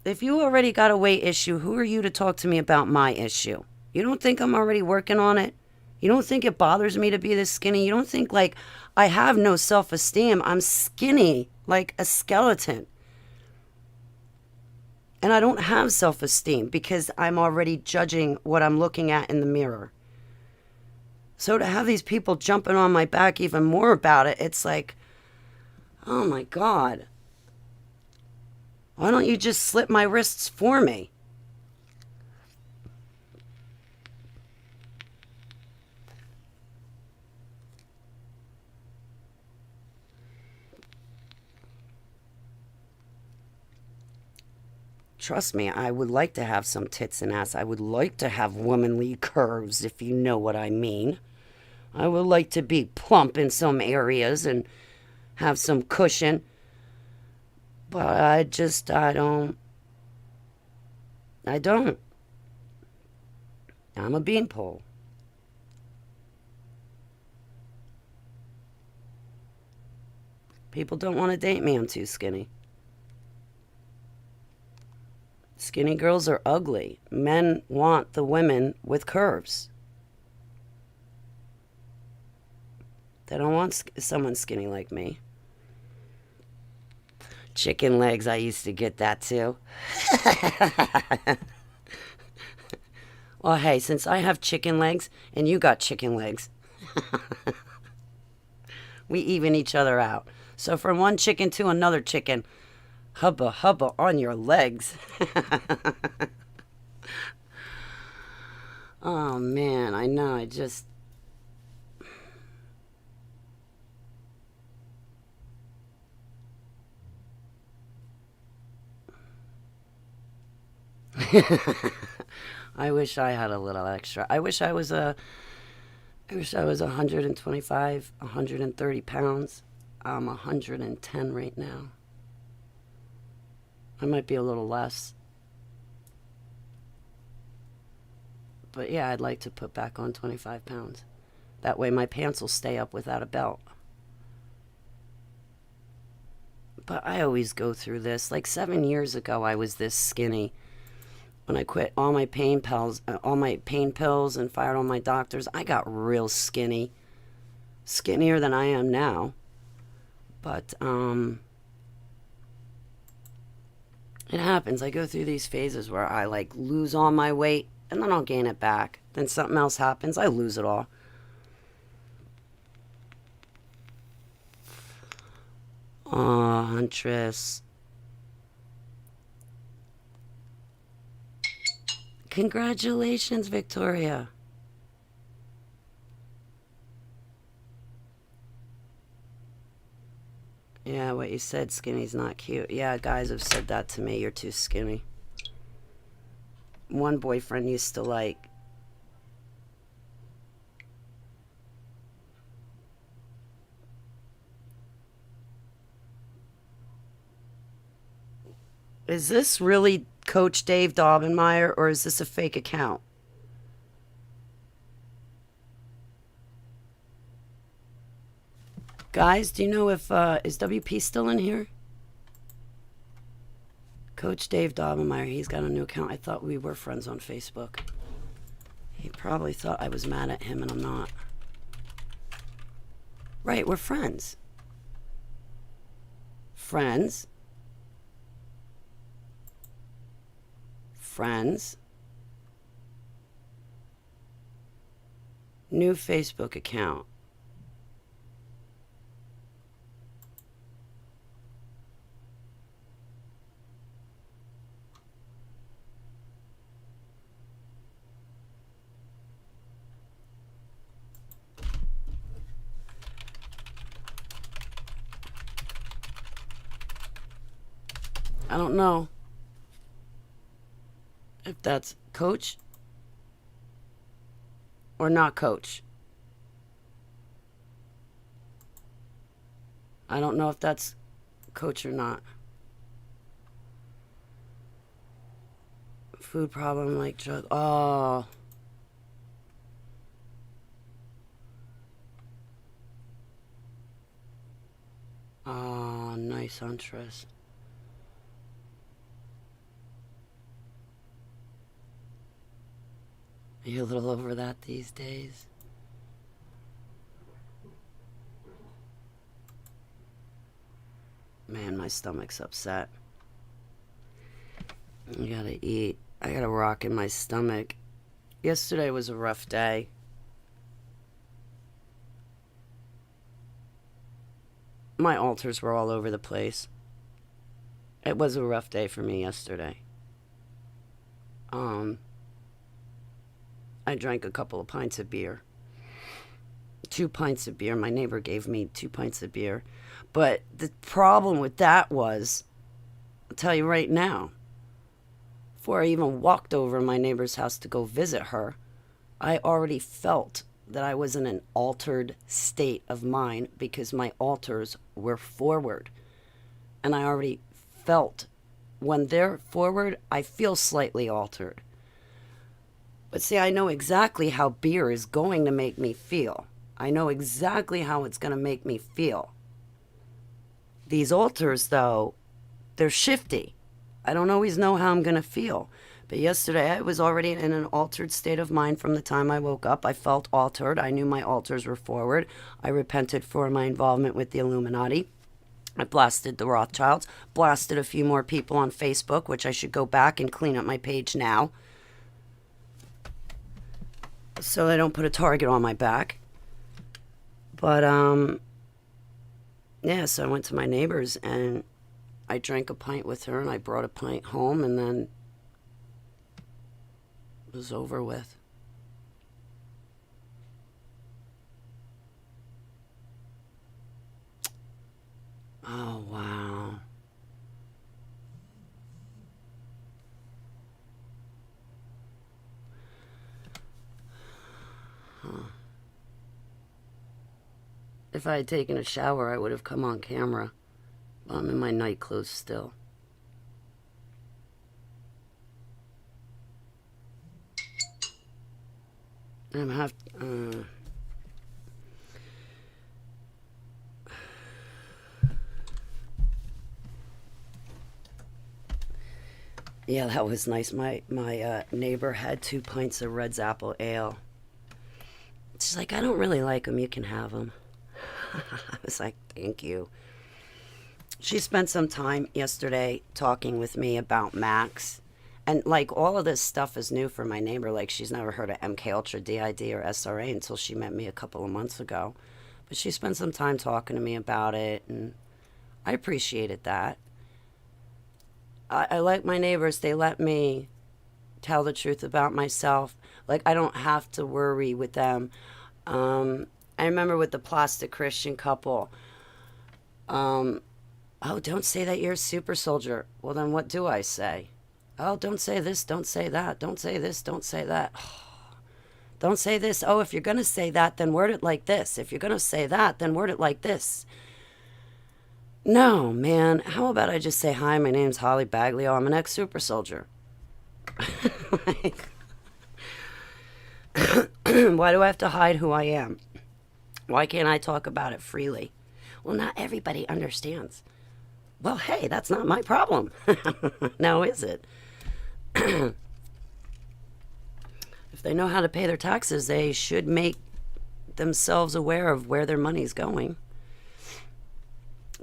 If you already got a weight issue, who are you to talk to me about my issue? You don't think I'm already working on it? You don't think it bothers me to be this skinny? You don't think like I have no self-esteem? I'm skinny like a skeleton. And I don't have self-esteem because I'm already judging what I'm looking at in the mirror. So to have these people jumping on my back even more about it, it's like, oh my God. Why don't you just slip my wrists for me? Trust me, I would like to have some tits and ass. I would like to have womanly curves, if you know what I mean. I would like to be plump in some areas and have some cushion. But I don't. I don't. I'm a beanpole. People don't want to date me. I'm too skinny. Skinny girls are ugly. Men want the women with curves. They don't want someone skinny like me. Chicken legs, I used to get that too. Well, hey, since I have chicken legs and you got chicken legs, we even each other out. So from one chicken to another chicken, hubba hubba on your legs. Oh man, I know, I just... I wish I had a little extra. I wish I was 125, 130 pounds. I'm 110 right now. I might be a little less. But yeah, I'd like to put back on 25 pounds. That way my pants will stay up without a belt. But I always go through this. Like 7 years ago, I was this skinny. When I quit all my pain pills, and fired all my doctors, I got real skinny. Skinnier than I am now. But, it happens. I go through these phases where I like lose all my weight and then I'll gain it back. Then something else happens, I lose it all. Oh, Huntress. Congratulations, Victoria. Yeah, what you said, skinny's not cute. Yeah, guys have said that to me. You're too skinny. One boyfriend used to like... Is this really Coach Dave Daubenmire or is this a fake account? Guys, do you know if, is WP still in here? Coach Dave Daubenmire, he's got a new account. I thought we were friends on Facebook. He probably thought I was mad at him and I'm not. Right, we're friends. Friends. Friends. New Facebook account. I don't know if that's Coach or not Coach. I don't know if that's Coach or not. Food problem like drug. Oh. Oh, nice Huntress. Are you a little over that these days? Man, my stomach's upset. I gotta eat. I got a rock in my stomach. Yesterday was a rough day. My altars were all over the place. It was a rough day for me yesterday. I drank a couple of pints of beer. 2 pints of beer. My neighbor gave me 2 pints of beer. But the problem with that was, I'll tell you right now, before I even walked over to my neighbor's house to go visit her, I already felt that I was in an altered state of mind because my altars were forward. And I already felt when they're forward, I feel slightly altered. But see, I know exactly how beer is going to make me feel. I know exactly how it's going to make me feel. These altars, though, they're shifty. I don't always know how I'm going to feel. But yesterday, I was already in an altered state of mind from the time I woke up. I felt altered. I knew my altars were forward. I repented for my involvement with the Illuminati. I blasted the Rothschilds, blasted a few more people on Facebook, which I should go back and clean up my page now, so they don't put a target on my back. But, yeah, so I went to my neighbor's and I drank a pint with her and I brought a pint home and then it was over with. Oh, wow. Huh. If I had taken a shower, I would have come on camera. I'm in my night clothes still. I'm yeah, that was nice. My neighbor had 2 pints of Red's Apple Ale. She's like, I don't really like them. You can have them. I was like, thank you. She spent some time yesterday talking with me about Max. And like all of this stuff is new for my neighbor. Like she's never heard of MK Ultra, DID, or SRA until she met me a couple of months ago. But she spent some time talking to me about it, and I appreciated that. I like my neighbors. They let me tell the truth about myself. Like I don't have to worry with them. I remember with the plastic Christian couple. Oh, don't say that you're a super soldier. Well, then what do I say? Oh, don't say this, don't say that. Don't say this, don't say that. Don't say this. Oh, if you're going to say that, then word it like this. If you're going to say that, then word it like this. No, man. How about I just say, hi, my name's Holly Bagley. I'm an ex-super soldier. Like, why do I have to hide who I am? Why can't I talk about it freely? Well, not everybody understands. Well, hey, that's not my problem. Now, is it? If they know how to pay their taxes, they should make themselves aware of where their money's going.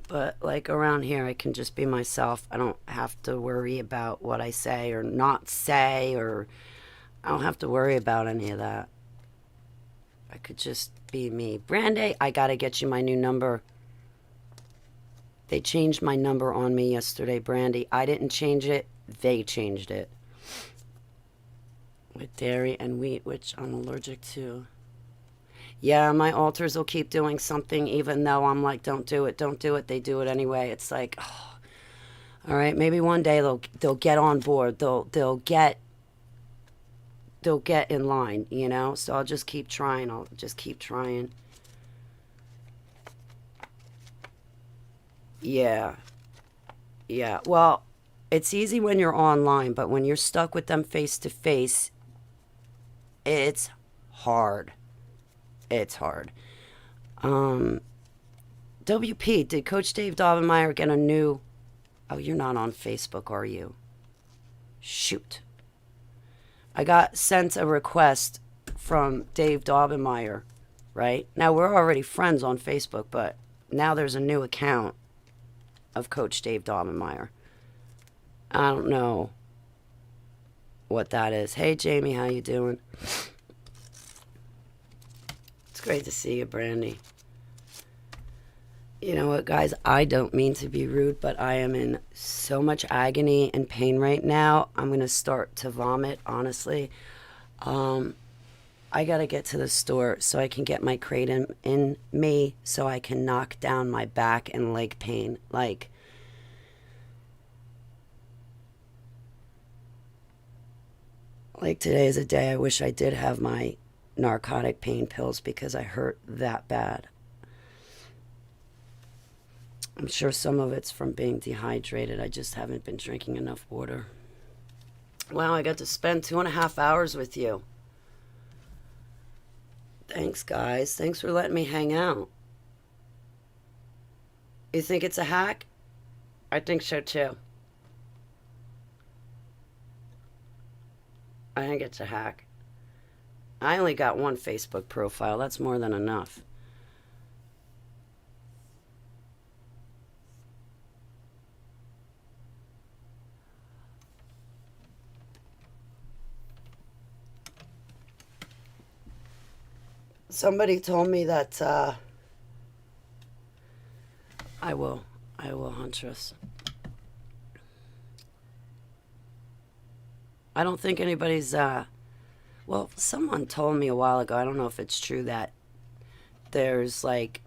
But like around here, I can just be myself. I don't have to worry about what I say or not say, or I don't have to worry about any of that. I could just be me. Brandy, I gotta get you my new number. They changed my number on me yesterday, Brandy. I didn't change it. They changed it. With dairy and wheat, which I'm allergic to. Yeah, my altars will keep doing something even though I'm like, don't do it, don't do it. They do it anyway. It's like, oh, all right, maybe one day they'll get on board. They'll get in line, you know? So I'll just keep trying. I'll just keep trying. Yeah. Yeah. Well, it's easy when you're online, but when you're stuck with them face to face, it's hard. It's hard. WP, did Coach Dave Daubenmire get a new... Oh, you're not on Facebook, are you? Shoot. I got sent a request from Dave Daubenmire, right? Now, we're already friends on Facebook, but now there's a new account. of Coach Dave Daubenmire. I don't know what that is. Hey, Jamie, how you doing? It's great to see you, Brandy. You know what, guys? I don't mean to be rude, but I am in so much agony and pain right now. I'm going to start to vomit, honestly. I got to get to the store so I can get my kratom in me so I can knock down my back and leg pain. Like today is a day I wish I did have my narcotic pain pills because I hurt that bad. I'm sure some of it's from being dehydrated. I just haven't been drinking enough water. Wow, I got to spend 2.5 hours with you. Thanks, guys. Thanks for letting me hang out. You think it's a hack? I think so too. I think it's a hack. I only got one Facebook profile. That's more than enough. Somebody told me that I will, Huntress. I don't think anybody's, well, someone told me a while ago, I don't know if it's true, that there's like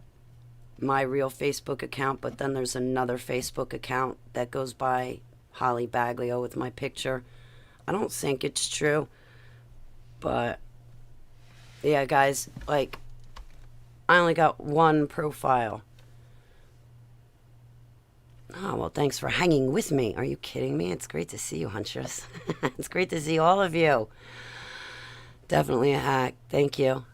my real Facebook account, but then there's another Facebook account that goes by Holly Baglio with my picture. I don't think it's true, but yeah, guys, like, I only got one profile. Oh, well, thanks for hanging with me. Are you kidding me? It's great to see you, Huntress. It's great to see all of you. Definitely a hack. Thank you.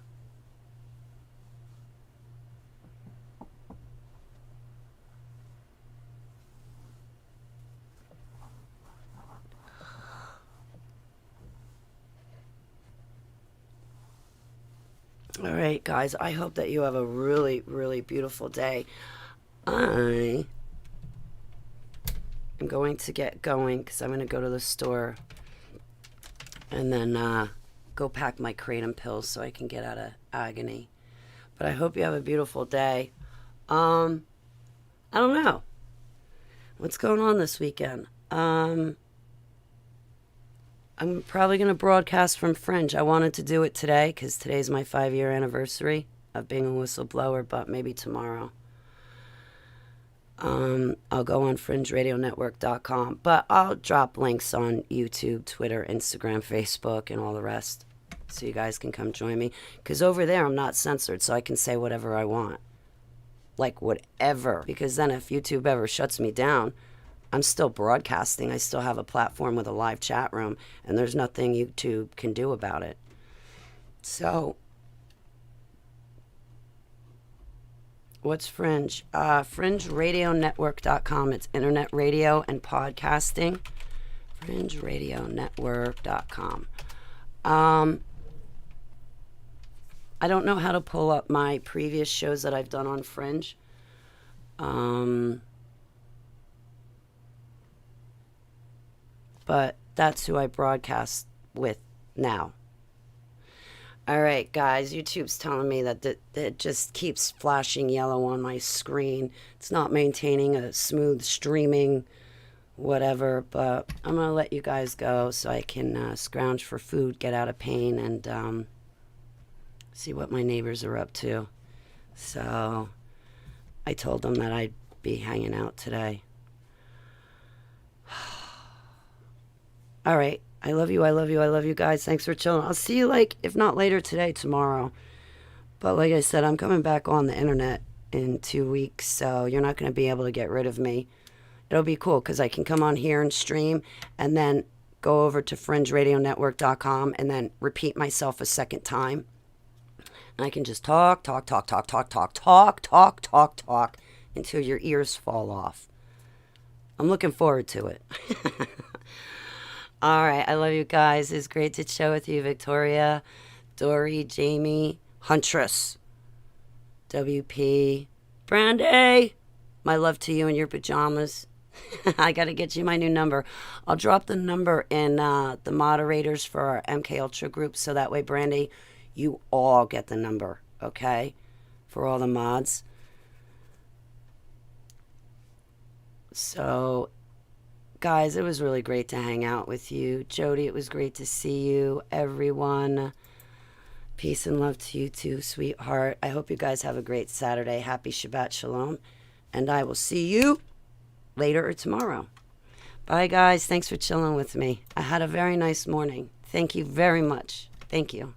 All right, guys, I hope that you have a really, really beautiful day. I am going to get going because I'm going to go to the store and then go pack my kratom pills so I can get out of agony. But I hope you have a beautiful day. I don't know what's going on this weekend. I'm probably going to broadcast from Fringe. I wanted to do it today because today's my 5-year anniversary of being a whistleblower, but maybe tomorrow. I'll go on fringeradionetwork.com, but I'll drop links on YouTube, Twitter, Instagram, Facebook, and all the rest so you guys can come join me. Because over there, I'm not censored, so I can say whatever I want. Like, whatever. Because then if YouTube ever shuts me down, I'm still broadcasting. I still have a platform with a live chat room, and there's nothing YouTube can do about it. So, what's Fringe? FringeRadioNetwork.com. It's internet radio and podcasting. FringeRadioNetwork.com. I don't know how to pull up my previous shows that I've done on Fringe. But that's who I broadcast with now. All right, guys, YouTube's telling me that it just keeps flashing yellow on my screen. It's not maintaining a smooth streaming, whatever, but I'm going to let you guys go so I can scrounge for food, get out of pain, and see what my neighbors are up to. So I told them that I'd be hanging out today. All right. I love you. I love you. I love you guys. Thanks for chilling. I'll see you, like, if not later today, tomorrow. But like I said, I'm coming back on the internet in 2 weeks, so you're not going to be able to get rid of me. It'll be cool because I can come on here and stream and then go over to fringeradionetwork.com and then repeat myself a second time. And I can just talk until your ears fall off. I'm looking forward to it. All right, I love you guys. It's great to chill with you, Victoria, Dory, Jamie, Huntress, WP, Brandy. My love to you in your pajamas. I got to get you my new number. I'll drop the number in the moderators for our MK Ultra group, so that way, Brandy, you all get the number, okay? For all the mods. So, guys, it was really great to hang out with you. Jody, it was great to see you. Everyone, peace and love to you too, sweetheart. I hope you guys have a great Saturday. Happy Shabbat Shalom. And I will see you later or tomorrow. Bye, guys. Thanks for chilling with me. I had a very nice morning. Thank you very much. Thank you.